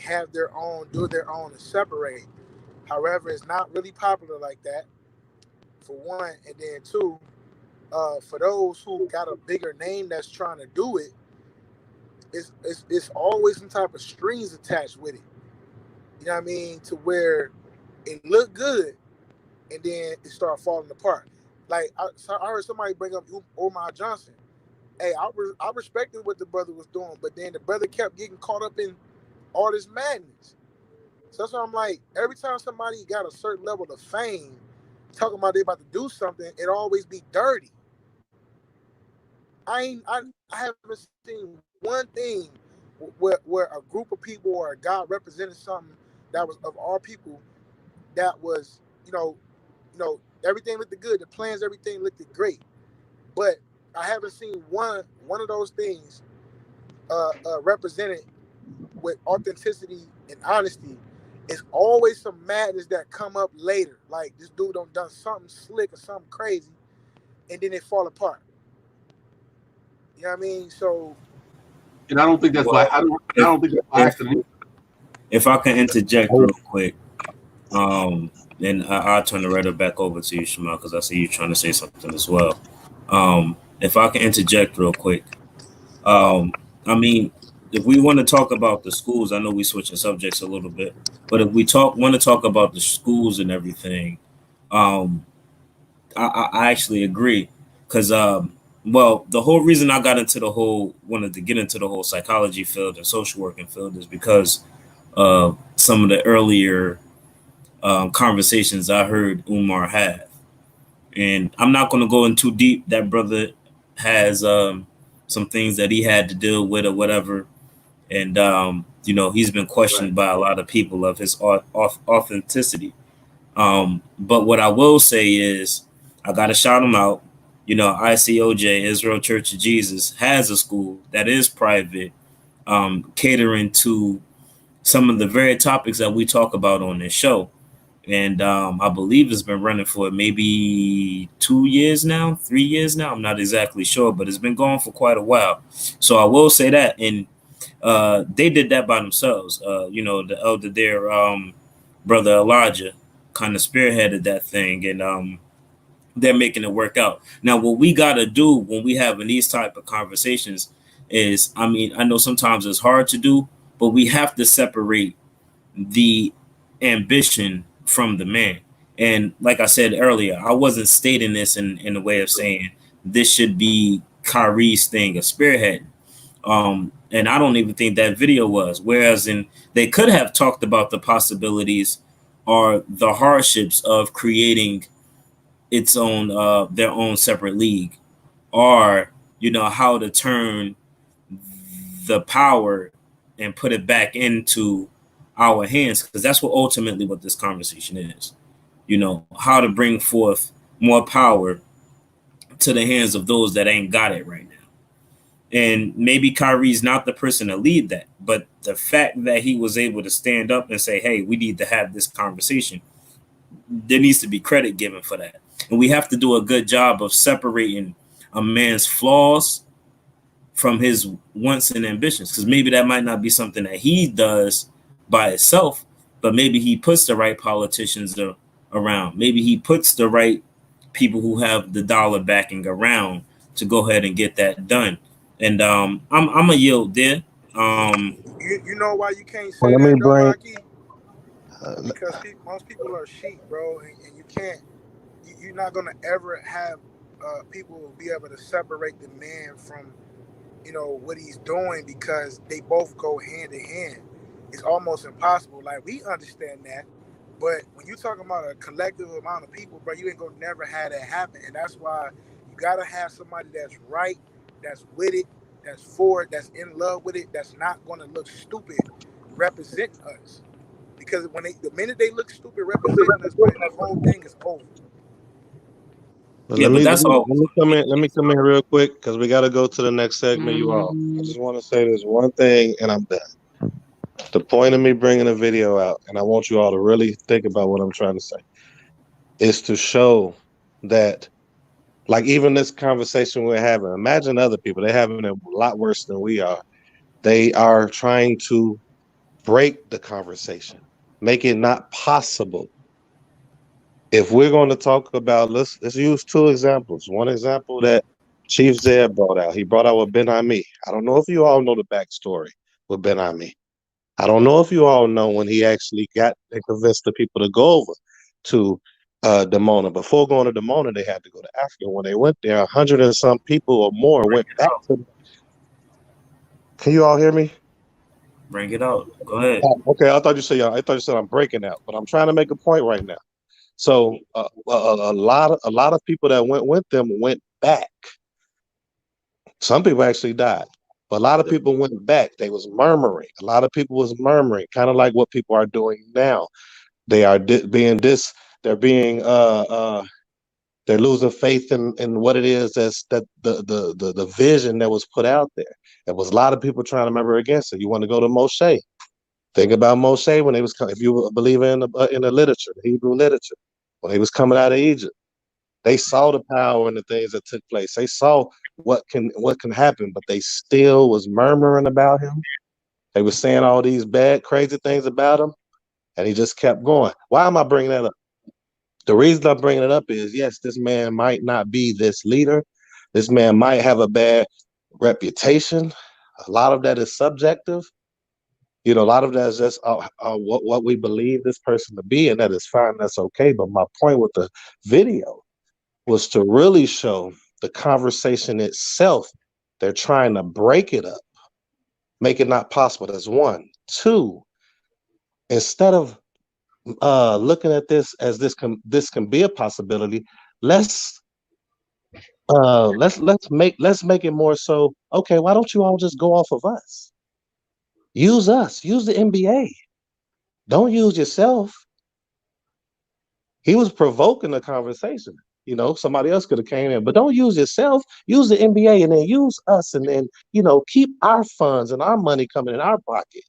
have their own, do their own, and separate. However, it's not really popular like that, for one, and then two, for those who got a bigger name that's trying to do it, it's always some type of strings attached with it. You know what I mean? To where it looked good, and then it started falling apart. Like I heard somebody bring up Omar Johnson. Hey, I respected what the brother was doing, but then the brother kept getting caught up in all this madness. So that's why I'm like, every time somebody got a certain level of fame, talking about they about to do something, it always be dirty. I haven't seen one thing where a group of people or God represented something that was of our people, that was, everything looked good, the plans, everything looked great. But I haven't seen one of those things represented with authenticity and honesty. It's always some madness that come up later. Like, this dude done something slick or something crazy, and then it fall apart. You know what I mean? So, and I don't think that's I don't think that's by accident. If I can interject real quick, and I'll turn the rhetoric back over to you, Shema, because I see you trying to say something as well. If I can interject real quick, I mean, if we want to talk about the schools, I know we switching subjects a little bit, but if we want to talk about the schools and everything, I actually agree, because well, the whole reason I wanted to get into the whole psychology field and social working field is because some of the earlier conversations I heard Umar have. And I'm not going to go in too deep. That brother has some things that he had to deal with or whatever. And, he's been questioned by a lot of people of his authenticity. But what I will say is, I got to shout him out. ICOJ, Israel Church of Jesus, has a school that is private, catering to some of the very topics that we talk about on this show. And I believe it's been running for maybe 2 years now, 3 years now. I'm not exactly sure, but it's been going for quite a while. So I will say that. And they did that by themselves. The elder there, brother Elijah, kind of spearheaded that thing, and they're making it work out. Now, what we got to do when we having these type of conversations is, I know sometimes it's hard to do, but we have to separate the ambition from the man. And like I said earlier, I wasn't stating this in a way of saying this should be Kyrie's thing, a spearhead. And I don't even think that video was. Whereas they could have talked about the possibilities or the hardships of creating its own their own separate league, or how to turn the power and put it back into our hands, because that's ultimately what this conversation is. How to bring forth more power to the hands of those that ain't got it right now. And maybe Kyrie's not the person to lead that, but the fact that he was able to stand up and say, hey, we need to have this conversation, there needs to be credit given for that. And we have to do a good job of separating a man's flaws from his wants and ambitions, because maybe that might not be something that he does by itself, but maybe he puts the right politicians around. Maybe he puts the right people who have the dollar backing around to go ahead and get that done. And I'm a yield there. You know why you can't say Well, let that me though, bring. Rocky? Because most people are sheep, bro, and you can't. You're not gonna ever have people be able to separate the man from what he's doing, because they both go hand in hand. It's almost impossible. Like, we understand that, but when you're talking about a collective amount of people, bro, you ain't gonna never have that happen. And that's why you gotta have somebody that's right, that's with it, that's for it, that's in love with it, that's not gonna look stupid representing us. Because the minute they look stupid representing us, bro, the whole thing is over. But Yeah, but that's all. let me come in real quick, because we got to go to the next segment, you all. I just want to say this one thing, and I'm done. The point of me bringing a video out, and I want you all to really think about what I'm trying to say, is to show that, like, even this conversation we're having, imagine other people, they're having it a lot worse than we are. They are trying to break the conversation, make it not possible. If we're going to talk about, let's use two examples. One example that Chief Zed brought out. He brought out with Ben Ami. I don't know if you all know the backstory with Ben Ami. I don't know if you all know when he actually got and convinced the people to go over to Dimona. Before going to Dimona, they had to go to Africa. When they went there, 100 and some people or more went back to. Can you all hear me? Bring it out. Go ahead. Oh, okay, I thought you said I'm breaking out, but I'm trying to make a point right now. So a lot of people that went with them went back. Some people actually died, but a lot of people went back. They was murmuring. A lot of people was murmuring, kind of like what people are doing now. They are They're being they're losing faith in what it is that the vision that was put out there. There was a lot of people trying to remember against it. You want to go to Moshe? Think about Moshe when they was if you a believer in the literature, the Hebrew literature, when they was coming out of Egypt. They saw the power and the things that took place. They saw what can happen, but they still was murmuring about him. They were saying all these bad, crazy things about him, and he just kept going. Why am I bringing that up? The reason I'm bringing it up is, yes, this man might not be this leader. This man might have a bad reputation. A lot of that is subjective. A lot of that is just what we believe this person to be, and that is fine. That's okay. But my point with the video was to really show the conversation itself. They're trying to break it up, make it not possible. That's one. Two, instead of looking at this as this can be a possibility, let's let's make it more so. Okay, why don't you all just go off of us? Use us. Use the NBA. Don't use yourself. He was provoking the conversation. You know, somebody else could have came in, but don't use yourself. Use the NBA, and then use us, and then keep our funds and our money coming in our pocket.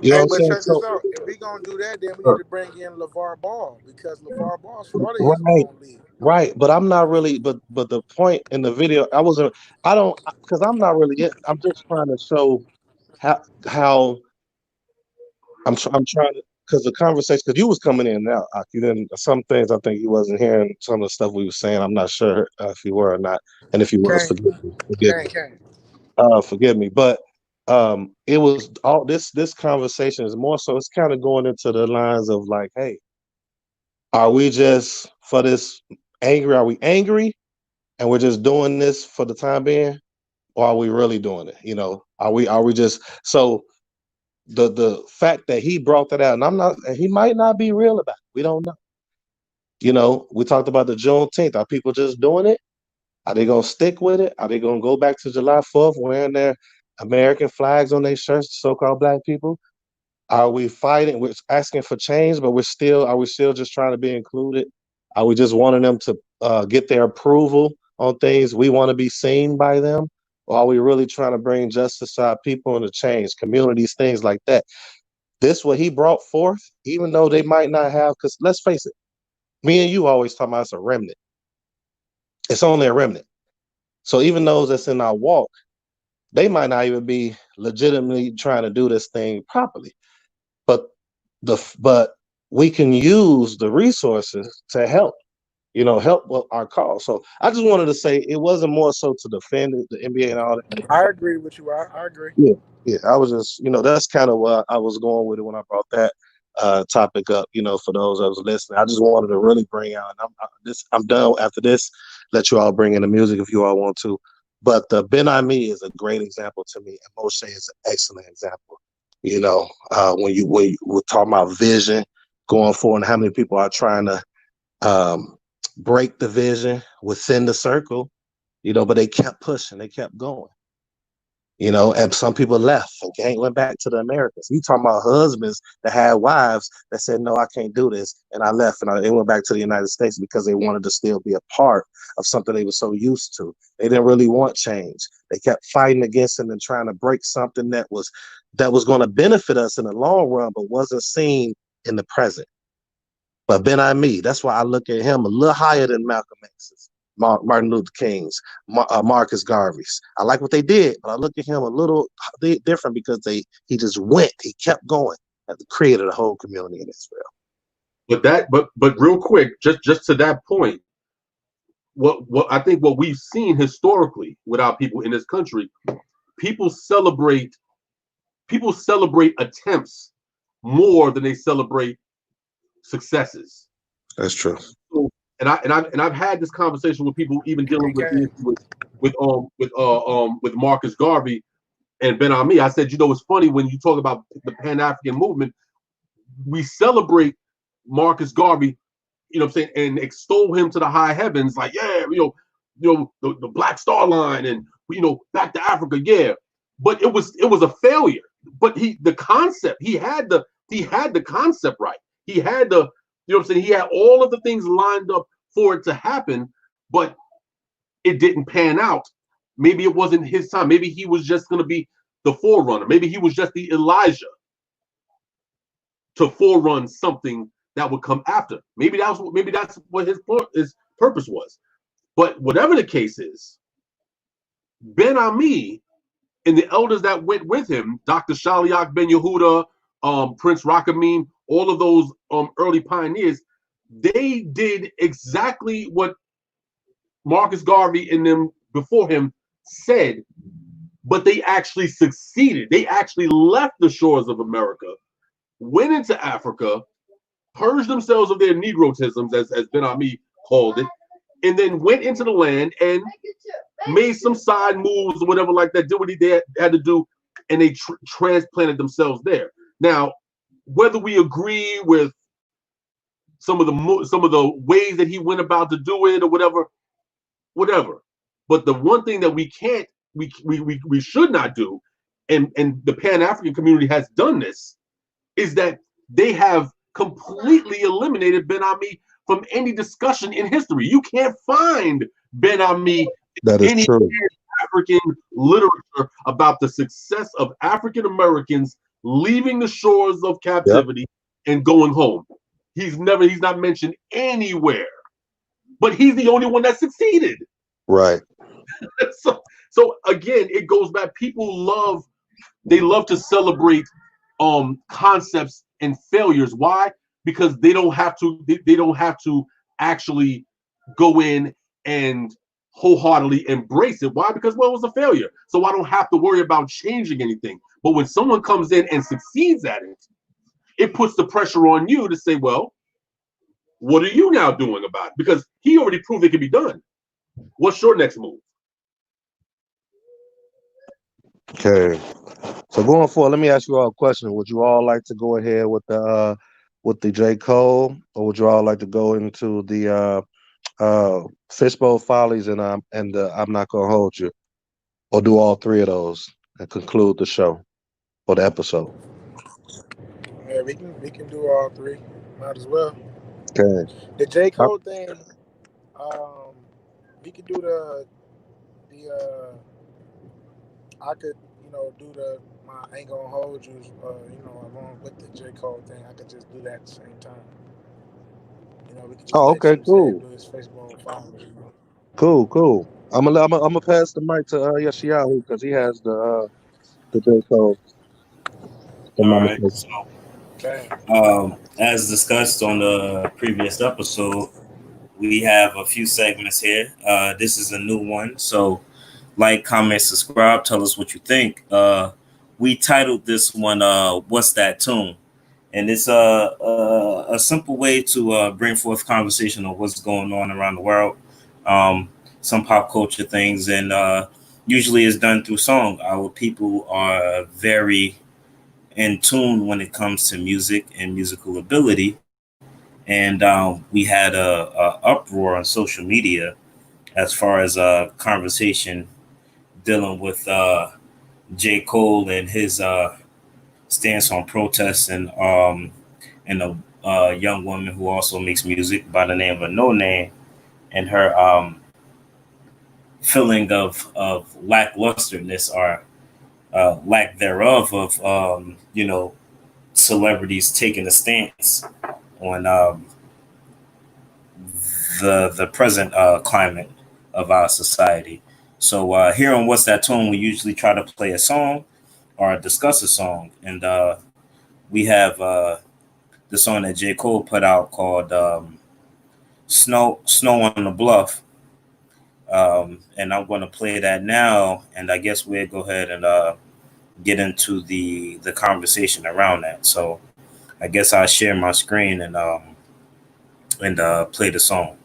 You know what Hey, I'm but saying? check this So out. If we gonna do that, then we need to bring in LeVar Ball because LeVar Ball started his right, own league. right. But I'm not really. But the point in the video, I don't, because I'm not really. I'm just trying to show how I'm trying to, because the conversation, because you was coming in now, you didn't, some things I think you wasn't hearing some of the stuff we were saying. I'm not sure if you were or not, and if you was, Can't, forgive me, can't. forgive me. But it was all this conversation is more so it's kind of going into the lines of like, hey, are we just for this angry? Are we angry and we're just doing this for the time being, or are we really doing it? Are we just so? The fact that he brought that out, and he might not be real about it. We don't know. We talked about the Juneteenth. Are people just doing it? Are they gonna stick with it? Are they gonna go back to July 4th wearing their American flags on their shirts, so-called black people? Are we fighting? We're asking for change, but are we still just trying to be included? Are we just wanting them to get their approval on things we want to be seen by them? Or are we really trying to bring justice to our people and to change communities, things like that? This what he brought forth, even though they might not have, because let's face it, me and you always talk about it's a remnant. It's only a remnant. So even those that's in our walk, they might not even be legitimately trying to do this thing properly. But but we can use the resources to help with our cause. So I just wanted to say it wasn't more so to defend the NBA and all that. I agree with you. I agree. Yeah, yeah. I was just, that's kind of what I was going with it when I brought that topic up. For those that was listening, I just wanted to really bring out. I'm done after this. Let you all bring in the music if you all want to. But the Ben Ami is a great example to me, and Moshe is an excellent example. We're talking about vision going forward, and how many people are trying to break the vision within the circle, but they kept pushing, they kept going. And some people left and went back to the Americas. You talking about husbands that had wives that said, no, I can't do this. And I left and they went back to the United States because they wanted to still be a part of something they were so used to. They didn't really want change. They kept fighting against it and trying to break something that was going to benefit us in the long run, but wasn't seen in the present. But Ben Ami, that's why I look at him a little higher than Malcolm X's, Martin Luther King's, Marcus Garvey's. I like what they did, but I look at him a little different because he just went. He kept going and created a whole community in Israel. But real quick, just to that point, what I think what we've seen historically with our people in this country, people celebrate attempts more than they celebrate successes. That's true. So, and I've had this conversation with people even dealing with Marcus Garvey and Ben Ami. I said, it's funny when you talk about the Pan-African movement, we celebrate Marcus Garvey, what I'm saying, and extol him to the high heavens, like, yeah, the Black Star Line and back to Africa, yeah. But it was a failure. But he had the concept right. He had the, what I'm saying, he had all of the things lined up for it to happen, but it didn't pan out. Maybe it wasn't his time. Maybe he was just going to be the forerunner. Maybe he was just the Elijah to forerun something that would come after. Maybe that's what his purpose was. But whatever the case is, Ben Ami and the elders that went with him, Dr. Shaliach Ben Yehuda, Prince Rachamim, all of those early pioneers, they did exactly what Marcus Garvey and them before him said, but they actually succeeded. They actually left the shores of America, went into Africa, purged themselves of their negrotisms, as Ben Ami called it, and then went into the land and made some side moves or whatever like that, did what he had to do, and they transplanted themselves there. Now, whether we agree with some of the ways that he went about to do it or whatever. But the one thing that we should not do, and the Pan-African community has done this, is that they have completely eliminated Ben Ami from any discussion in history. You can't find Ben Ami in any African literature about the success of African Americans leaving the shores of captivity and going home. He's not mentioned anywhere, but he's the only one that succeeded. Right. So again, it goes back. People love to celebrate concepts and failures. Why? Because they don't have to actually go in and wholeheartedly embrace it. Why? Because, well, it was a failure. So I don't have to worry about changing anything. But when someone comes in and succeeds at it, it puts the pressure on you to say, well, what are you now doing about it? Because he already proved it can be done. What's your next move? Okay. So going forward, let me ask you all a question. Would you all like to go ahead with the J. Cole, or would you all like to go into the Fishbowl Follies and I'm Not Gonna Hold You, or do all three of those and conclude the show or the episode? Yeah, we can do all three. Might as well. Okay. The J. Cole thing, we could do the I could, do I Ain't Gonna Hold You, along with the J. Cole thing. I could just do that at the same time. We could just okay, cool. do his Facebook followers, Cool. I'm gonna pass the mic to Yashiyahu because he has the J. Cole. All right. So, as discussed on the previous episode, we have a few segments here. This is a new one, so like, comment, subscribe, tell us what you think. We titled this one "What's That Tune?" And it's a simple way to bring forth conversation on what's going on around the world, some pop culture things, and usually it's done through song. Our people are very in tune when it comes to music and musical ability, and we had a uproar on social media as far as a conversation dealing with J. Cole and his stance on protests, and a young woman who also makes music by the name of No Name, and her feeling of lacklusterness or lack thereof of celebrities taking a stance on the present climate of our society. So here on What's That Tune, we usually try to play a song or discuss a song, and we have the song that J. Cole put out called Snow on the Bluff. And I'm going to play that now, and I guess we'll go ahead and get into the conversation around that. So I guess I'll share my screen and play the song.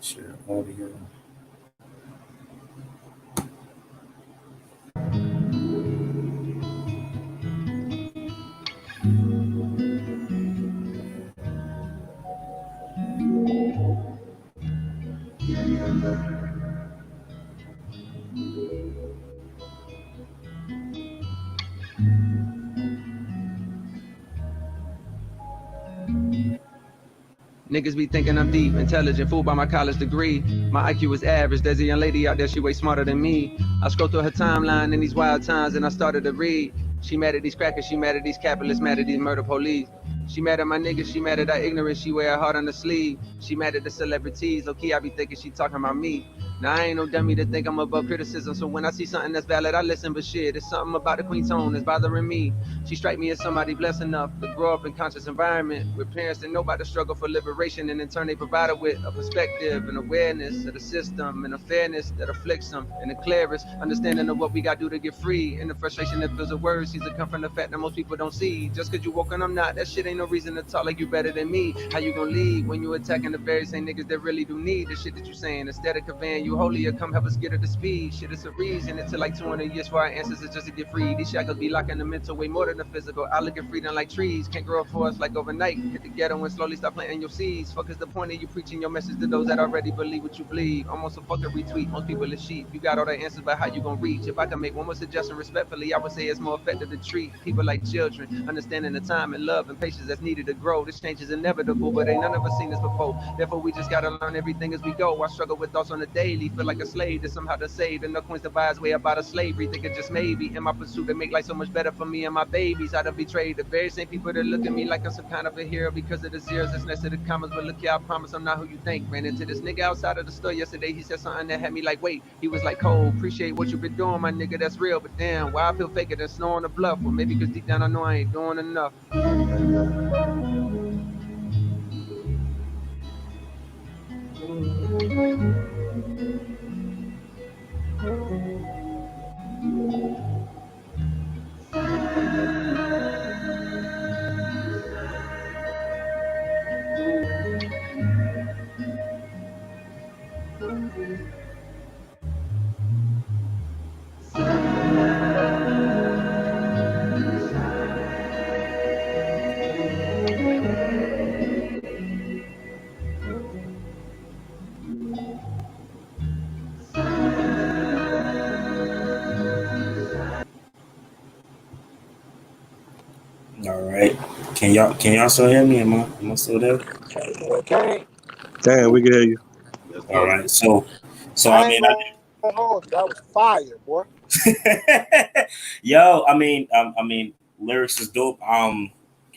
Share audio. Niggas be thinking I'm deep, intelligent, fooled by my college degree. My IQ is average, there's a young lady out there, she way smarter than me. I scroll through her timeline in these wild times and I started to read. She mad at these crackers, she mad at these capitalists, mad at these murder police. She mad at my niggas, she mad at our ignorance, she wear her heart on the sleeve. She mad at the celebrities, low-key I be thinking she talking about me. Now I ain't no dummy to think I'm above criticism, so when I see something that's valid, I listen. But shit, it's something about the queen tone that's bothering me. She strike me as somebody blessed enough to grow up in conscious environment with parents that know about the struggle for liberation, and in turn they provide her with a perspective and awareness of the system and a fairness that afflicts them, and the clearest understanding of what we got to do to get free, and the frustration that fills the words seems to come from the fact that most people don't see. Just cause you woke and I'm not, that shit ain't no reason to talk like you better than me. How you gonna lead when you attacking the very same niggas that really do need the shit that you saying? Instead of conveying you holier, come help us get at the speed. Shit, it's a reason. It took like 200 years for our ancestors just to get free. These shackles be locking the mental way more than the physical. I look at freedom like trees, can't grow up for us like overnight. Hit the ghetto and slowly start planting your seeds. Fuck is the point of you preaching your message to those that already believe what you believe? Almost a fucking retweet. Most people is sheep. You got all the answers, but how you gonna reach? If I can make one more suggestion respectfully, I would say it's more effective to treat people like children, understanding the time and love and patience that's needed to grow. This change is inevitable, but ain't none of us seen this before. Therefore, we just gotta learn everything as we go. I struggle with thoughts on the daily, feel like a slave that's somehow to save. And no coincidence way about a slavery, thinking just maybe in my pursuit to make life so much better for me and my babies. I'd have betrayed the very same people that look at me like I'm some kind of a hero because of the zeros that's next to the commas. But look here, I promise I'm not who you think. Ran into this nigga outside of the store yesterday. He said something that had me like, wait. He was like, Cole, appreciate what you've been doing, my nigga. That's real. But damn, why I feel faker than snow on the bluff? Well, maybe because deep down I know I ain't doing enough. All right. Can y'all still hear me? Am I still there? Okay. Damn, we can hear you. Yes, All sir. right. So I I ain't mean, gonna hold you. That was fire, boy. yo, I mean, lyrics is dope.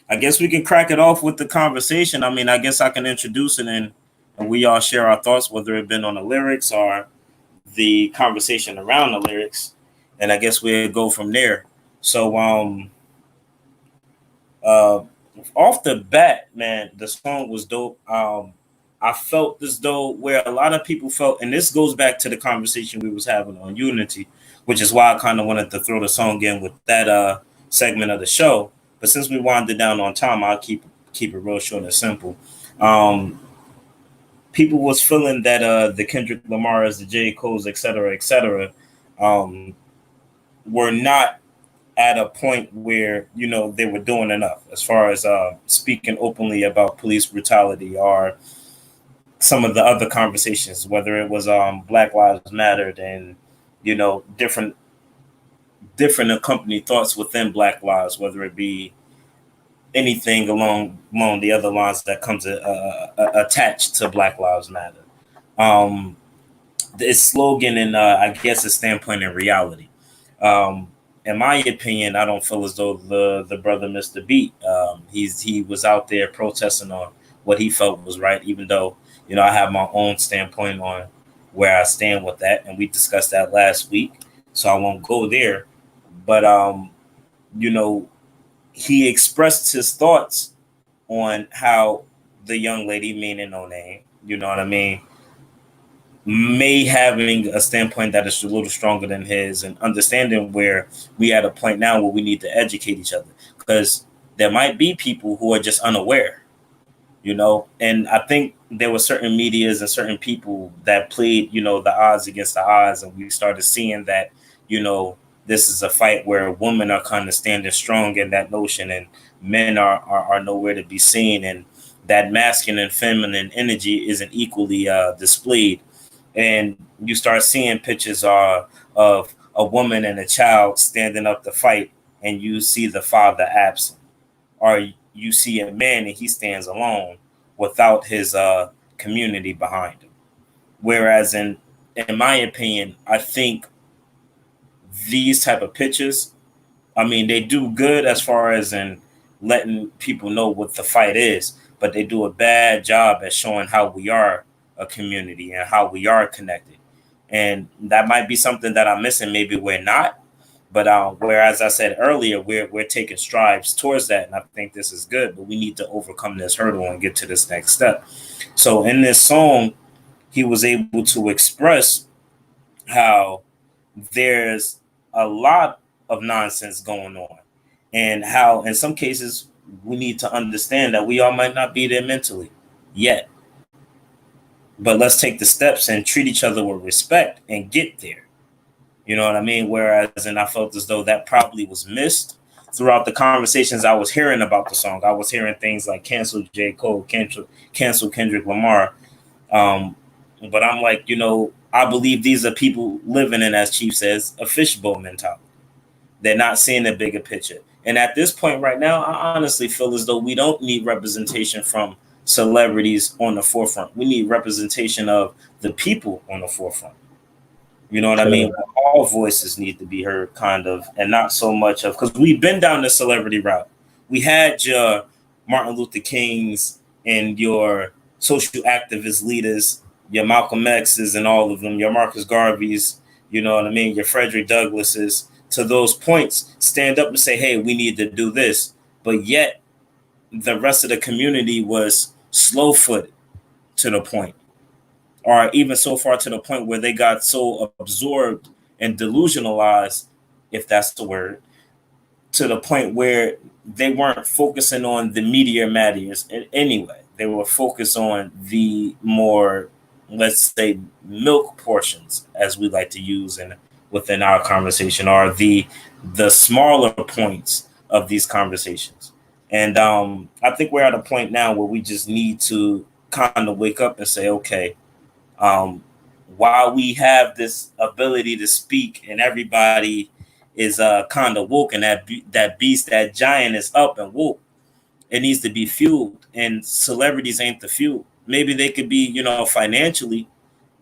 I guess we can crack it off with the conversation. I mean, I guess I can introduce it and we all share our thoughts, whether it been on the lyrics or the conversation around the lyrics, and I guess we'll go from there. So, uh, off the bat, man, the song was dope. I felt as though where a lot of people felt, and this goes back to the conversation we was having on Unity, which is why I kind of wanted to throw the song in with that segment of the show. But since we wound it down on time, I'll keep it real short and simple. Um, People was feeling that the Kendrick Lamar's, the J. Cole's, et cetera, um, were not at a point where they were doing enough as far as speaking openly about police brutality or some of the other conversations, whether it was Black Lives Mattered and different accompanied thoughts within Black Lives, whether it be anything along the other lines that comes attached to Black Lives Matter. Um, its slogan and I guess its standpoint in reality. Um, in my opinion, I don't feel as though the brother missed the beat. He was out there protesting on what he felt was right, even though I have my own standpoint on where I stand with that, and we discussed that last week, so I won't go there. But you know, he expressed his thoughts on how the young lady, meaning no name, you know what I mean, may having a standpoint that is a little stronger than his, and understanding where we at a point now where we need to educate each other, because there might be people who are just unaware, and I think there were certain medias and certain people that played the odds against the odds, and we started seeing that this is a fight where women are kind of standing strong in that notion, and men are nowhere to be seen, and that masculine and feminine energy isn't equally displayed. And you start seeing pictures of a woman and a child standing up to fight, and you see the father absent, or you see a man and he stands alone without his community behind him. Whereas in my opinion, I think these type of pictures, I mean, they do good as far as in letting people know what the fight is, but they do a bad job at showing how we are a community and how we are connected. And that might be something that I'm missing. Maybe we're not. But whereas I said earlier, we're taking strides towards that, and I think this is good. But we need to overcome this hurdle and get to this next step. So in this song, he was able to express how there's a lot of nonsense going on, and how in some cases we need to understand that we all might not be there mentally yet. But let's take the steps and treat each other with respect and get there. You know what I mean? Whereas, and I felt as though that probably was missed throughout the conversations I was hearing about the song. I was hearing things like cancel J. Cole, cancel Kendrick Lamar. But I'm like, I believe these are people living in, as Chief says, a fishbowl mentality. They're not seeing the bigger picture. And at this point right now, I honestly feel as though we don't need representation from celebrities on the forefront. We need representation of the people on the forefront. You know what I mean? All voices need to be heard, kind of, and not so much of, because we've been down the celebrity route. We had your Martin Luther Kings and your social activist leaders, your Malcolm X's and all of them, your Marcus Garveys, you know what I mean, your Frederick Douglasses, to those points, stand up and say, hey, we need to do this. But yet, the rest of the community was slow-footed to the point, or even so far to the point where they got so absorbed and delusionalized, if that's the word, to the point where they weren't focusing on the meteor matters anyway. They were focused on the more, let's say, milk portions, as we like to use within our conversation, or the smaller points of these conversations. And I think we're at a point now where we just need to kind of wake up and say, okay, while we have this ability to speak and everybody is kind of woke, and that beast, that giant is up and woke, it needs to be fueled, and celebrities ain't the fuel. Maybe they could be, financially,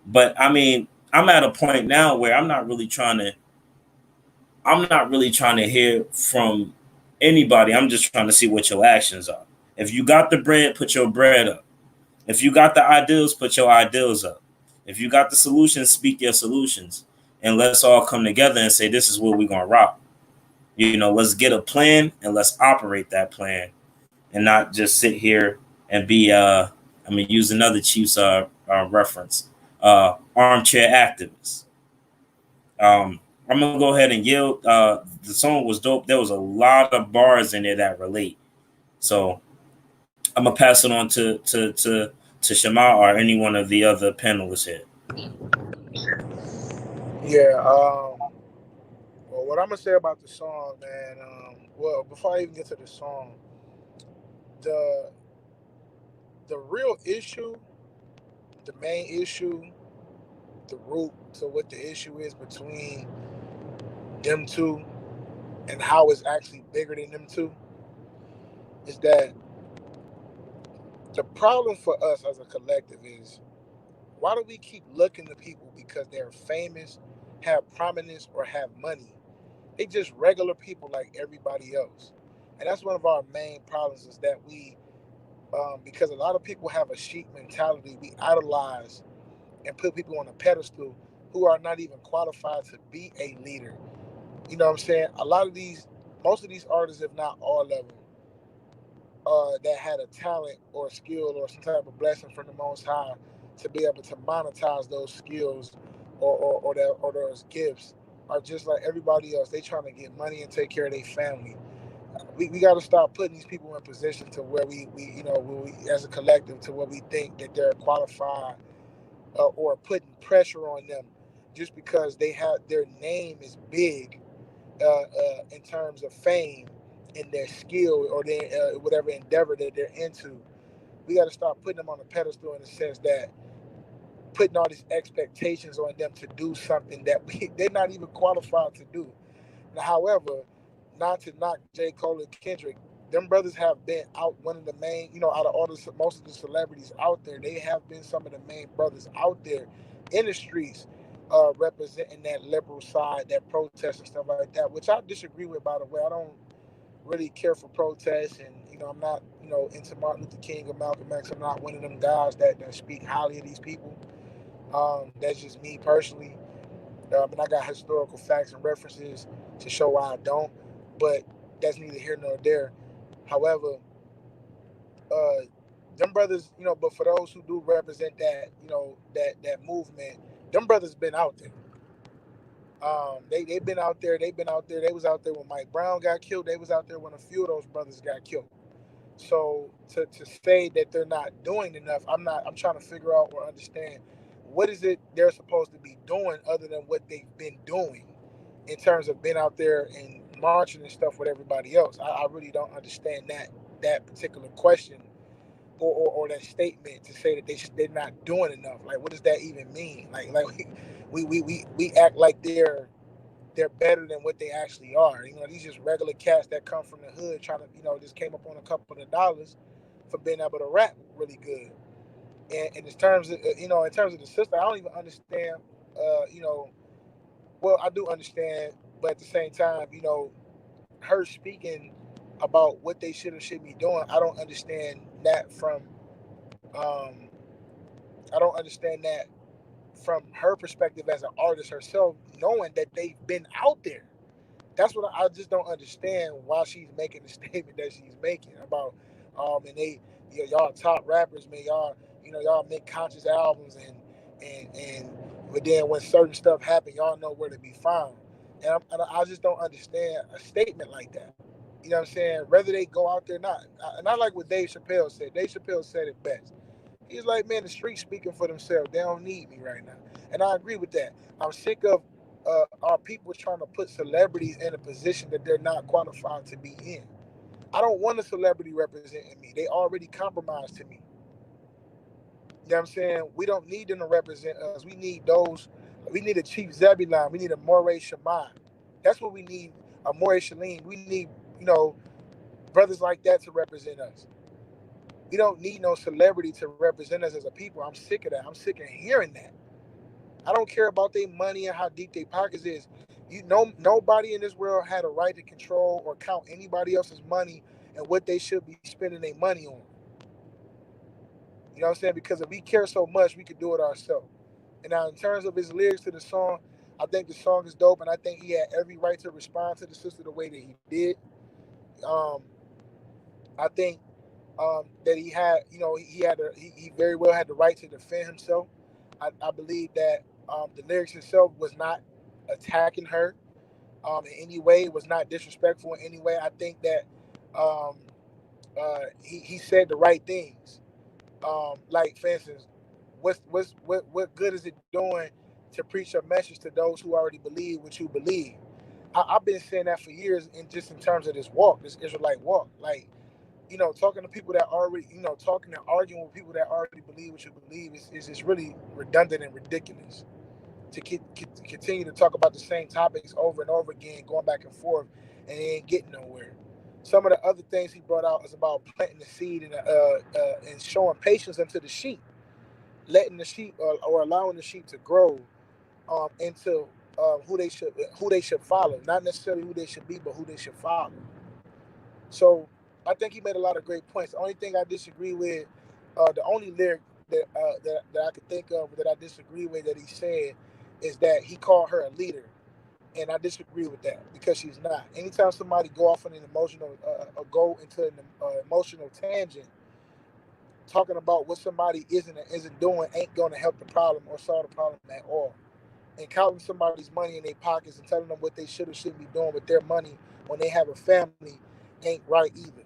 but I mean, I'm at a point now where I'm not really trying to hear from anybody. I'm just trying to see what your actions are. If you got the bread, put your bread up. If you got the ideals, put your ideals up. If you got the solutions, speak your solutions. And let's all come together and say, this is where we're going to rock. Let's get a plan and let's operate that plan, and not just sit here and be, use another Chiefs reference, armchair activists. I'm going to go ahead and yield. The song was dope. There was a lot of bars in there that relate. So I'm going to pass it on to Shema or any one of the other panelists here. Yeah. Well, what I'm gonna say about the song, man. Well, before I even get to the song, the real issue, the main issue, the root to what the issue is between them two, and how it's actually bigger than them two, is that the problem for us as a collective is, why do we keep looking to people because they're famous, have prominence, or have money? They just regular people like everybody else. And that's one of our main problems, is that we, because a lot of people have a sheep mentality, we idolize and put people on a pedestal who are not even qualified to be a leader. You know what I'm saying? Most of these artists, if not all of them, that had a talent or a skill or some type of blessing from the Most High to be able to monetize those skills or those gifts, are just like everybody else. They trying to get money and take care of their family. We got to stop putting these people in position to where we as a collective, to where we think that they're qualified, or putting pressure on them just because their name is big, in terms of fame and their skill, or their whatever endeavor that they're into. We got to stop putting them on a pedestal, in the sense that putting all these expectations on them to do something that they're not even qualified to do. Now, however, not to knock J. Cole and Kendrick, them brothers have been out one of the main, out of most of the celebrities out there, they have been some of the main brothers out there in the streets, representing that liberal side, that protest and stuff like that, which I disagree with, by the way. I don't really care for protests, and I'm not into Martin Luther King or Malcolm X. I'm not one of them guys that speak highly of these people. That's just me personally. And I got historical facts and references to show why I don't. But that's neither here nor there. However, uh, them brothers, but for those who do represent that, that movement, them brothers been out there. They've been out there. They've been out there. They was out there when Mike Brown got killed. They was out there when a few of those brothers got killed. So to say that they're not doing enough, I'm trying to figure out or understand what is it they're supposed to be doing other than what they've been doing in terms of being out there and marching and stuff with everybody else. I really don't understand that particular question or that statement to say that they're not doing enough. Like, what does that even mean? Like we act like they're better than what they actually are. These just regular cats that come from the hood trying to, just came up on a couple of dollars for being able to rap really good. And in terms of, in terms of the sister, I don't even understand, well, I do understand, but at the same time, her speaking about what they should be doing, I don't understand that um, from her perspective as an artist herself, knowing that they've been out there. That's what I just don't understand why she's making the statement that she's making about and y'all top rappers, man, y'all make conscious albums and but then when certain stuff happen, y'all know where to be found. And I just don't understand a statement like that. You know what I'm saying? Whether they go out there or not. And I like what Dave Chappelle said. Dave Chappelle said it best. He's like, man, the streets speaking for themselves. They don't need me right now. And I agree with that. I'm sick of our people trying to put celebrities in a position that they're not qualified to be in. I don't want a celebrity representing me. They already compromised to me. You know what I'm saying? We don't need them to represent us. We need a Chief Zebulon. We need a Moray Shemai. That's what we need, a Moray Shaleen. We need, brothers like that to represent us. We don't need no celebrity to represent us as a people. I'm sick of that. I'm sick of hearing that. I don't care about their money and how deep their pockets is. Nobody in this world had a right to control or count anybody else's money and what they should be spending their money on. You know what I'm saying? Because if we care so much, we could do it ourselves. And now, in terms of his lyrics to the song, I think the song is dope, and I think he had every right to respond to the sister the way that he did. Um, I think that he had, he very well had the right to defend himself. I believe that the lyrics itself was not attacking her in any way. It was not disrespectful in any way. I think that um, he said the right things. Like, for instance, what good is it doing to preach a message to those who already believe what you believe? I've been saying that for years, in terms of this walk, this Israelite walk. Like, talking to people that already, talking and arguing with people that already believe what you believe is just really redundant and ridiculous. To continue to talk about the same topics over and over again, going back and forth, and it ain't getting nowhere. Some of the other things he brought out is about planting the seed and showing patience unto the sheep, letting the sheep or allowing the sheep to grow into who they should follow, not necessarily who they should be, but who they should follow. So I think he made a lot of great points. The only thing I disagree with, the only lyric that I could think of that I disagree with that he said is that he called her a leader, and I disagree with that because she's not. Anytime somebody go off on an emotional or go into an emotional tangent, talking about what somebody isn't doing ain't going to help the problem or solve the problem at all. And counting somebody's money in their pockets and telling them what they should or shouldn't be doing with their money when they have a family ain't right either.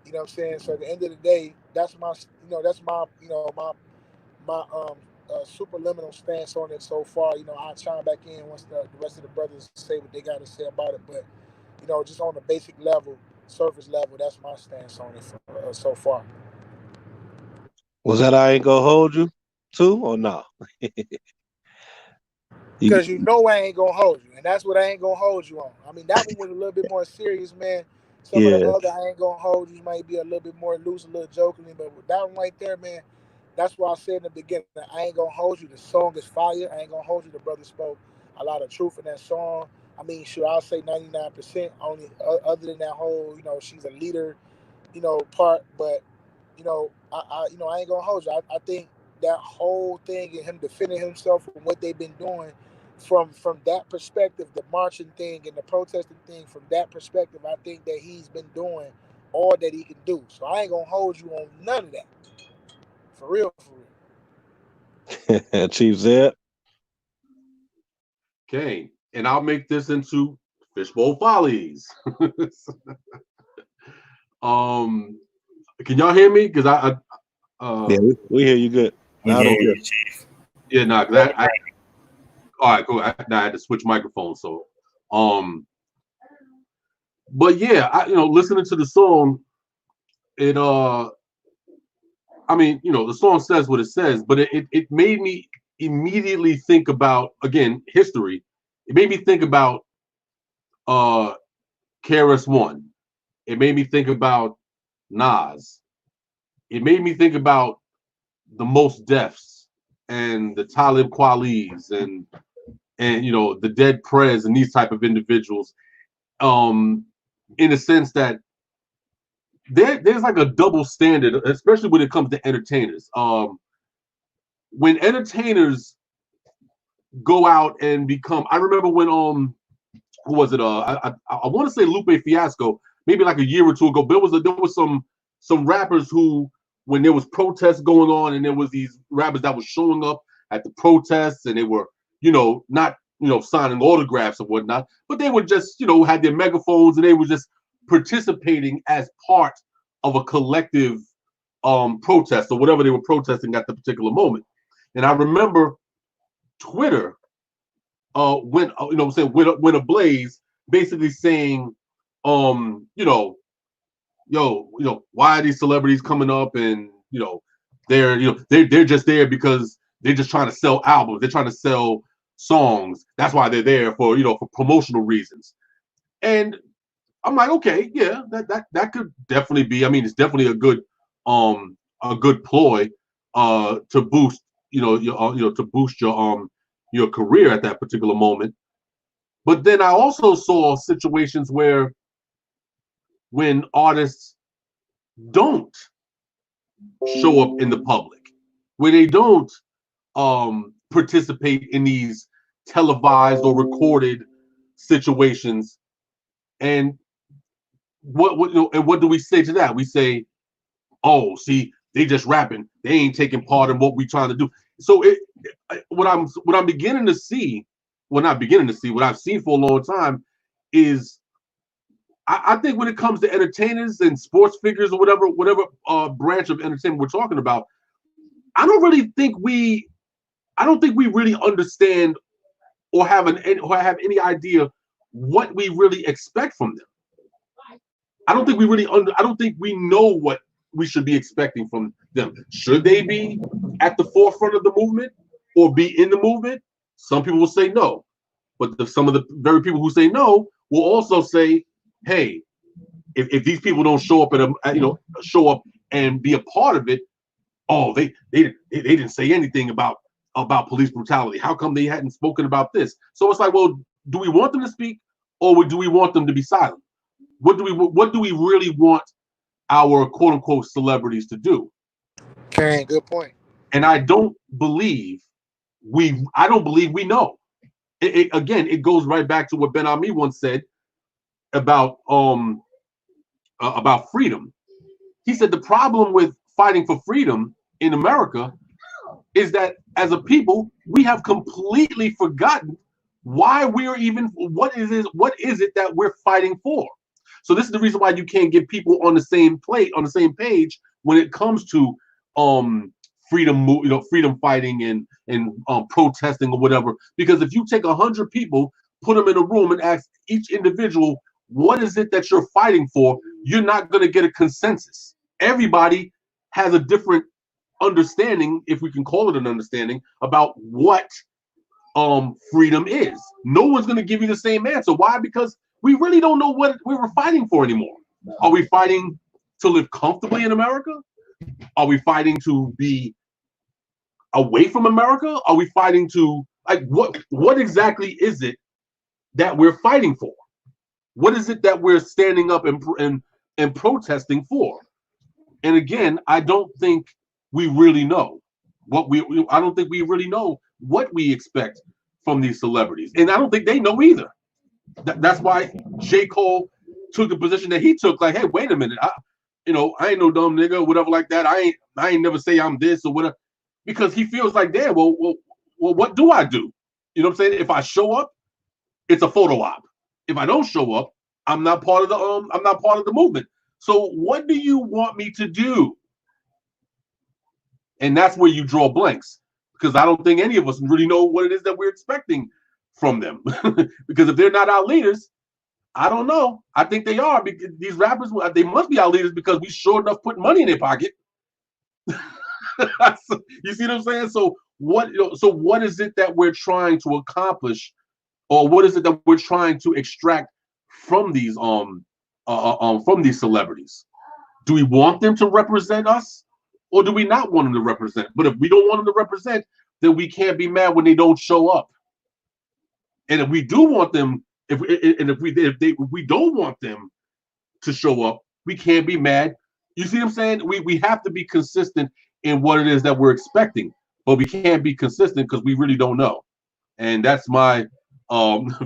You know what I'm saying? So at the end of the day, that's my superliminal stance on it so far. I'll chime back in once the rest of the brothers say what they got to say about it. But just on the basic level, surface level, that's my stance on it so far. Was that I ain't gonna hold you too or no? Because I ain't gonna hold you, and that's what I ain't gonna hold you on. I mean, that one was a little bit more serious, man. Some of the Yeah. other I ain't gonna hold you might be a little bit more loose, a little jokingly, but with that one right there, man, that's why I said in the beginning, I ain't gonna hold you. The song is fire. I ain't gonna hold you. The brother spoke a lot of truth in that song. I mean, sure, I'll say 99%. Only other than that whole, she's a leader, part. But I ain't gonna hold you. I think that whole thing and him defending himself from what they've been doing from that perspective, the marching thing and the protesting thing, from that perspective, I think that he's been doing all that he can do. So I ain't gonna hold you on none of that. For real, for real. Chief Zed. Okay, and I'll make this into Fishbowl Follies. Can y'all hear me? Because Yeah, we hear you good. Loud and clear. Yeah, nah, cause all right, cool. I had to switch microphones, so but yeah, listening to the song, it I mean, the song says what it says, but it made me immediately think about, again, history. It made me think about KRS-One. It made me think about Nas. It made me think about the Most Defs and the Talib Kweli's and the Dead Prez and these type of individuals, in a sense that there's like a double standard, especially when it comes to entertainers. When entertainers go out and become, I remember when who was it? I want to say Lupe Fiasco, maybe like a year or two ago. But there was some rappers who, when there was protests going on, and there was these rappers that was showing up at the protests, and they were, not signing autographs and whatnot, but they would just, had their megaphones, and they were just participating as part of a collective protest or whatever they were protesting at the particular moment. And I remember Twitter went ablaze, basically saying, yo, why are these celebrities coming up, and they're just there because they're just trying to sell albums, they're trying to sell songs, that's why they're there for for promotional reasons. And I'm like, okay, yeah, that could definitely be, I mean, it's definitely a good ploy to boost to boost your career at that particular moment. But then I also saw situations where when artists don't show up in the public, where they don't participate in these televised or recorded situations, and what do we say to that? We say, oh, see, they just rapping, they ain't taking part in what we trying to do. So what I'm beginning to see, well, not beginning to see, what I've seen for a long time is, I think when it comes to entertainers and sports figures or whatever branch of entertainment we're talking about, I don't think we really understand or have any idea what we really expect from them. I don't think we know what we should be expecting from them. Should they be at the forefront of the movement or be in the movement? Some people will say no, but some of the very people who say no will also say, hey, if these people don't show up show up and be a part of it, oh, they didn't say anything about police brutality. How come they hadn't spoken about this? So it's like, well, do we want them to speak, or do we want them to be silent? What do we really want our quote unquote celebrities to do? Okay, good point. And I don't believe we know. Again, it goes right back to what Ben Ami once said about freedom. He said the problem with fighting for freedom in America is that as a people, we have completely forgotten why we're even, what is it that we're fighting for. So this is the reason why you can't get people on the same page when it comes to freedom fighting and protesting or whatever. Because if you take 100 people, put them in a room and ask each individual, what is it that you're fighting for? You're not going to get a consensus. Everybody has a different understanding, if we can call it an understanding, about what freedom is. No one's going to give you the same answer. Why? Because we really don't know what we were fighting for anymore. Are we fighting to live comfortably in America? Are we fighting to be away from America? Are we fighting to, like, what exactly is it that we're fighting for? What is it that we're standing up and protesting for? And again, I don't think we really know I don't think we really know what we expect from these celebrities, and I don't think they know either. That's why J. Cole took the position that he took. Like, hey, wait a minute, I ain't no dumb nigga, whatever like that. I ain't never say I'm this or whatever, because he feels like, damn, well, what do I do? You know what I'm saying? If I show up, it's a photo op. If I don't show up, I'm not part of the movement. So what do you want me to do? And that's where you draw blanks, because I don't think any of us really know what it is that we're expecting from them. Because if they're not our leaders, I don't know. I think they are, because these rappers, they must be our leaders, because we sure enough put money in their pocket. You see what I'm saying? So what is it that we're trying to accomplish, or what is it that we're trying to extract from these celebrities? Do we want them to represent us, or do we not want them to represent? But if we don't want them to represent, then we can't be mad when they don't show up. And if we do want them, if we don't want them to show up, we can't be mad. You see what I'm saying? We have to be consistent in what it is that we're expecting, but we can't be consistent because we really don't know. And that's my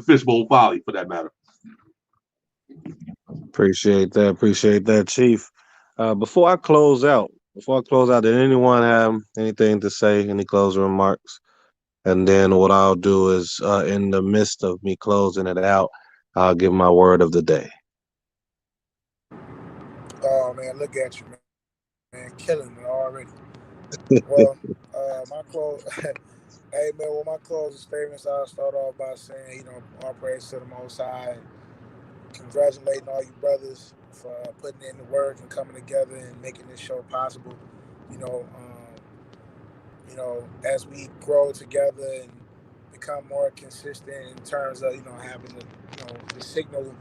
fishbowl folly, for that matter. Appreciate that, Chief. Before I close out, did anyone have anything to say? Any closing remarks? And then what I'll do is, in the midst of me closing it out, I'll give my word of the day. Oh man, look at you, man, killing it already. Well, my close. Hey man, well, my closing statements, I'll start off by saying, all praise to the Most High, congratulating all you brothers for putting in the work and coming together and making this show possible. As we grow together and become more consistent in terms of having the signal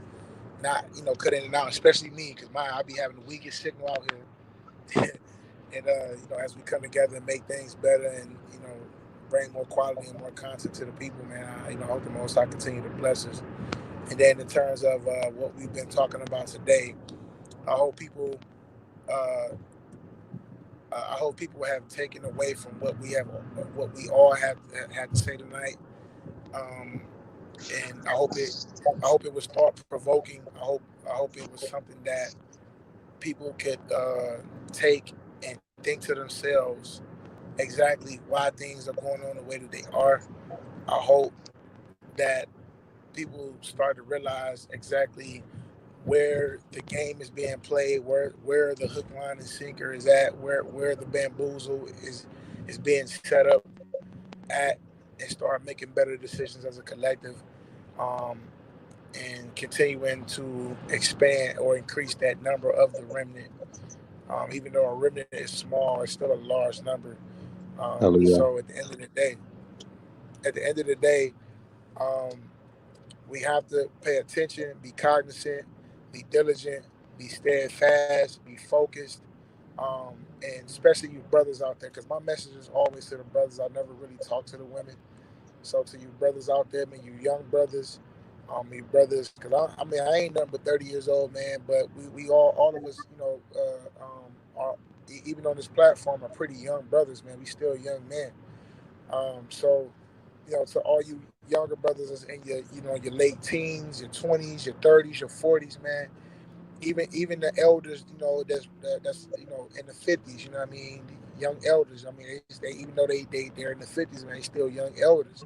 not cut in and out, especially me, because I be having the weakest signal out here. And as we come together and make things better and bring more quality and more content to the people, man, I hope the Most High continue to bless us. And then in terms of what we've been talking about today, I hope people have taken away from what we all have had to say tonight. And I hope it was thought provoking. I hope it was something that people could take and think to themselves exactly why things are going on the way that they are. I hope that people start to realize exactly where the game is being played, where the hook, line, and sinker is at, where the bamboozle is being set up at, and start making better decisions as a collective, and continuing to expand or increase that number of the remnant. Even though a remnant is small, it's still a large number. So at the end of the day, we have to pay attention, be cognizant, be diligent, be steadfast, be focused, and especially you brothers out there, because my message is always to the brothers. I never really talk to the women. So to you brothers out there, man, you young brothers, you brothers, because I ain't nothing but 30 years old, man, but we all of us, are, even on this platform, are pretty young brothers, man. We still young men. So, to all you younger brothers that's in your late teens, your 20s, your 30s, your 40s, man. Even the elders, that's in the 50s. You know what I mean? Young elders. I mean, they even though they're in the 50s, man, they still young elders.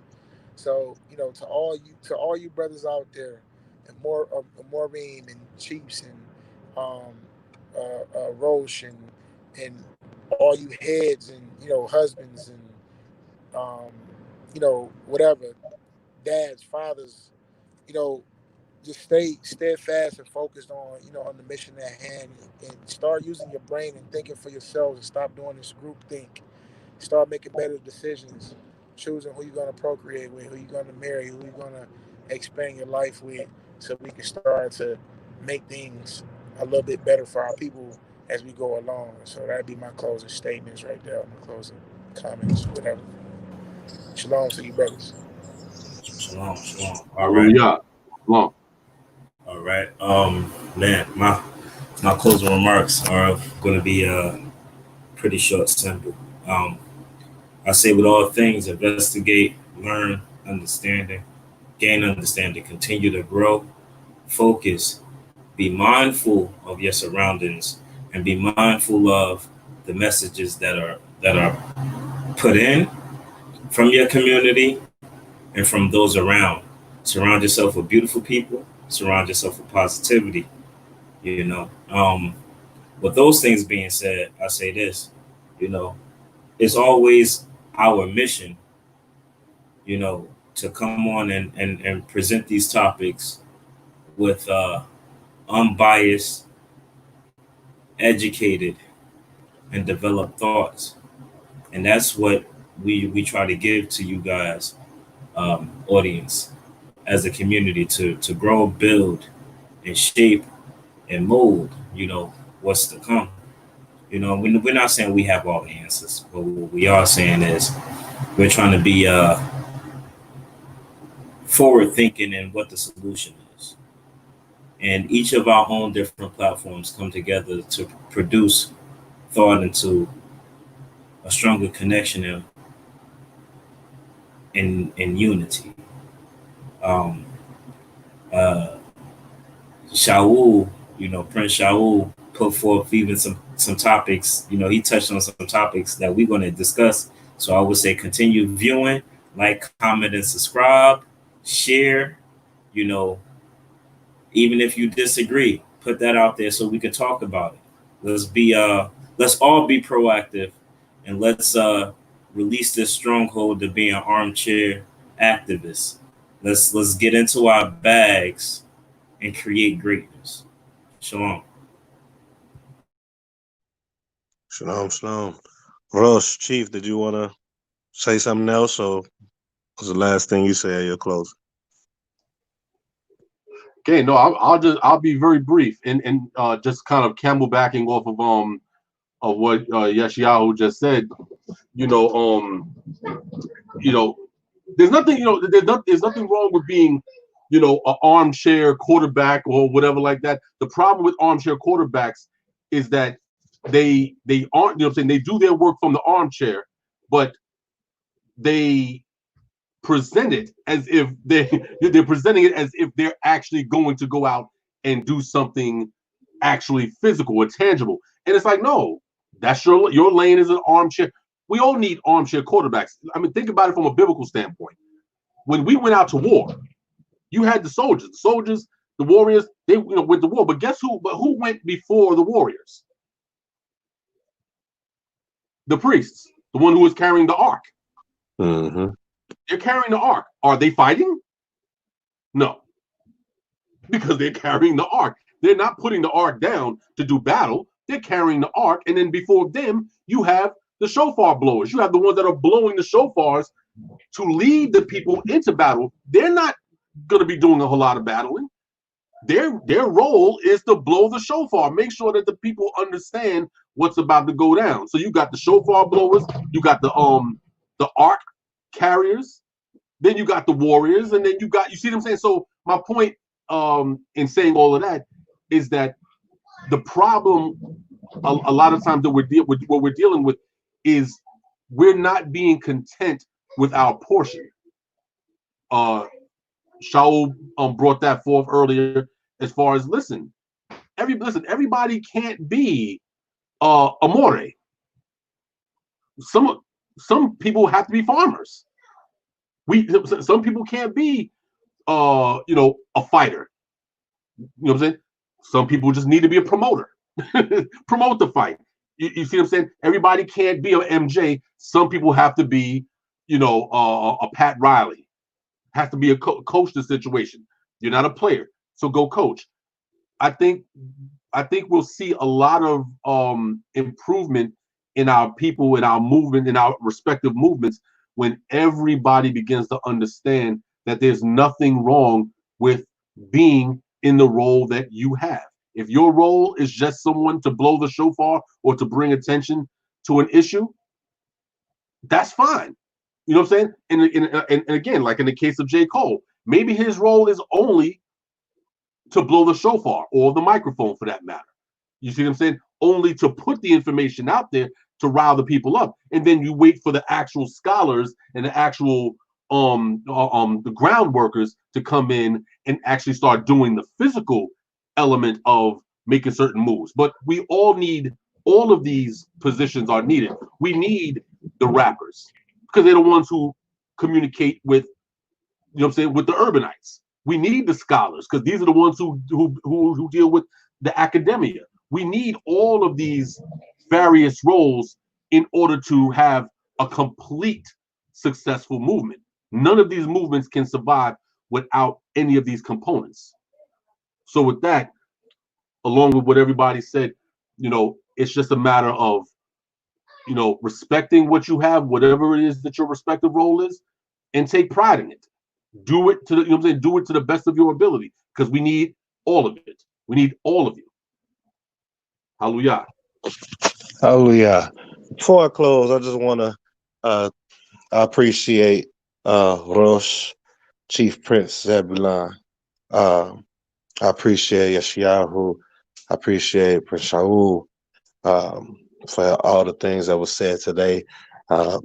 So, to all you brothers out there, and Maureen and Chiefs and Roche and all you heads and husbands and whatever, dads, fathers, just stay steadfast and focused on the mission at hand, and start using your brain and thinking for yourselves, and stop doing this group think. Start making better decisions, choosing who you're going to procreate with, who you're going to marry, who you're going to expand your life with, so we can start to make things a little bit better for our people as we go along. So that'd be my closing statements right there, my closing comments, whatever. Shalom to you, brothers. Shalom. All right. Shalom. All right. Man, my closing remarks are going to be pretty short, simple. I say with all things, investigate, learn, understanding, gain understanding, continue to grow, focus, be mindful of your surroundings, and be mindful of the messages that are put in from your community and from those around. Surround yourself with beautiful people. Surround yourself with positivity. You know. With those things being said, I say this. You know, it's always our mission. You know, to come on and present these topics with unbiased, educated, and developed thoughts, and that's what we try to give to you guys, audience, as a community to grow, build, and shape and mold. You know what's to come. You know, we're not saying we have all the answers, but what we are saying is we're trying to be forward thinking in what the solution is. And each of our own different platforms come together to produce thought into a stronger connection in unity. Um, uh, Shaul, you know, Prince Shaul put forth even some topics. You know, he touched on some topics that we're going to discuss. So I would say continue viewing, like, comment, and subscribe, share. You know, even if you disagree, put that out there so we can talk about it. Let's all be proactive, and let's release this stronghold to being armchair activists. Let's get into our bags and create greatness. Shalom. Shalom, shalom. Rosh, Chief, did you want to say something else, or was the last thing you say at your close? Okay, no, I'll be very brief and just kind of camelbacking off of what Yeshayahu just said. You know, there's nothing, there's nothing wrong with being, an armchair quarterback or whatever like that. The problem with armchair quarterbacks is that they aren't, they do their work from the armchair, but they present it as if they're presenting it as if they're actually going to go out and do something actually physical or tangible. And it's like, no, that's your lane is an armchair. We all need armchair quarterbacks. I mean, think about it from a biblical standpoint. When we went out to war, you had the soldiers, the warriors, they went to war. But guess who? But who went before the warriors? The priests, the one who was carrying the ark. Mm-hmm. They're carrying the ark. Are they fighting? No, because they're carrying the ark. They're not putting the ark down to do battle. They're carrying the ark, and then before them, you have the shofar blowers. You have the ones that are blowing the shofars to lead the people into battle. They're not going to be doing a whole lot of battling. Their role is to blow the shofar, make sure that the people understand what's about to go down. So you got the shofar blowers, you got the ark carriers, then you got the warriors, and then you see what I'm saying? So my point in saying all of that is that the problem a lot of times that what we're dealing with is we're not being content with our portion. Shaul brought that forth earlier as far as everybody can't be a more. Some people have to be farmers. Some people can't be a fighter. You know what I'm saying? Some people just need to be a promoter. Promote the fight. You see what I'm saying? Everybody can't be an MJ. Some people have to be, a Pat Riley. Have to be a coach the situation. You're not a player, so go coach. I think we'll see a lot of improvement in our people, in our movement, in our respective movements when everybody begins to understand that there's nothing wrong with being in the role that you have. If your role is just someone to blow the shofar or to bring attention to an issue, that's fine. You know what I'm saying? And again, like in the case of J. Cole, maybe his role is only to blow the shofar or the microphone for that matter. You see what I'm saying? Only to put the information out there to rile the people up. And then you wait for the actual scholars and the actual the ground workers to come in and actually start doing the physical element of making certain moves. But we all need, all of these positions are needed. We need the rappers because they're the ones who communicate with, you know what I'm saying, with the urbanites. We need the scholars because these are the ones who deal with the academia. We need all of these various roles in order to have a complete successful movement. None of these movements can survive without any of these components. So with that, along with what everybody said, you know, it's just a matter of, you know, respecting what you have, whatever it is that your respective role is, and take pride in it. Do it to the, you know what I'm saying, do it to the best of your ability, because we need all of it. We need all of you. Hallelujah. Hallelujah. Before I close, I just want to appreciate Rosh, Chief Prince Zebulon. I appreciate Yeshayahu. I appreciate Prince Shaul for all the things that was said today. Uh,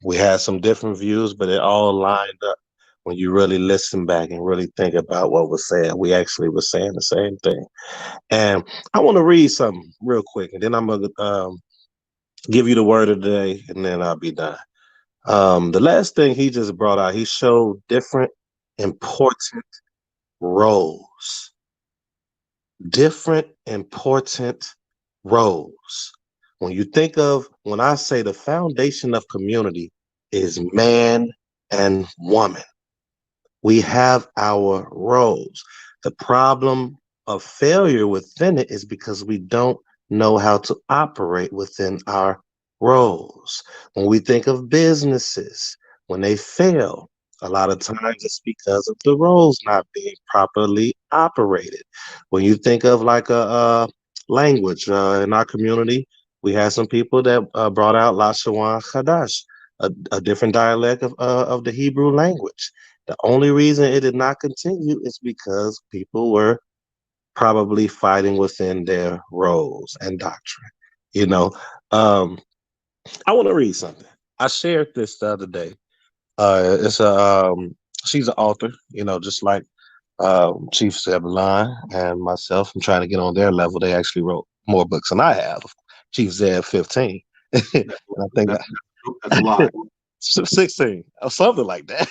we had some different views, but it all lined up when you really listen back and really think about what was said. We actually were saying the same thing. And I want to read something real quick, and then I'm going to give you the word of the day, and then I'll be done. The last thing he just brought out, he showed different important roles. Different important roles. When I say the foundation of community is man and woman, we have our roles. The problem of failure within it is because we don't know how to operate within our roles. When we think of businesses, when they fail, a lot of times it's because of the roles not being properly operated. When you think of like a language in our community, we had some people that brought out Lashawan Chadash, a different dialect of the Hebrew language. The only reason it did not continue is because people were probably fighting within their roles and doctrine. You know, I want to read something. I shared this the other day. It's a she's an author. You know, just like Chief Zebulon and myself. I'm trying to get on their level. They actually wrote more books than I have. Chief Zeb 15. And I think That's a lie. 16 or something like that.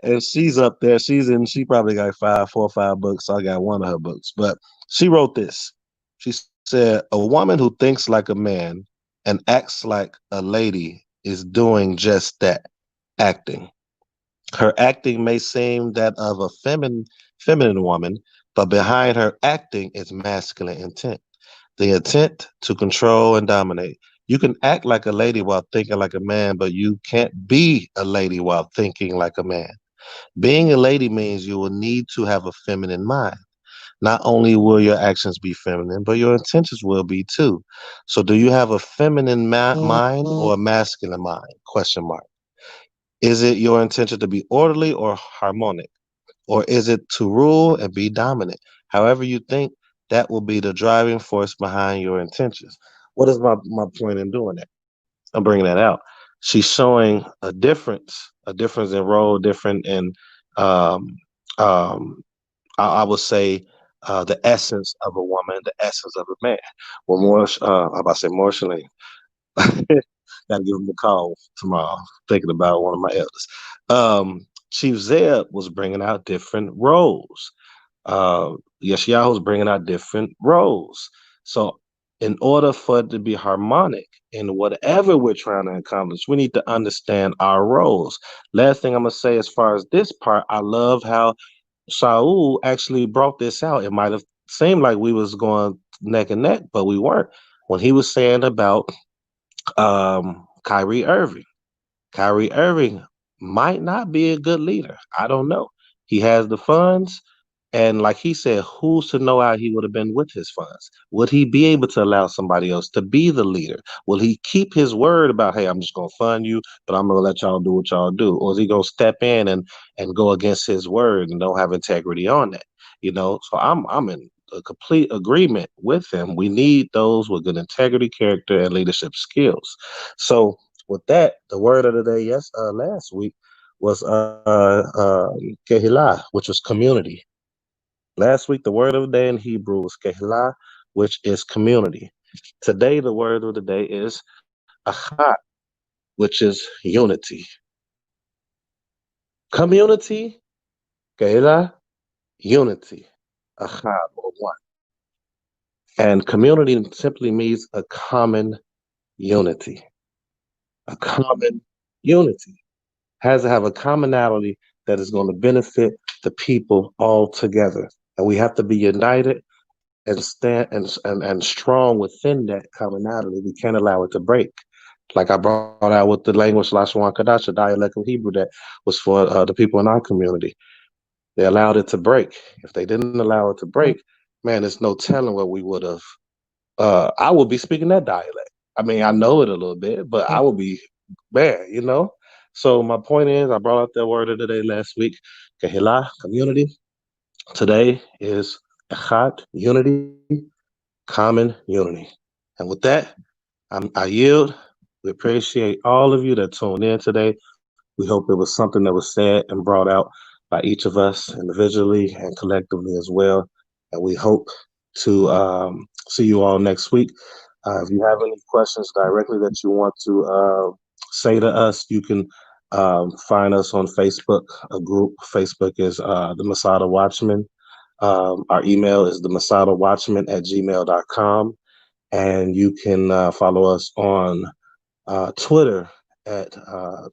And she's up there. She probably got 4 or 5 books. So I got one of her books. But she wrote this. She said, "A woman who thinks like a man and acts like a lady is doing just that, acting. Her acting may seem that of a feminine woman, but behind her acting is masculine intent. The intent to control and dominate. You can act like a lady while thinking like a man, but you can't be a lady while thinking like a man. Being a lady means you will need to have a feminine mind. Not only will your actions be feminine, but your intentions will be too. So do you have a feminine mind or a masculine mind? Question mark. Is it your intention to be orderly or harmonic? Or is it to rule and be dominant? However you think, that will be the driving force behind your intentions. What is my point in doing that? I'm bringing that out. She's showing a difference in role, different in, um, um, I would say, the essence of a woman, the essence of a man. Well, more, I'm about to say emotionally. Gotta give him a call tomorrow. Thinking about one of my elders. Chief Zeb was bringing out different roles. Yeshayahu's bringing out different roles. So, in order for it to be harmonic in whatever we're trying to accomplish, we need to understand our roles. Last thing I'm gonna say, as far as this part, I love how Saul actually brought this out. It might have seemed like we was going neck and neck, but we weren't. When he was saying about Kyrie Irving. Kyrie Irving might not be a good leader. I don't know. He has the funds, and like he said, who's to know how he would have been with his funds? Would he be able to allow somebody else to be the leader? Will he keep his word about, hey, I'm just gonna fund you, but I'm gonna let y'all do what y'all do? Or is he gonna step in and go against his word and don't have integrity on that? You know, so I'm in a complete agreement with him. We need those with good integrity, character, and leadership skills. So with that, the word of the day, last week was kehilah, which was community. Last week, the word of the day in Hebrew was kehilah, which is community. Today, the word of the day is achat, which is unity. Community, kehilah, unity, achat, or one. And community simply means a common unity. A common unity has to have a commonality that is going to benefit the people all together. And we have to be united and stand and strong within that commonality. We can't allow it to break. Like I brought out with the language Lashwan Kadash, a dialect of Hebrew that was for the people in our community. They allowed it to break. If they didn't allow it to break, man, there's no telling what we would have. I would be speaking that dialect. I mean, I know it a little bit, but I would be bad, you know? So my point is, I brought up that word of the day last week, Kehilah, community. Today is Echad, unity, common unity. And with that, I yield. We appreciate all of you that tuned in today. We hope it was something that was said and brought out by each of us individually and collectively as well. And we hope to see you all next week. If you have any questions directly that you want to say to us, you can find us on Facebook, a group. Facebook is the Masada Watchmen. Our email is TheMasadaWatchmen@gmail.com. And you can follow us on Twitter at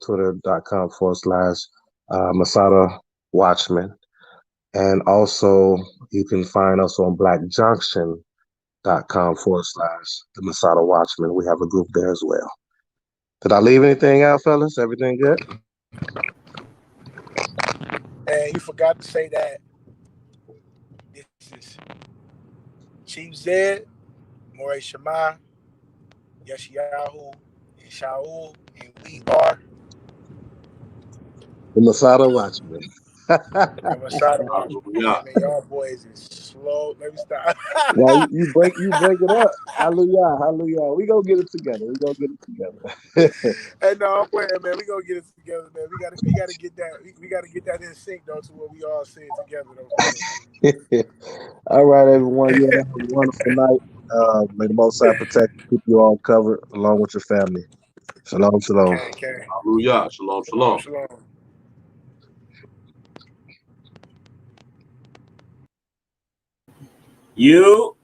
twitter.com/Masada Watchmen. And also you can find us on blackjunction.com/the Masada Watchmen. We have a group there as well. Did I leave anything out, fellas? Everything good? And you forgot to say that this is Chief Zed, Morey Shema, Yeshayahu, and Shaul, and we are The Masada Watchmen. the Masada Watchmen. Hallelujah. Man, y'all boys is slow. Let me stop. Now you break it up. Hallelujah, hallelujah. We gonna get it together. Hey, no, I'm playing, man. We gonna get it together, man. We gotta get that. We gotta get that in sync though, to where we all say it together, though. All right, everyone. You have a wonderful night. May the Most High protect and keep you all covered along with your family. Shalom, shalom. Okay. Hallelujah. Shalom, shalom. Shalom. You